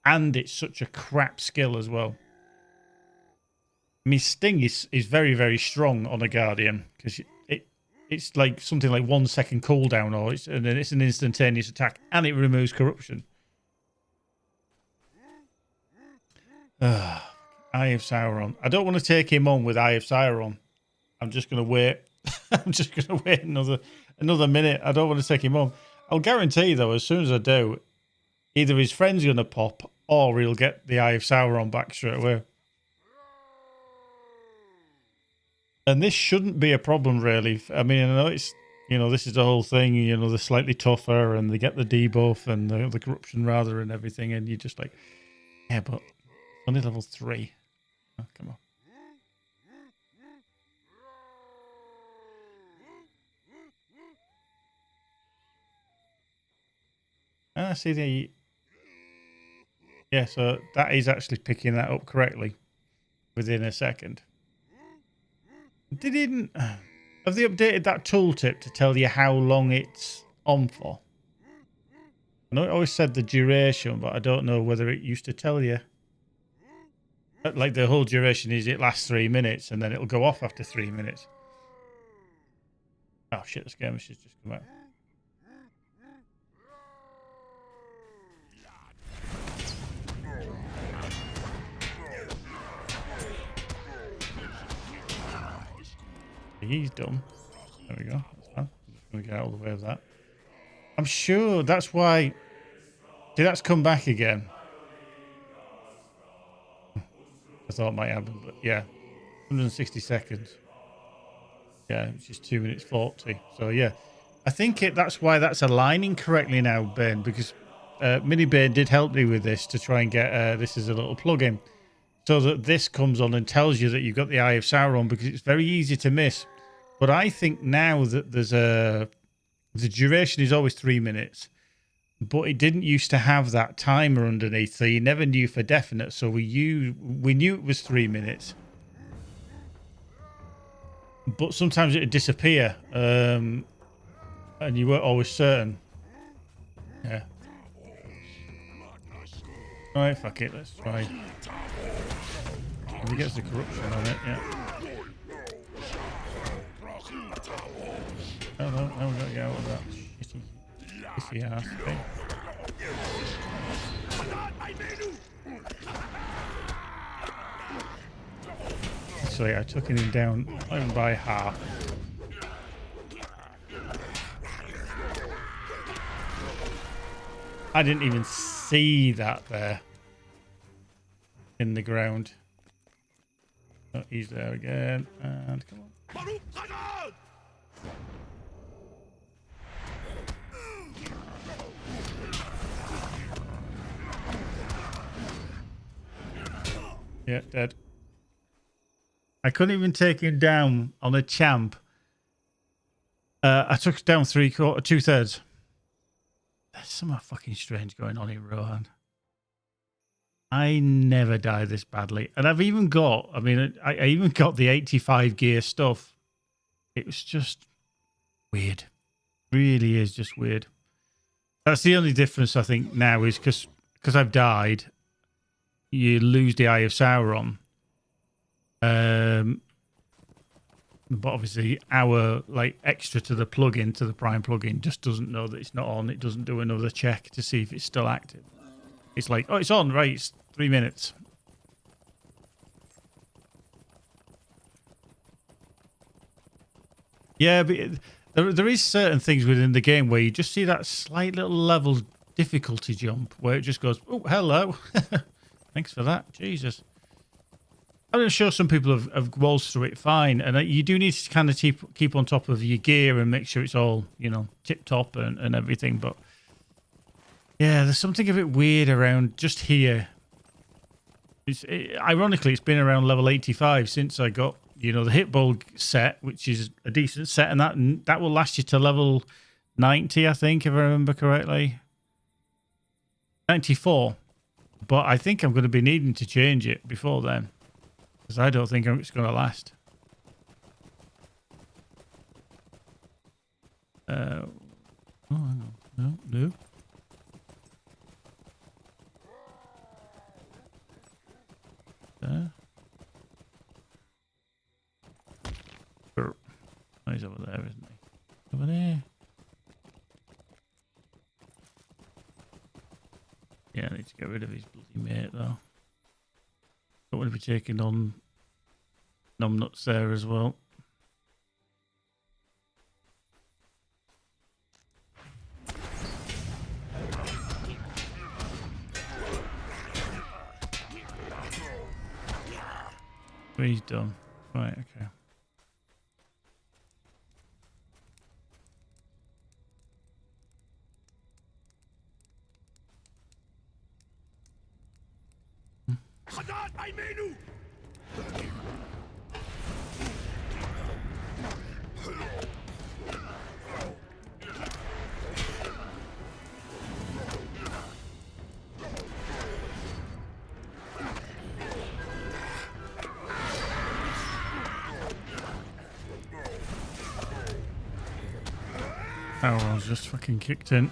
and it's such a crap skill as well? I mean, Sting is very, very strong on a Guardian because it's like something like 1 second cooldown, and then it's an instantaneous attack, and it removes corruption. Eye of Sauron. I don't want to take him on with Eye of Sauron. I'm just going to wait. I'm just going to wait another minute. I don't want to take him on. I'll guarantee, though, as soon as I do, either his friend's going to pop or he'll get the Eye of Sauron back straight away. And this shouldn't be a problem, really. I mean, I know it's, this is the whole thing, they're slightly tougher and they get the debuff and the corruption, rather, and everything. And you're just like, yeah, but only level 3. Oh, come on. Ah, see the... Yeah, so that is actually picking that up correctly within a second. Have they updated that tooltip to tell you how long it's on for? I know it always said the duration, but I don't know whether it used to tell you. Like the whole duration is it lasts 3 minutes and then it'll go off after 3 minutes. Oh shit, the skirmish has just come out. He's done. There we go. That's fine. I'm just going to get out of the way of that. I'm sure that's why... See, that's come back again. I thought it might happen, but yeah. 160 seconds. Yeah, which is 2 minutes 40. So yeah. I think that's why that's aligning correctly now, Ben, because Mini Ben did help me with this to try and get this as a little plugin. So that this comes on and tells you that you've got the Eye of Sauron, because it's very easy to miss. But I think now that the duration is always 3 minutes, but it didn't used to have that timer underneath, so you never knew for definite. So we knew it was 3 minutes, but sometimes it would disappear, and you weren't always certain. Yeah. All right, fuck it. Let's try. If he gets the corruption on it, yeah. Oh no, now we've got to get out of that shitty ass thing. Actually, I took him down not even by half. I didn't even see that there in the ground. Oh, he's there again, and come on. Yeah, dead. I couldn't even take him down on a champ. I took down 2/3. There's something fucking strange going on in Rohan. I never die this badly. And I've even got, I even got the 85 gear stuff. It was just weird. Really is just weird. That's the only difference I think now is because I've died, you lose the Eye of Sauron. But obviously our extra to the plugin, to the Prime plugin, just doesn't know that it's not on. It doesn't do another check to see if it's still active. It's like, oh, it's on, right? It's 3 minutes. Yeah, but there is certain things within the game where you just see that slight little level difficulty jump where it just goes, oh, hello. Thanks for that. Jesus. I'm sure some people have waltzed through it fine, and you do need to kind of keep on top of your gear and make sure it's all, tip top and everything. But yeah, there's something a bit weird around just here. Ironically, it's been around level 85 since I got, the hit bowl set, which is a decent set, and that will last you to level 90, I think, if I remember correctly. 94. But I think I'm going to be needing to change it before then, because I don't think it's going to last. Oh, hang on. No. There. Oh, he's over there, isn't he? Over there. Yeah, I need to get rid of his bloody mate, though. Don't want to be taking on numbnuts there as well. He's done. Right, okay. Power's just fucking kicked in.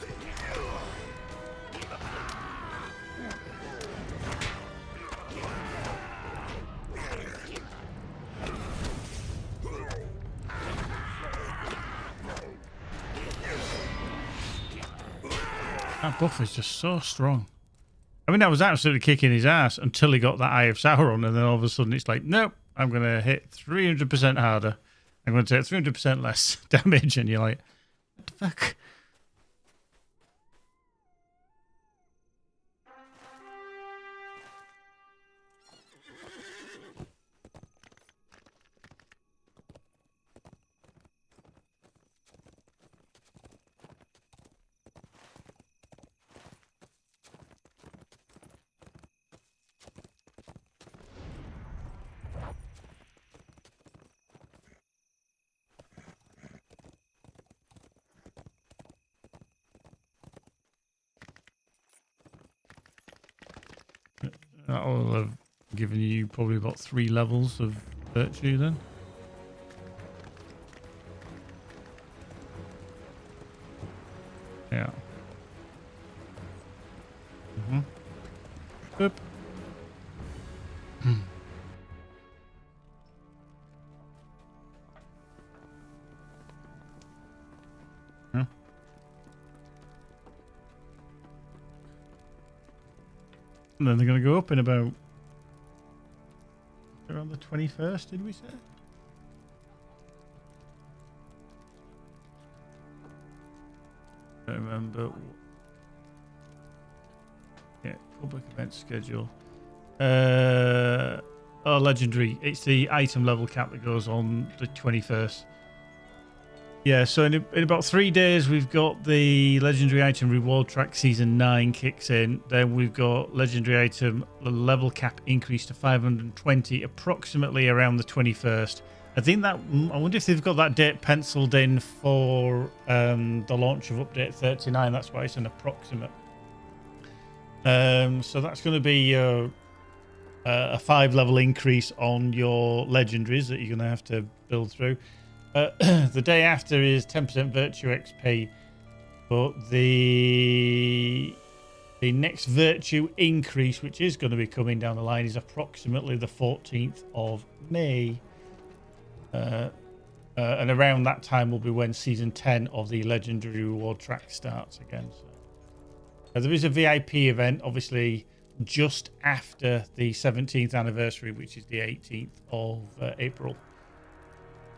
That buff is just so strong. I mean, I was absolutely kicking his ass until he got that Eye of Sauron, and then all of a sudden it's like, nope, I'm going to hit 300% harder. I'm going to take 300% less damage, and you're like, what the fuck? That'll have given you probably about 3 levels of virtue then. Yeah. Boop. Yeah. And then they're going to go up in about around the 21st, did we say? I don't remember. Yeah, public event schedule. Oh, legendary. It's the item level cap that goes on the 21st. Yeah, so in about 3 days, we've got the legendary item reward track season 9 kicks in. Then we've got legendary item level cap increase to 520, approximately around the 21st. I think that, I wonder if they've got that date penciled in for the launch of update 39. That's why it's an approximate. So that's going to be a 5-level increase on your legendaries that you're going to have to build through. The day after is 10% virtue XP, but the next virtue increase, which is going to be coming down the line, is approximately the 14th of May. And around that time will be when season 10 of the legendary reward track starts again. So there is a VIP event, obviously, just after the 17th anniversary, which is the 18th of April.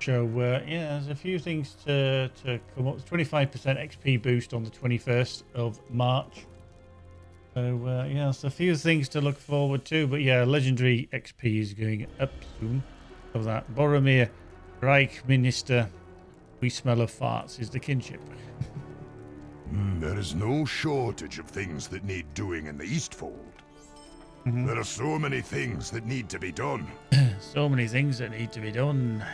So yeah, there's a few things to come up. 25% XP boost on the 21st of March. So yeah, there's a few things to look forward to. But yeah, legendary XP is going up soon. Of that, Boromir, Reich Minister, we smell of farts is the kinship. There is no shortage of things that need doing in the Eastfold. There are so many things that need to be done. So many things that need to be done.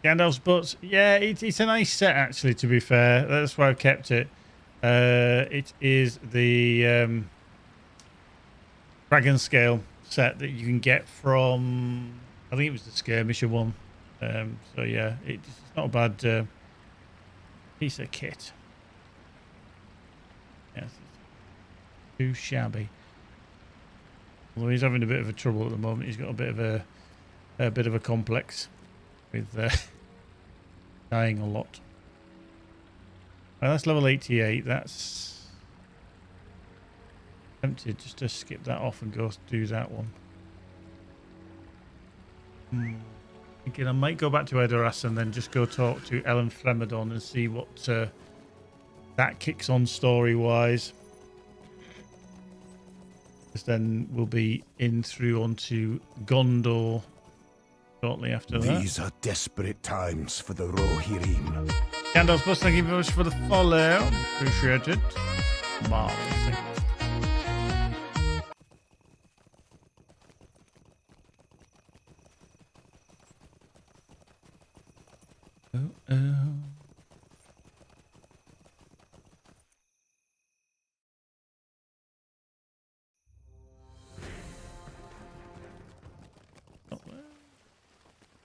Gandalf's Butts. Yeah, it's a nice set, actually, to be fair. That's why I've kept it. It is the Dragon Scale set that you can get from, I think it was the Skirmisher one. So yeah, it's not a bad piece of kit. Yes, it's too shabby. Although he's having a bit of a trouble at the moment. He's got a bit of a complex with dying a lot. Well, that's level 88. That's tempted just to skip that off and go do that one. Thinking I might go back to Edoras and then just go talk to Ellen Flemedon and see what that kicks on story-wise. Because then we'll be in through onto Gondor shortly after that. These are desperate times for the Rohirrim. Gandalf Plus, thank you very much for the follow. Appreciate it. Marvelous.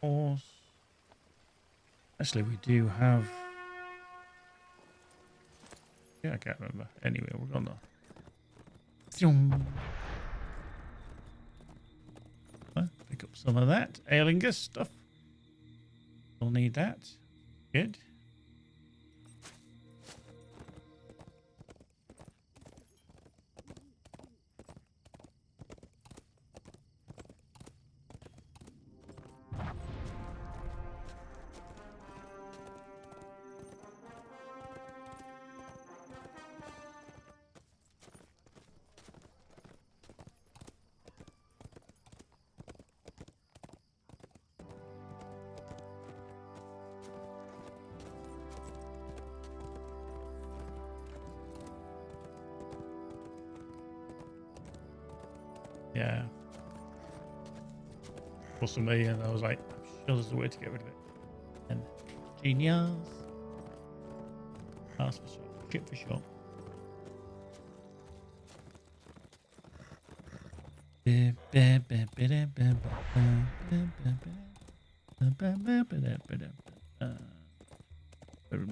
Horse. Actually, we do have. Yeah, I can't remember. Anyway, we're gonna. Pick up some of that Aelingus stuff. We'll need that. Good. Yeah. For me, and I was like, I'm sure there's a way to get rid of it. And genius. That's for sure. Shit for sure.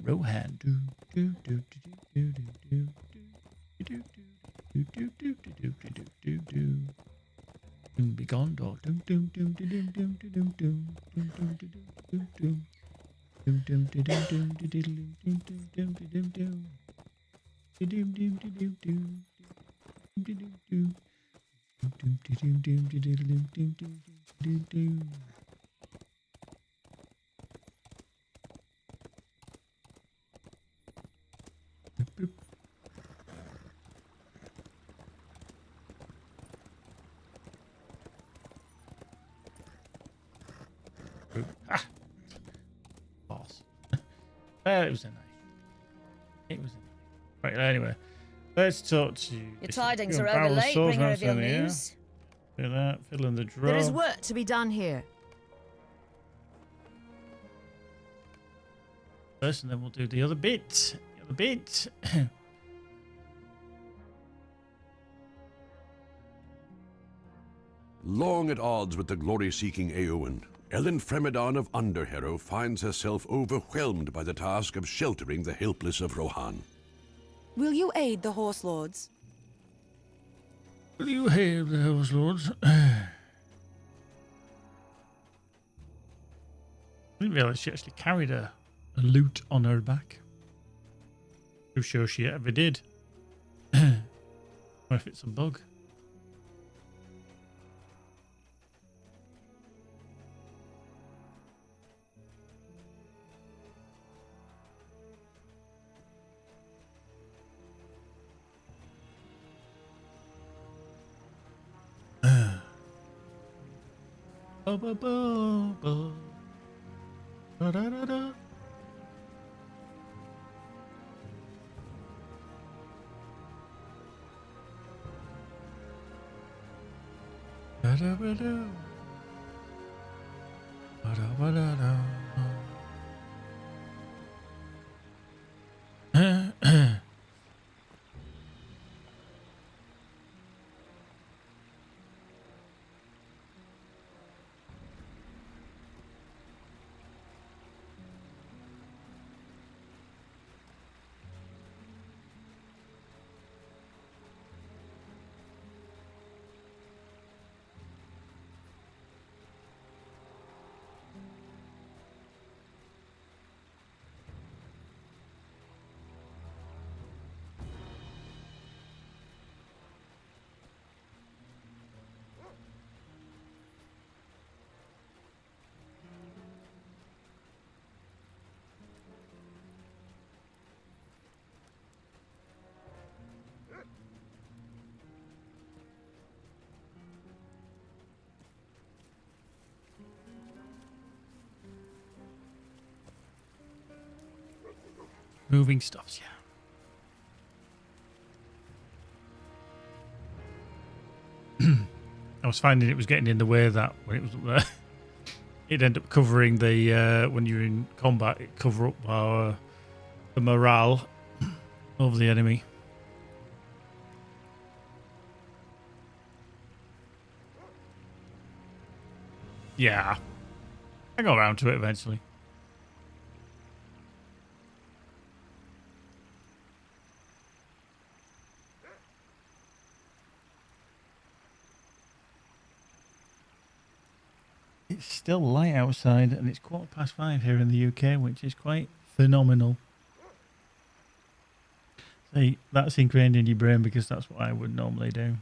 Rohan. Be gone, dog. Ah. Boss. Well, it was a night. It was a night. Right, anyway. Let's talk to you. Your tidings are over late, bringer of your news. Do that, fiddling the drum. There is work to be done here. First, and then we'll do the other bit. The other bit. Long at odds with the glory-seeking Eowyn, Ellen Fremedon of Underharrow finds herself overwhelmed by the task of sheltering the helpless of Rohan. Will you aid the Horse Lords? Will you aid the Horse Lords? I didn't realise she actually carried a lute on her back. Too sure she ever did. Or if it's a bug. Ba ba ba ba. Da da da da. Da da ba da. Ba da ba da da. Moving stuffs, yeah. I was finding it was getting in the way that when it was up there, it'd end up covering the, when you're in combat, it cover up the morale of the enemy. Yeah. I got around to it eventually. It's still light outside and it's 5:15 here in the UK, which is quite phenomenal. See, that's ingrained in your brain because that's what I would normally do.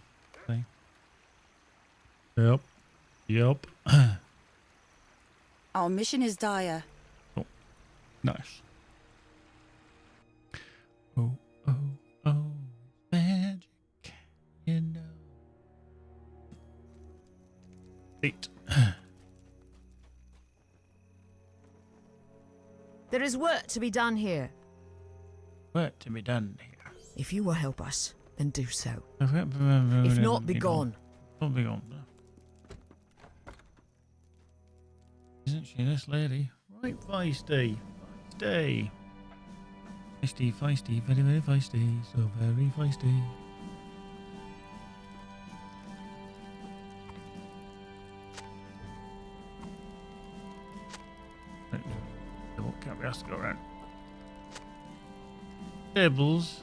See? Yep. Yep. Our mission is dire. Oh, nice. Oh, oh, oh, magic, you know. Eight. There is work to be done here. Work to be done here. If you will help us, then do so. If not, be gone. Not be gone. Isn't she this lady? Right, feisty. Feisty. Feisty, feisty, very, very feisty. So very feisty. Can't be asked to go around. Tables.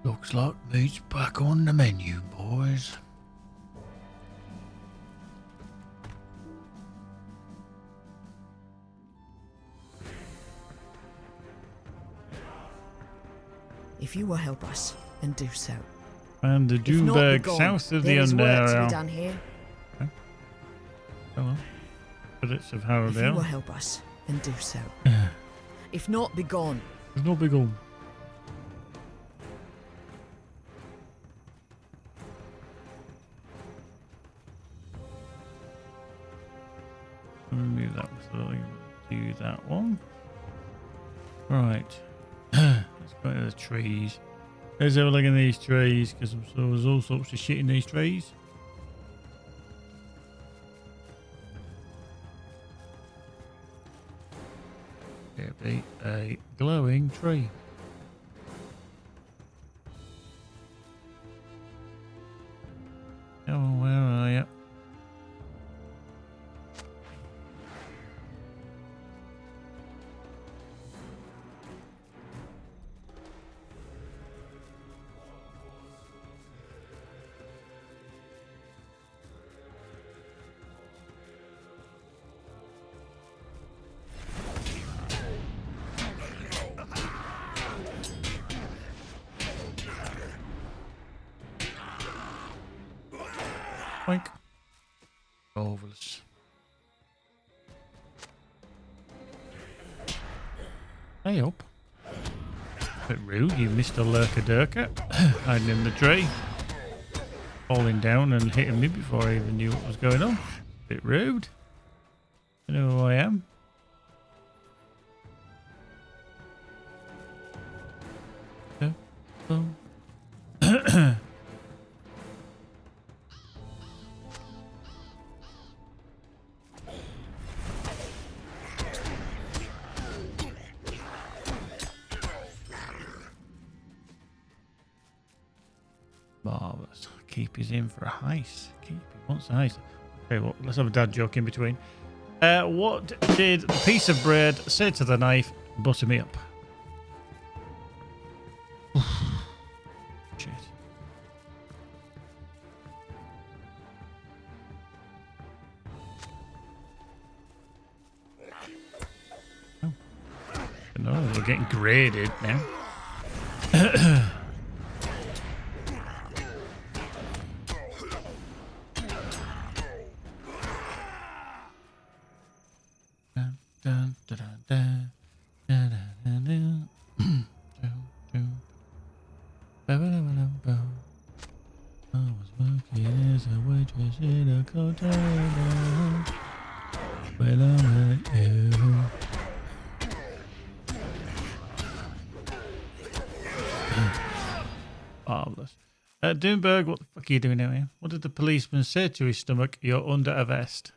Looks like meat's back on the menu, boys. If you will help us, then do so. And the Doomberg, south of the There is work to Underarrow. be done here. Okay. Hello. Credits of Harrowdale. If you will help us, then do so. If not, be gone. There's no big hole. Remove that so we do that one. Right. Let's go to the trees. Let's have a look at these trees because there's all sorts of shit in these trees. It'll be a glowing tree. Oh, where are you? Oink. Marvellous. Hey up. Bit rude, you Mr. Lurker Durker. Hiding in the tree. Falling down and hitting me before I even knew what was going on. Bit rude. You know who I am. Yeah. Boom. Marvellous. Keep is in for a heist. Keep wants a heist. Okay, well, let's have a dad joke in between. What did the piece of bread say to the knife? Butter me up. Shit. getting graded now. Dun, dun, dun, dun, dun, dun, dun, dun, dun. I was working as a waitress in a container. When I met you. Marvellous. Doomberg, what the fuck are you doing out here? What did the policeman say to his stomach? You're under a vest.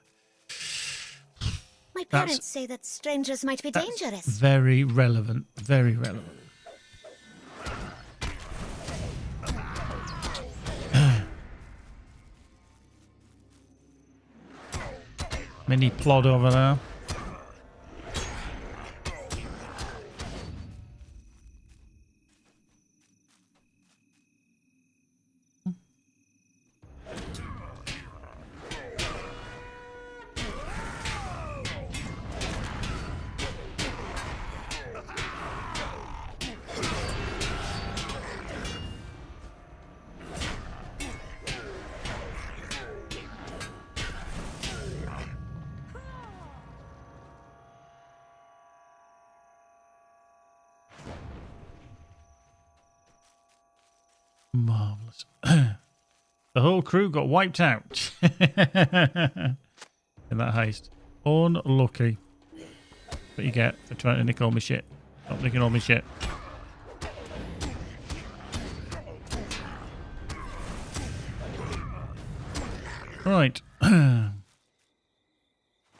My parents say that strangers might be dangerous. Very relevant. Very relevant. Mini plod over there. Marvellous. The whole crew got wiped out in that heist. Unlucky. What you get for trying to nick all my shit. Stop nicking all my shit. Right. There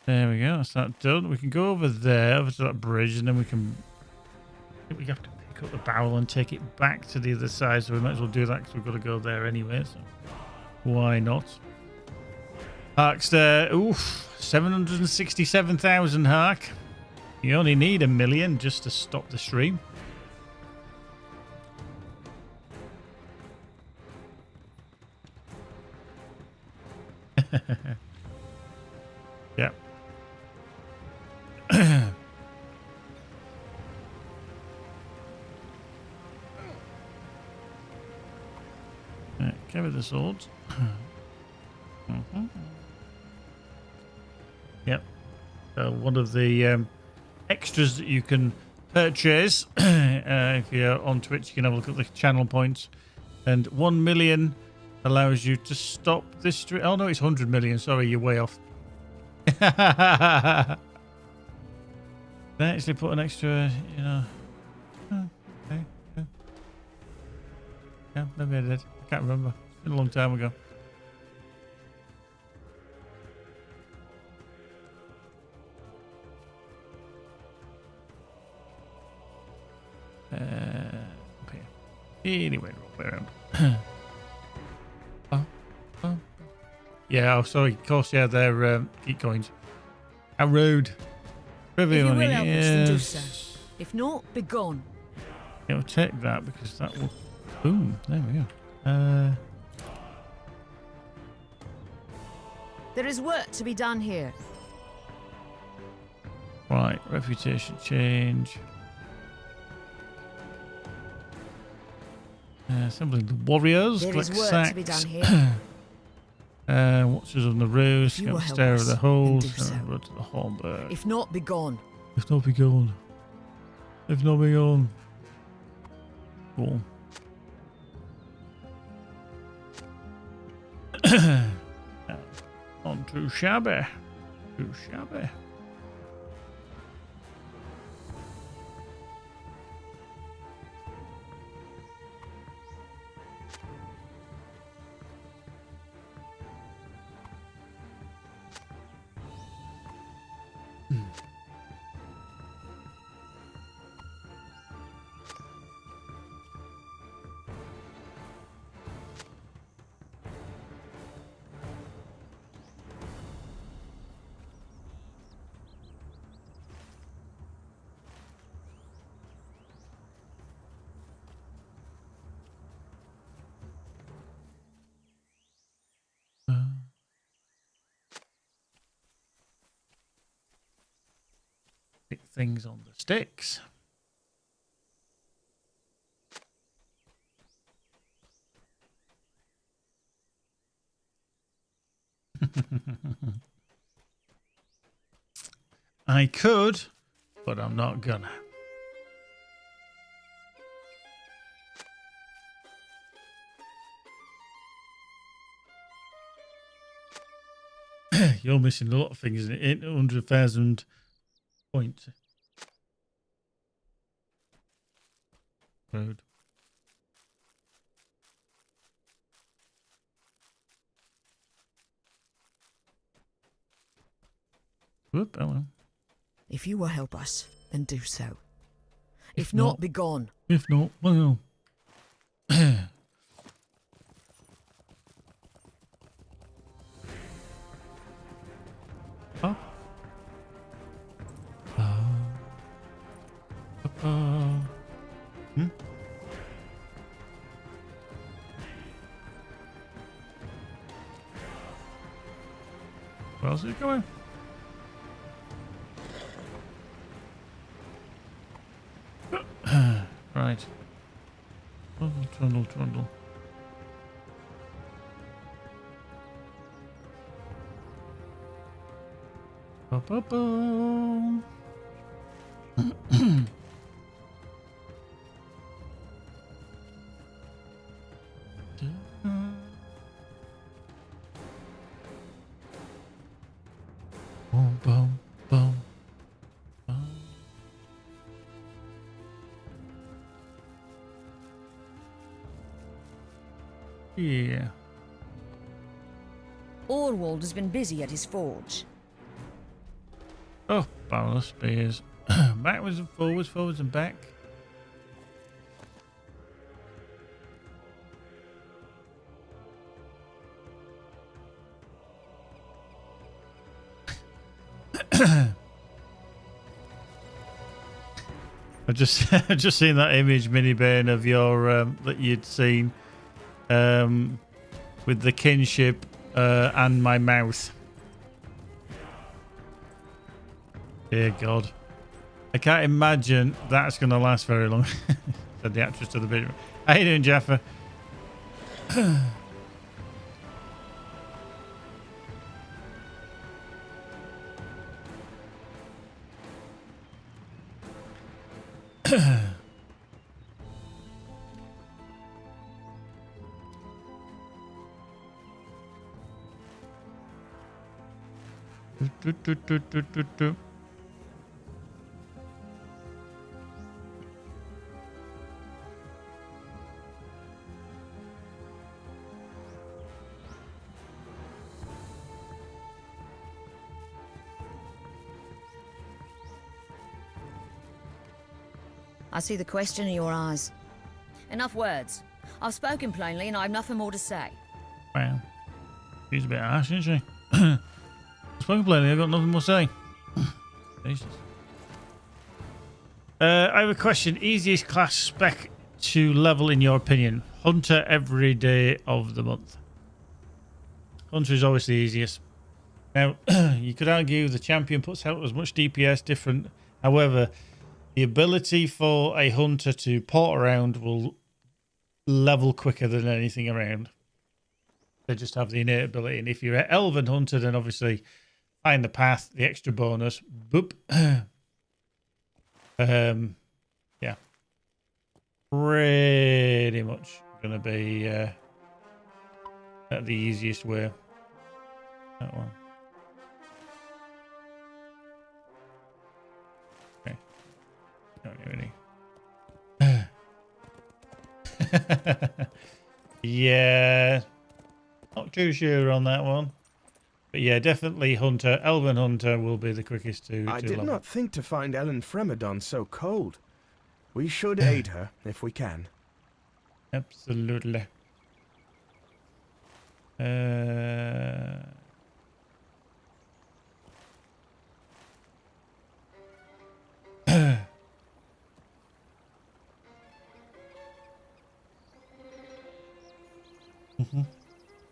we go. That's that done. We can go over there, over to that bridge, and then we can... I think we have to pick up the barrel and take it back to the other side, so we might as well do that because we've got to go there anyway, so why not? Hark's there. Oof. 767,000, Hark. You only need 1 million just to stop the stream. Yeah. Right, carry the swords. Yep. So one of the extras that you can purchase if you're on Twitch, you can have a look at the channel points. And 1 million allows you to stop this stream. Oh no, it's 100 million. Sorry, you're way off. They actually put an extra, you know. Okay. Yeah, maybe I did. I can't remember. It's been a long time ago. Okay. Anyway, wrong way around. Yeah, oh, sorry. Of course, yeah, they're geek coins. How rude. If you will help us, then do Yes. so. If not, be gone. It'll take that because that will... Boom. There we go. There is work to be done here. Right. Reputation change. Assembling the warriors. There is Collect work to be sacks. done here. Watchers on the roost. If you Get will the help stair of us, the then hold. do so. Go to the Hornberg. If not, be gone. If not, be gone. If not, be gone. Cool. Not too shabby. Too shabby. Stick things on the sticks. I could, but I'm not gonna. You're missing a lot of things in it. 800,000 points. Road. Whoop, oh well. If you will help us, then do so. If not, be gone. If not, well. Oh. Hmm? Where else is it going? Right. Trundle, trundle. Ba-ba-boom. Boom, boom, boom. Yeah. Orwald has been busy at his forge. Oh, barrel of spears. Backwards and forwards, forwards and back. I've just seen that image, Minibane, of your that you'd seen with the kinship and my mouth. Dear God, I can't imagine that's going to last very long. Said the actress to the video. How you doing, Jaffa? I see the question in your eyes. Enough words. I've spoken plainly and I've nothing more to say. Wow. She's a bit harsh, isn't she? Spoken plainly, I've got nothing more to say. Jesus. I have a question. Easiest class spec to level in your opinion? Hunter every day of the month. Hunter is always the easiest. Now, you could argue the champion puts out as much DPS different. However, the ability for a hunter to port around will level quicker than anything around. They just have the innate ability. And if you're an elven hunter, then obviously find the path, the extra bonus. Boop. Yeah. Pretty much going to be the easiest way. That one. Okay. Don't do any. Yeah. Not too sure on that one. But yeah, definitely Hunter. Elven Hunter will be the quickest to I did level. not think to find Ellen Fremedon so cold. We should aid her if we can. Absolutely.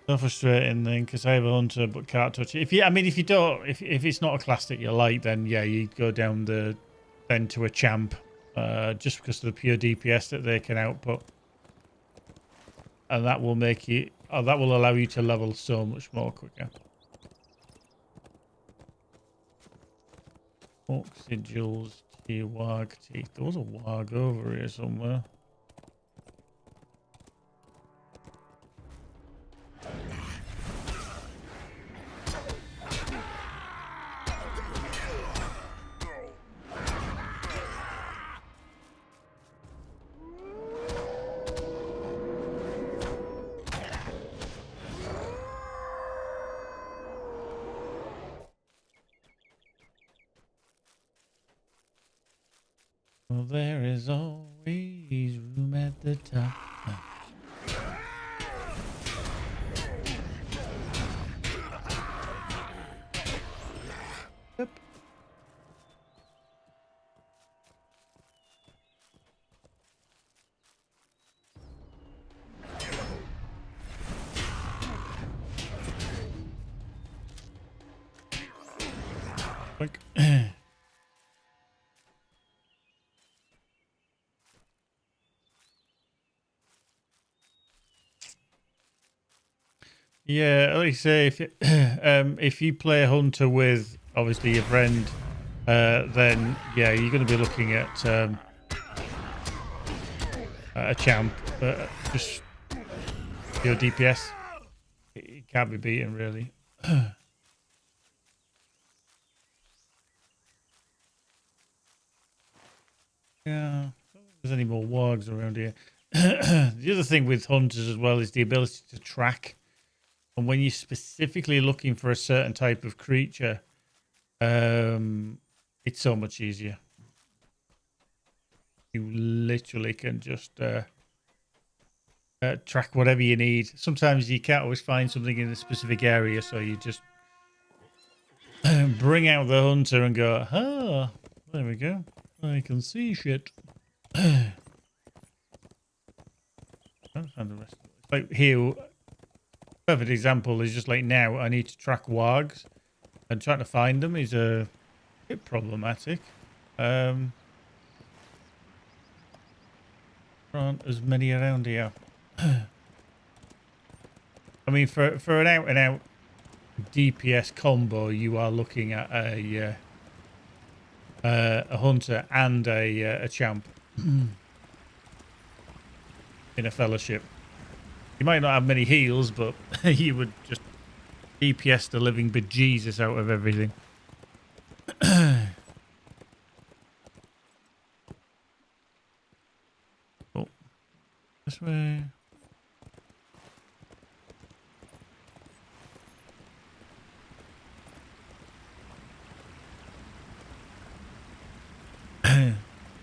So frustrating then, because I have a hunter but can't touch it. If you don't, if it's not a class that you like, then yeah, you go down to a champ, just because of the pure DPS that they can output, and that will make you, that will allow you to level so much more quicker. Orc sigils, tier warg teeth. There was a warg over here somewhere. Well, there is always room at the top. Yep. Quick. Yeah, like I say, if you play a hunter with obviously your friend, then yeah, you're going to be looking at a champ. Just your DPS, it can't be beaten really. Yeah, I don't think there's any more wargs around here. The other thing with hunters as well is the ability to track. And when you're specifically looking for a certain type of creature, it's so much easier. You literally can just track whatever you need. Sometimes you can't always find something in a specific area, so you just bring out the hunter and go, ah, there we go. I can see shit. I don't find the rest of it. Like here, perfect example is just like now I need to track wargs, and trying to find them is a bit problematic. There aren't as many around here. I mean, for an out and out DPS combo, you are looking at a hunter and a champ in a fellowship. You might not have many heals, but you would just DPS the living bejesus out of everything. Oh, this way.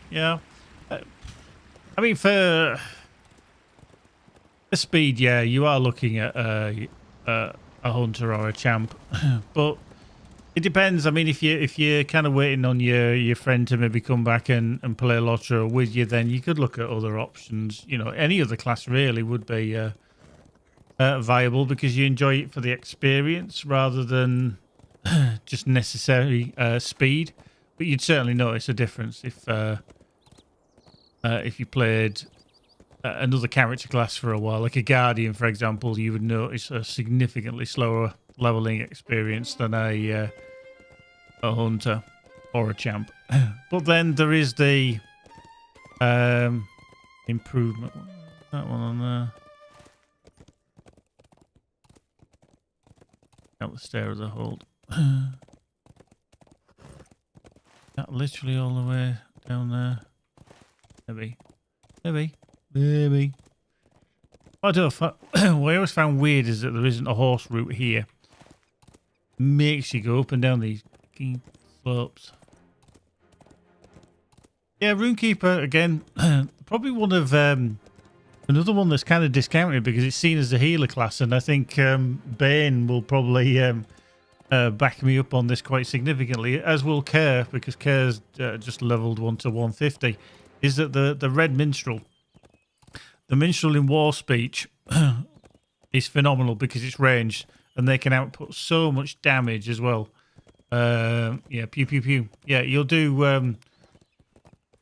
Yeah. I mean, for speed, yeah, you are looking at a hunter or a champ, but it depends. I mean, if you're kind of waiting on your friend to maybe come back and play LOTRO with you, then you could look at other options. You know, any other class really would be viable because you enjoy it for the experience rather than just necessary speed. But you'd certainly notice a difference if you played another character class for a while, like a Guardian, for example. You would notice a significantly slower leveling experience than a hunter or a champ. But then there is the improvement. That one on there. Out the stair of the hold. That literally all the way down there. Maybe. I don't know. What I always found weird is that there isn't a horse route here. Makes you go up and down these slopes. Yeah, Runekeeper again. Probably one of another one that's kind of discounted because it's seen as a healer class, and I think Bane will probably back me up on this quite significantly, as will Kerr, because Kerr's just leveled 1 to 150. Is that the Red Minstrel? The Minstrel in War Speech is phenomenal because it's ranged and they can output so much damage as well. Yeah, pew pew pew. Yeah, you'll do.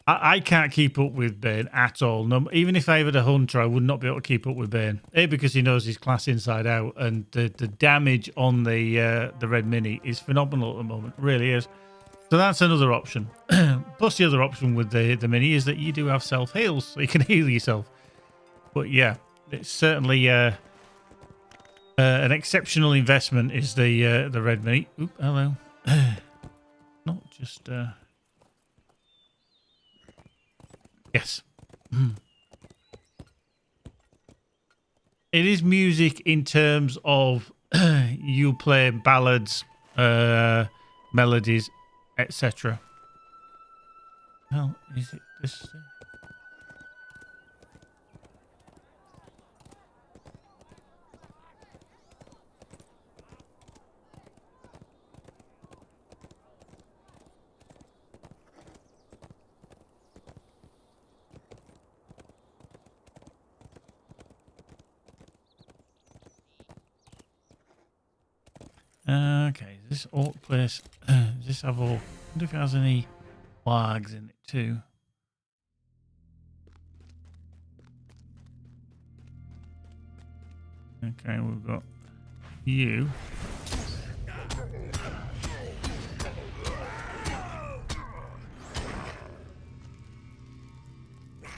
I can't keep up with Bane at all. No, even if I had a hunter, I would not be able to keep up with Bane. A, because he knows his class inside out, and the damage on the Red Mini is phenomenal at the moment. It really is. So that's another option. Plus the other option with the mini is that you do have self heals, so you can heal yourself. But yeah, it's certainly an exceptional investment. Is the red mini? Oop, hello. Not just yes. It is music in terms of you play ballads, melodies, etc. Well, is it this thing? Okay, this orc place. Does this have all? I wonder if it has any wargs in it too. Okay, we've got you. I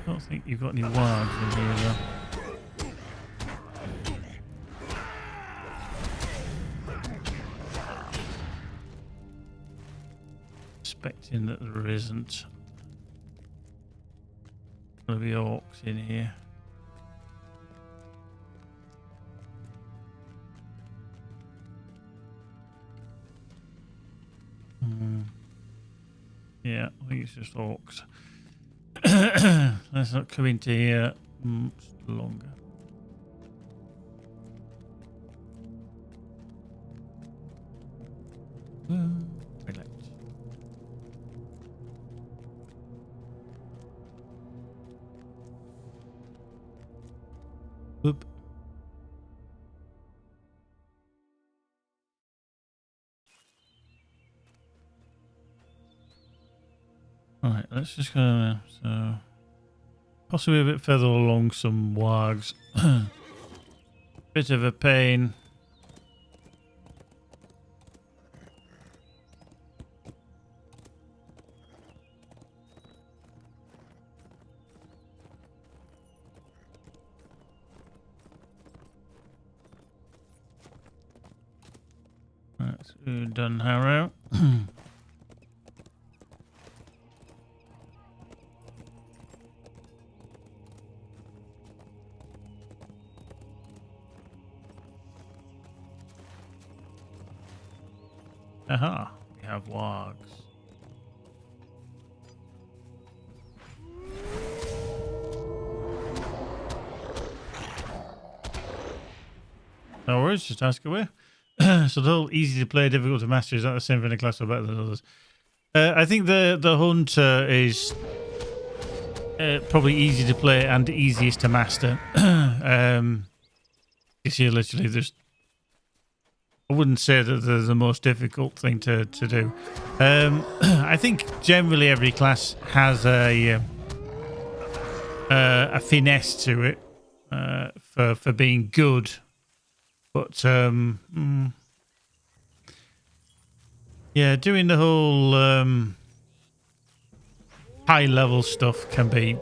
don't think you've got any wargs in here though. Expecting that there isn't going to be orcs in here. Yeah, I think it's just orcs. Let's not come into here much longer. Relax. Whoop. Alright, let's just go now. So, possibly a bit further along some wargs. Bit of a pain. That's done, Harrow. Aha, we have wargs. No worries, just ask away. So the whole easy to play, difficult to master, is that the same for any class or better than others? I think the hunter is probably easy to play and easiest to master. Because you literally just, I wouldn't say that they're the most difficult thing to do. I think generally every class has a finesse to it for being good. But yeah, doing the whole high level stuff can be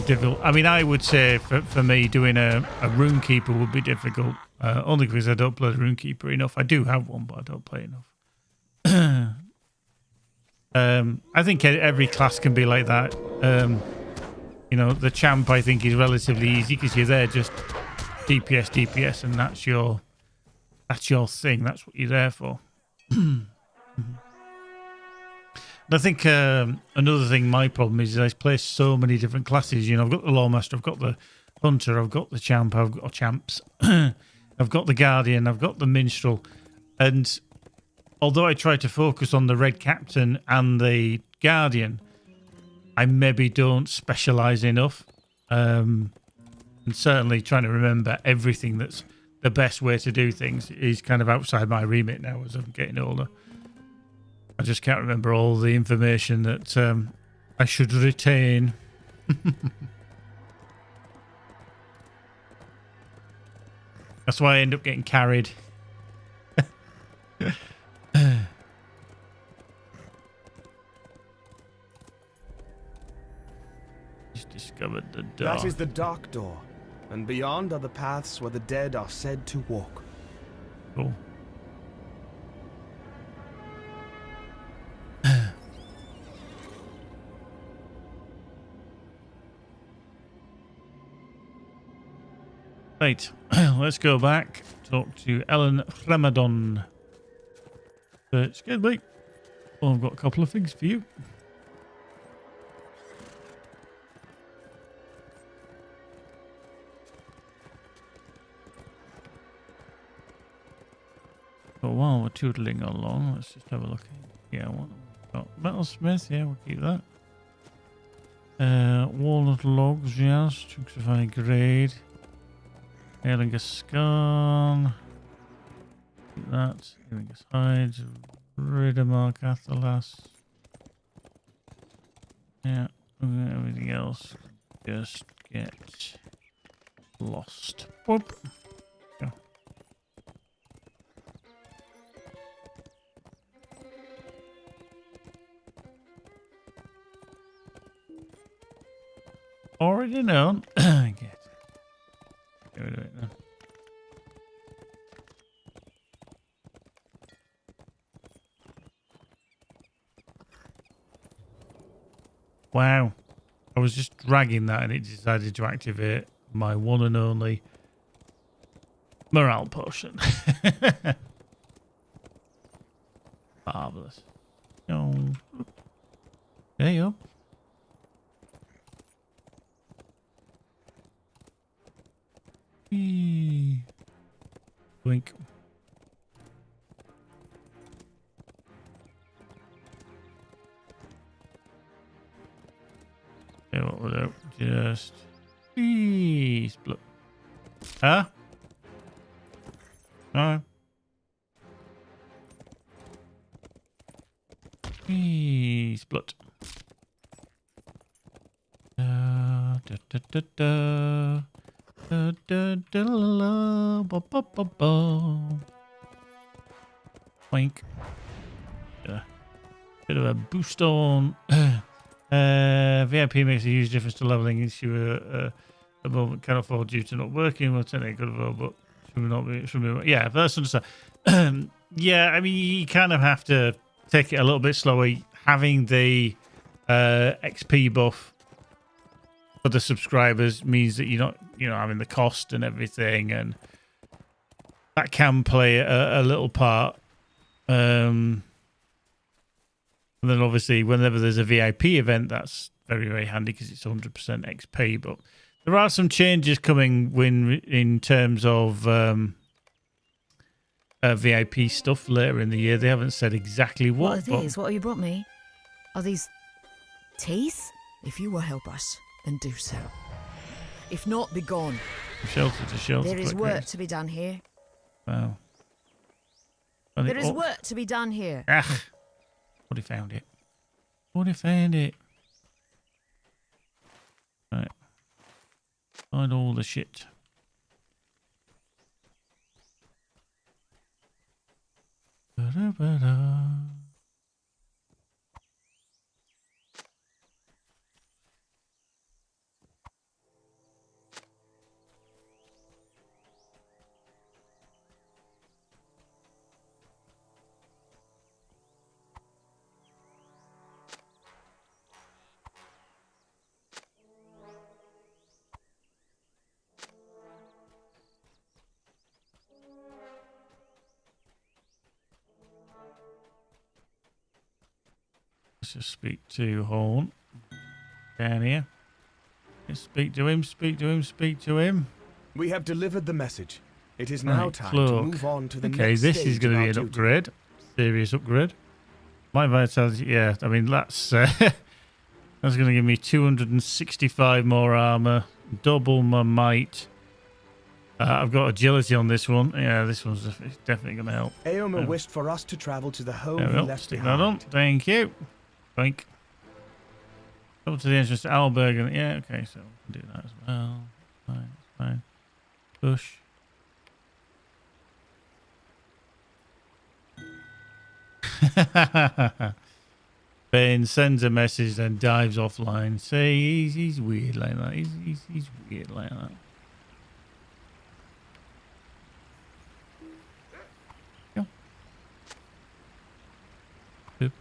difficult. I mean, I would say for me, doing a runekeeper would be difficult. Only because I don't play the runekeeper enough. I do have one, but I don't play enough. I think every class can be like that. You know, the champ I think is relatively easy because you're there just DPS, and that's your thing. That's what you're there for. And I think another thing, my problem is I play so many different classes. You know, I've got the Lawmaster, I've got the Hunter, I've got the Champ, I've got Champs, I've got the Guardian, I've got the Minstrel, and although I try to focus on the Red Captain and the Guardian, I maybe don't specialise enough. And certainly trying to remember everything that's the best way to do things is kind of outside my remit now as I'm getting older. I just can't remember all the information that I should retain. That's why I end up getting carried. discovered the door. That is the dark door, and beyond are the paths where the dead are said to walk. Cool. Right, let's go back, talk to Ellen Fremadon. Excuse me. Well, I've got a couple of things for you. But while we're tootling along, let's just have a look. Yeah, what have we got? Metalsmith, yeah, we'll keep that. Walnut logs, yes, chunks of high grade. Erlingascan. Keep that. Erlingas hides. Ridamark Athalas. Yeah, everything else just get lost. Whoop. Go. Already known. Get rid of it now. Wow. I was just dragging that and it decided to activate my one and only morale potion. Marvellous. Oh. There you go. Blink. Yeah, what was that? Just split. Huh? No. Split. Da da da da da. Da, da, da, la, ba, ba, ba, ba. Boink. Yeah. Bit of a boost on. VIP makes a huge difference to leveling issue at the moment. Cannot afford due to not working. Well, technically good afford, but should we not be? Should we? Yeah, that's understand. Yeah, I mean, you kind of have to take it a little bit slower. Having the XP buff for the subscribers means that you're not, having the cost and everything, and that can play a little part. And then obviously whenever there's a VIP event, that's very, very handy because it's 100% XP. But there are some changes coming in terms of VIP stuff later in the year. They haven't said exactly what. What are these? What have you brought me? Are these teeth? If you will help us, then do so. If not, be gone. Shelter to shelter. There is work to be done here. Wow. There is work to be done here. Ah. Already found it. Already found it. Right. Find all the shit. Ba-da-ba-da. Let's just speak to Horn down here. Let's speak to him, speak to him, speak to him. We have delivered the message. It is now time to move on to the next Okay, this stage is going to of be our an duty. upgrade. Serious upgrade. My vitality, yeah, I mean, that's that's going to give me 265 more armor, double my might. I've got agility on this one. Yeah, this one's definitely going to help. Aomer wished for us to travel to the home There we he go. left Stick behind. that on. Thank you. Boink. Up to the entrance to Alberg. And, yeah, okay, so we can do that as well. Fine, fine. Push. Ben sends a message, then dives offline. See, he's weird like that. He's weird like that. Go. Boop.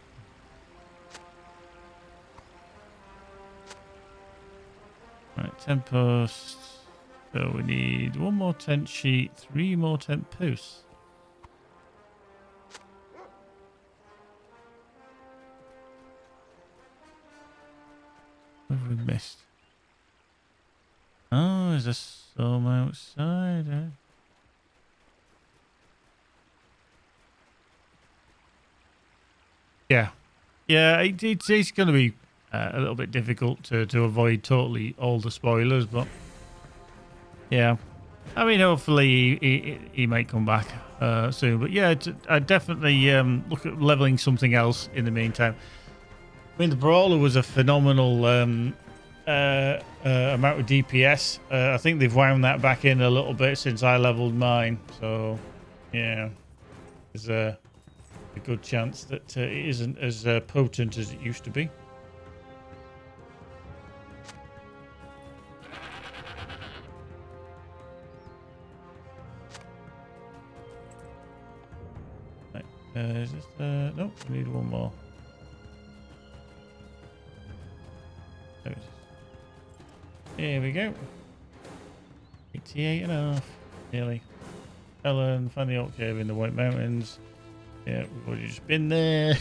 Right, 10 posts. So we need 1 more tent sheet, 3 more tent posts. What have we missed? Oh, there's a some outside. Eh? Yeah. Yeah, it's going to be a little bit difficult to avoid totally all the spoilers, but yeah. I mean, hopefully he might come back soon. But yeah, I'd definitely look at leveling something else in the meantime. I mean, the Brawler was a phenomenal amount of DPS. I think they've wound that back in a little bit since I leveled mine. So, yeah, there's a good chance that it isn't as potent as it used to be. Right, is this, nope, we need 1 more. There it is. Here we go. 88.5. Nearly. Helen, find the Oak Cave in the White Mountains. Yeah, we've already just been there.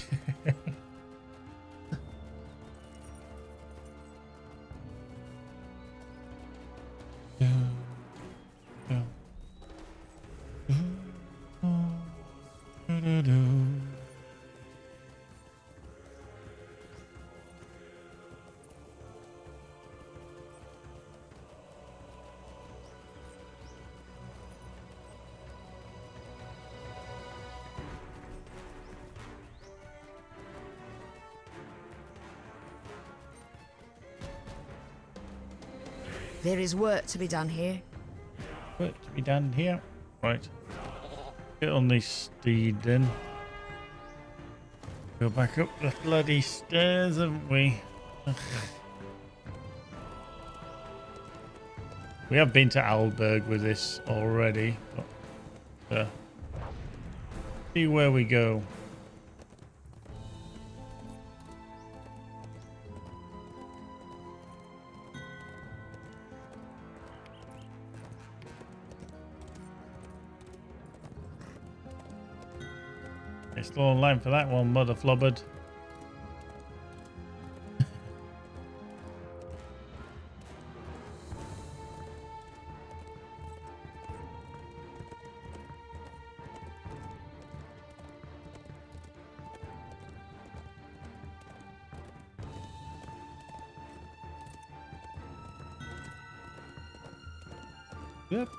There is work to be done here. Work to be done here. Right. Get on this steed then. Go back up the bloody stairs, haven't we? We have been to Alberg with this already, but see where we go. Still online for that one, mother flubbered. Yep.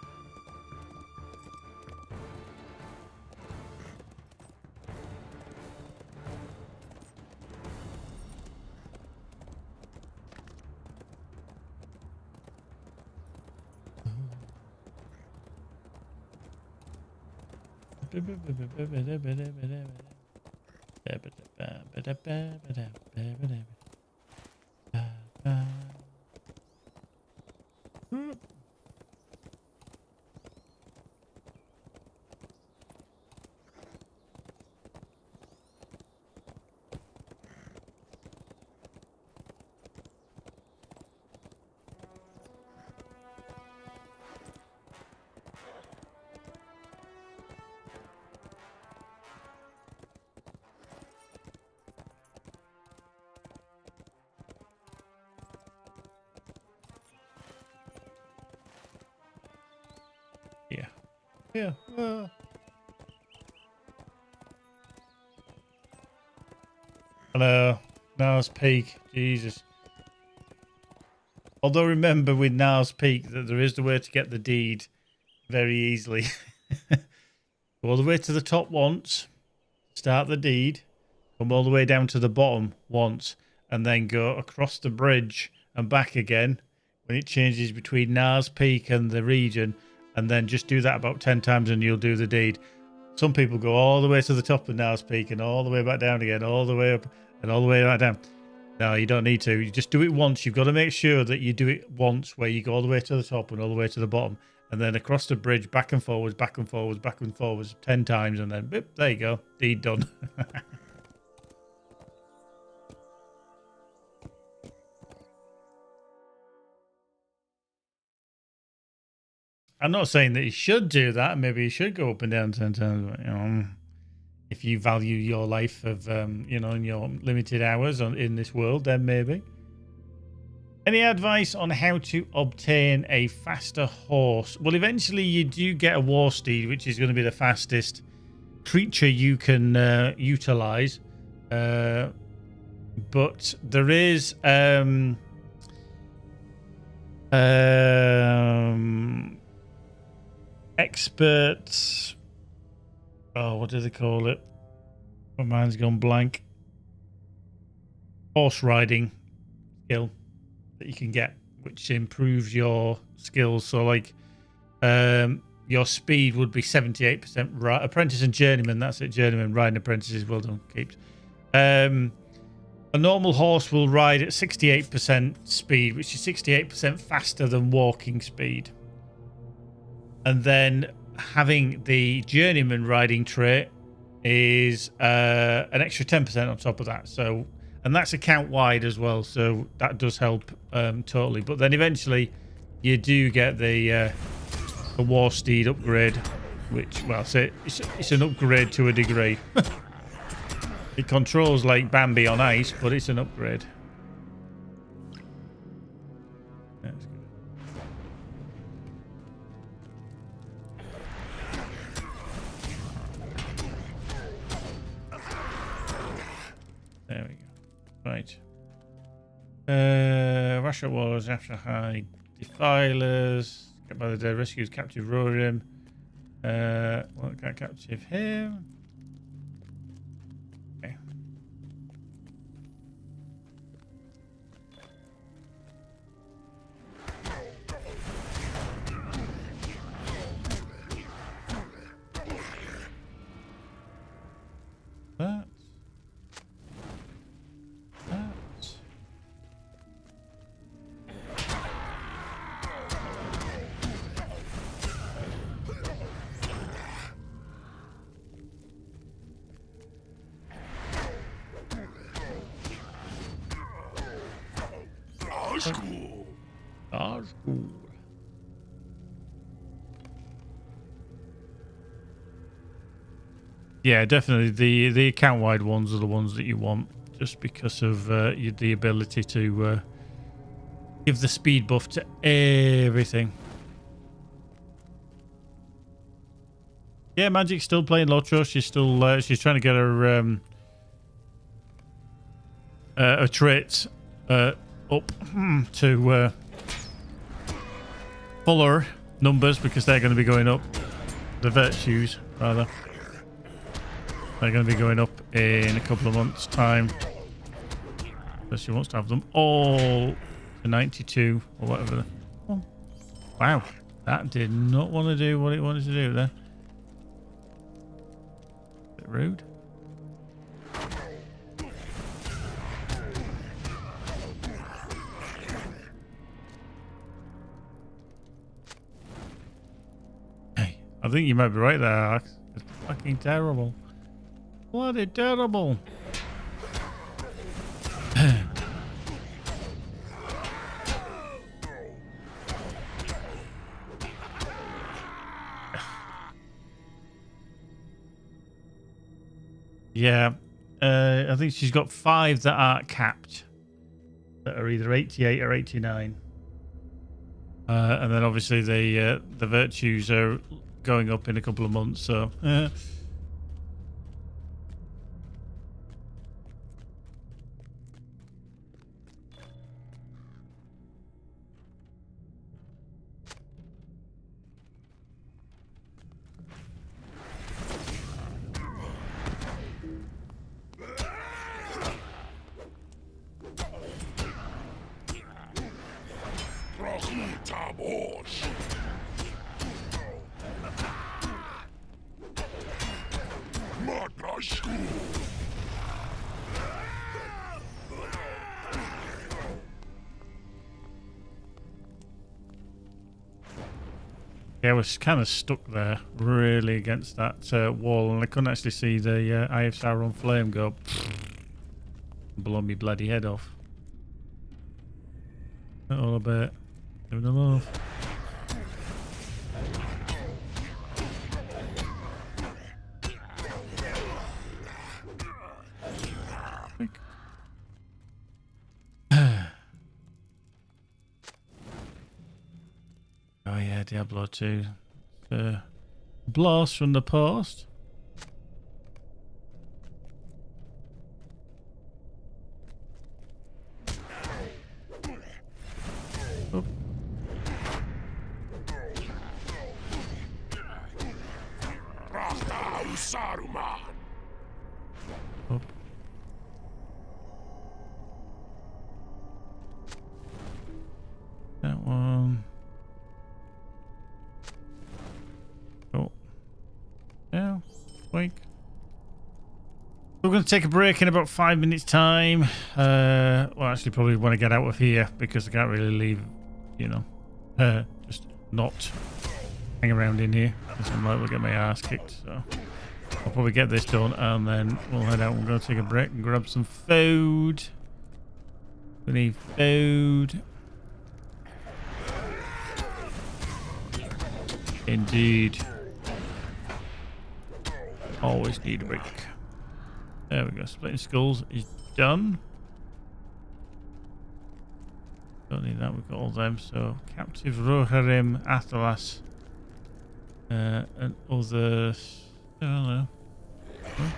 Yeah. Hello. Now's Peak. Jesus. Although remember with Now's Peak that there is the way to get the deed very easily. Go all the way to the top once. Start the deed. Come all the way down to the bottom once. And then go across the bridge and back again when it changes between Now's Peak and the region. And then just do that about 10 times and you'll do the deed. Some people go all the way to the top of Now's Peak and all the way back down again, all the way up. and all the way right down. No, you don't need to. You just do it once. You've got to make sure that you do it once where you go all the way to the top and all the way to the bottom. And then across the bridge, back and forwards, back and forwards, back and forwards 10 times. And then, boop, there you go. Deed done. I'm not saying that you should do that. Maybe you should go up and down 10 times. But, you know, if you value your life of, you know, in your limited hours in this world, then maybe. Any advice on how to obtain a faster horse? Well, eventually you do get a war steed, which is going to be the fastest creature you can utilize. But there is experts. Oh, what do they call it? My mind's gone blank. Horse riding skill that you can get, which improves your skills. So, like, your speed would be 78%. Apprentice and journeyman. That's it. Journeyman riding apprentices. Well done, Keeps. A normal horse will ride at 68% speed, which is 68% faster than walking speed. And then having the journeyman riding trait is an extra 10% on top of that. So, and that's account wide as well. So that does help totally. But then eventually you do get the war steed upgrade, which, well, it's an upgrade to a degree. It controls like Bambi on ice, but it's an upgrade. That's good. There we go. Right. Russia wars after high defilers. Get by the dead, rescues captive Rorim. Well, can't captive him. Okay. That. Cool. Yeah, definitely. The account wide ones are the ones that you want, just because of the ability to give the speed buff to everything. Yeah, Magic's still playing LOTRO. She's still she's trying to get her traits up to fuller numbers, because they're going to be going up. The virtues, rather. They're going to be going up in a couple of months' time. So she wants to have them all to 92 or whatever. Oh. Wow, that did not want to do what it wanted to do there. Bit rude. Hey, I think you might be right there, Alex. It's fucking terrible. Bloody terrible. Yeah, I think she's got 5 that aren't capped, that are either 88 or 89. And then obviously the virtues are going up in a couple of months, so... Yeah, I was kind of stuck there, really, against that wall, and I couldn't actually see the Eye of Sauron flame go blow me bloody head off. All about giving them off. Oh yeah, Diablo 2. Blast from the past. Oh. Oh. That one. Oh. Yeah. Wake. We're going to take a break in about 5 minutes time. Well, actually probably want to get out of here because I can't really leave, you know, just not hang around in here because I might get my ass kicked. So I'll probably get this done and then we'll head out. We're going to take a break and grab some food. We need food. Indeed. Always need a break. There we go. Splitting skulls is done. Don't need that. We've got all them. So captive Rohirrim, Athalas, and others. I don't know. Huh?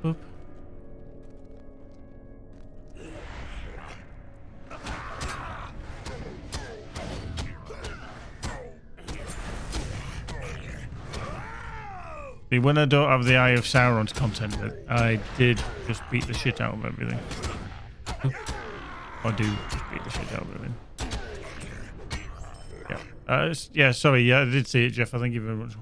Oop. See, when I don't have the Eye of Sauron's content, I did just beat the shit out of everything. I do just beat the shit out of everything. Yeah. Yeah, sorry. Yeah, I did see it, Jeff. Thank you very much.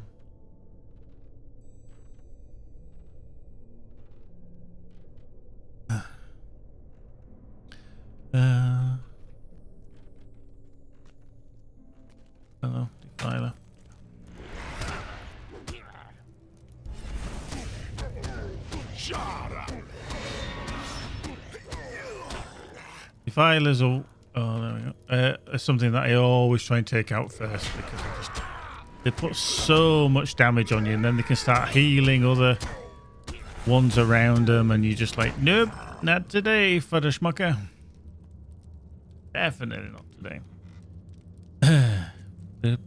Hello, Defiler. Defiler's all. Oh, there we go. It's something that I always try and take out first because they put so much damage on you, and then they can start healing other ones around them, and you're just like, nope, not today, for the schmucker. Definitely not today. Nope.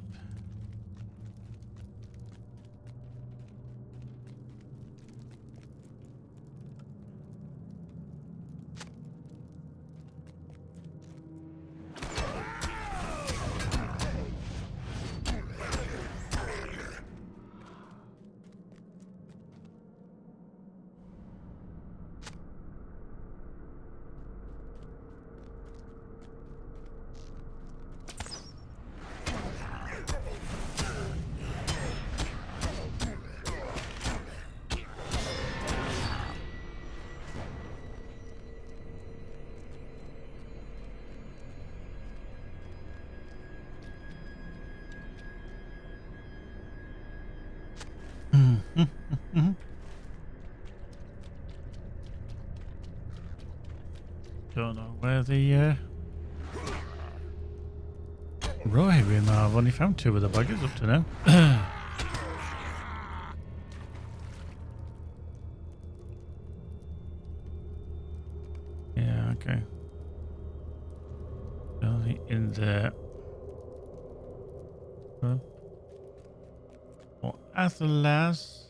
Don't know where the Rohirrim are. I've only found 2 of the buggers up to now. Yeah, okay. Only in there. Or Athalas.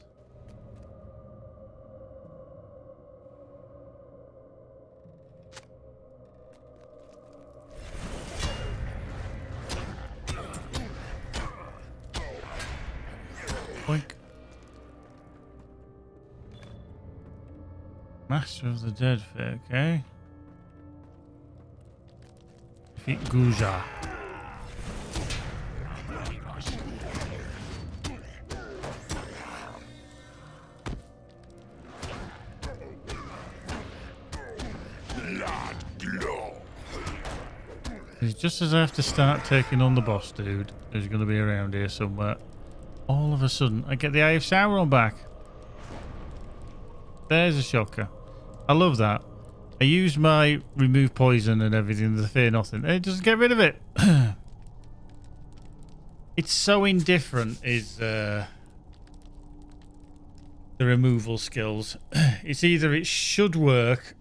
Boink. Master of the Dead Fair, okay. Defeat Guja. Just as I have to start taking on the boss dude, who's going to be around here somewhere, all of a sudden I get the Eye of Sauron back. There's a shocker. I love that. I use my remove poison and everything, the fear nothing, and it doesn't get rid of it. It's so indifferent, is the removal skills. It's either it should work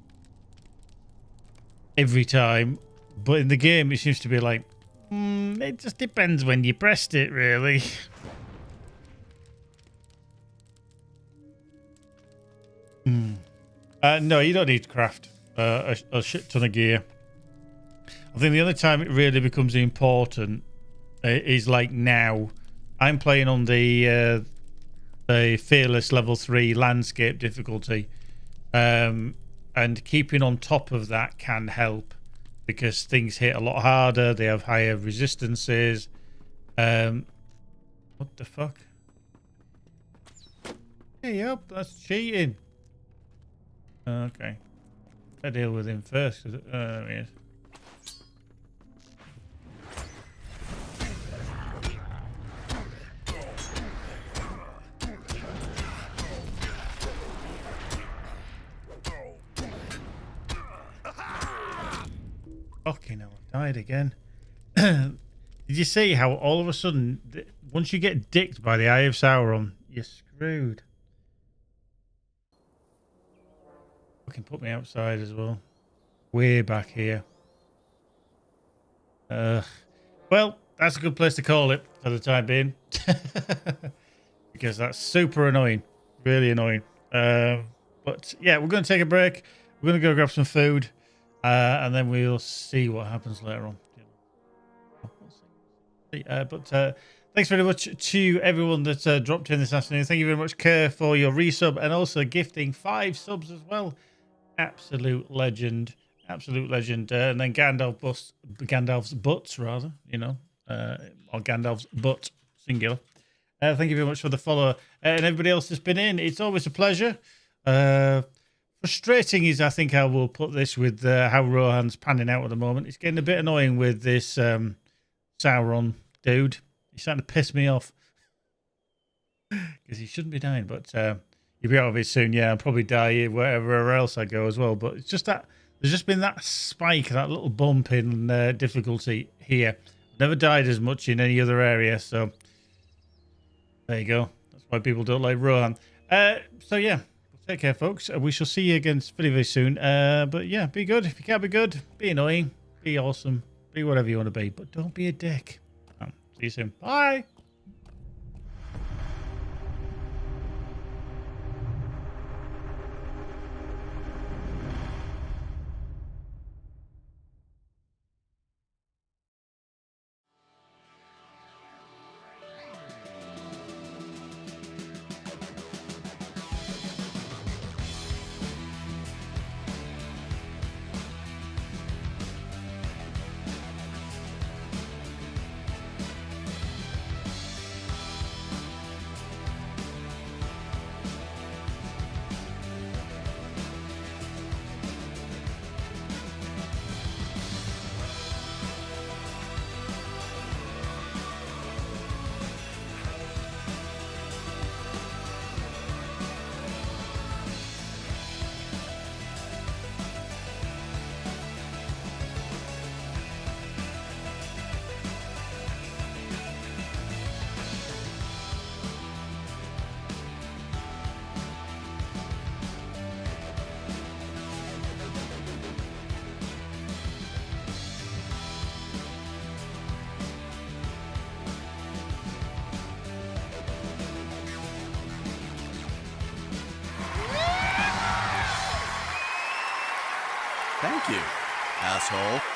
every time, but in the game it seems to be like, it just depends when you pressed it, really. No, you don't need to craft a shit ton of gear. I think the only time it really becomes important is like now. I'm playing on the Fearless level 3 landscape difficulty, and keeping on top of that can help because things hit a lot harder. They have higher resistances. What the fuck? Hey up, that's cheating. Okay, I deal with him first. There he is. Fucking hell, I died again. Did you see how all of a sudden, once you get dicked by the Eye of Sauron, you're screwed? Fucking put me outside as well. Way back here. Well, that's a good place to call it for the time being. Because that's super annoying. Really annoying. But yeah, we're going to take a break. We're going to go grab some food. And then we'll see what happens later on. But thanks very much to everyone that dropped in this afternoon. Thank you very much, Kerr, for your resub and also gifting 5 subs as well. Absolute legend. Absolute legend. And then Gandalf's butts, rather, you know, or Gandalf's butt, singular. Thank you very much for the follow. And everybody else that's been in. It's always a pleasure. Frustrating is, I think I will put this with how Rohan's panning out at the moment. It's getting a bit annoying with this Sauron dude. He's starting to piss me off. Because he shouldn't be dying, but he'll be out of it soon. Yeah, I'll probably die wherever else I go as well. But it's just that there's just been that spike, that little bump in difficulty here. Never died as much in any other area, so there you go. That's why people don't like Rohan. So yeah. Take care, folks. We shall see you again very, very soon. But yeah, be good. If you can't be good, be annoying, be awesome, be whatever you want to be, but don't be a dick. See you soon. Bye. Thank you, asshole.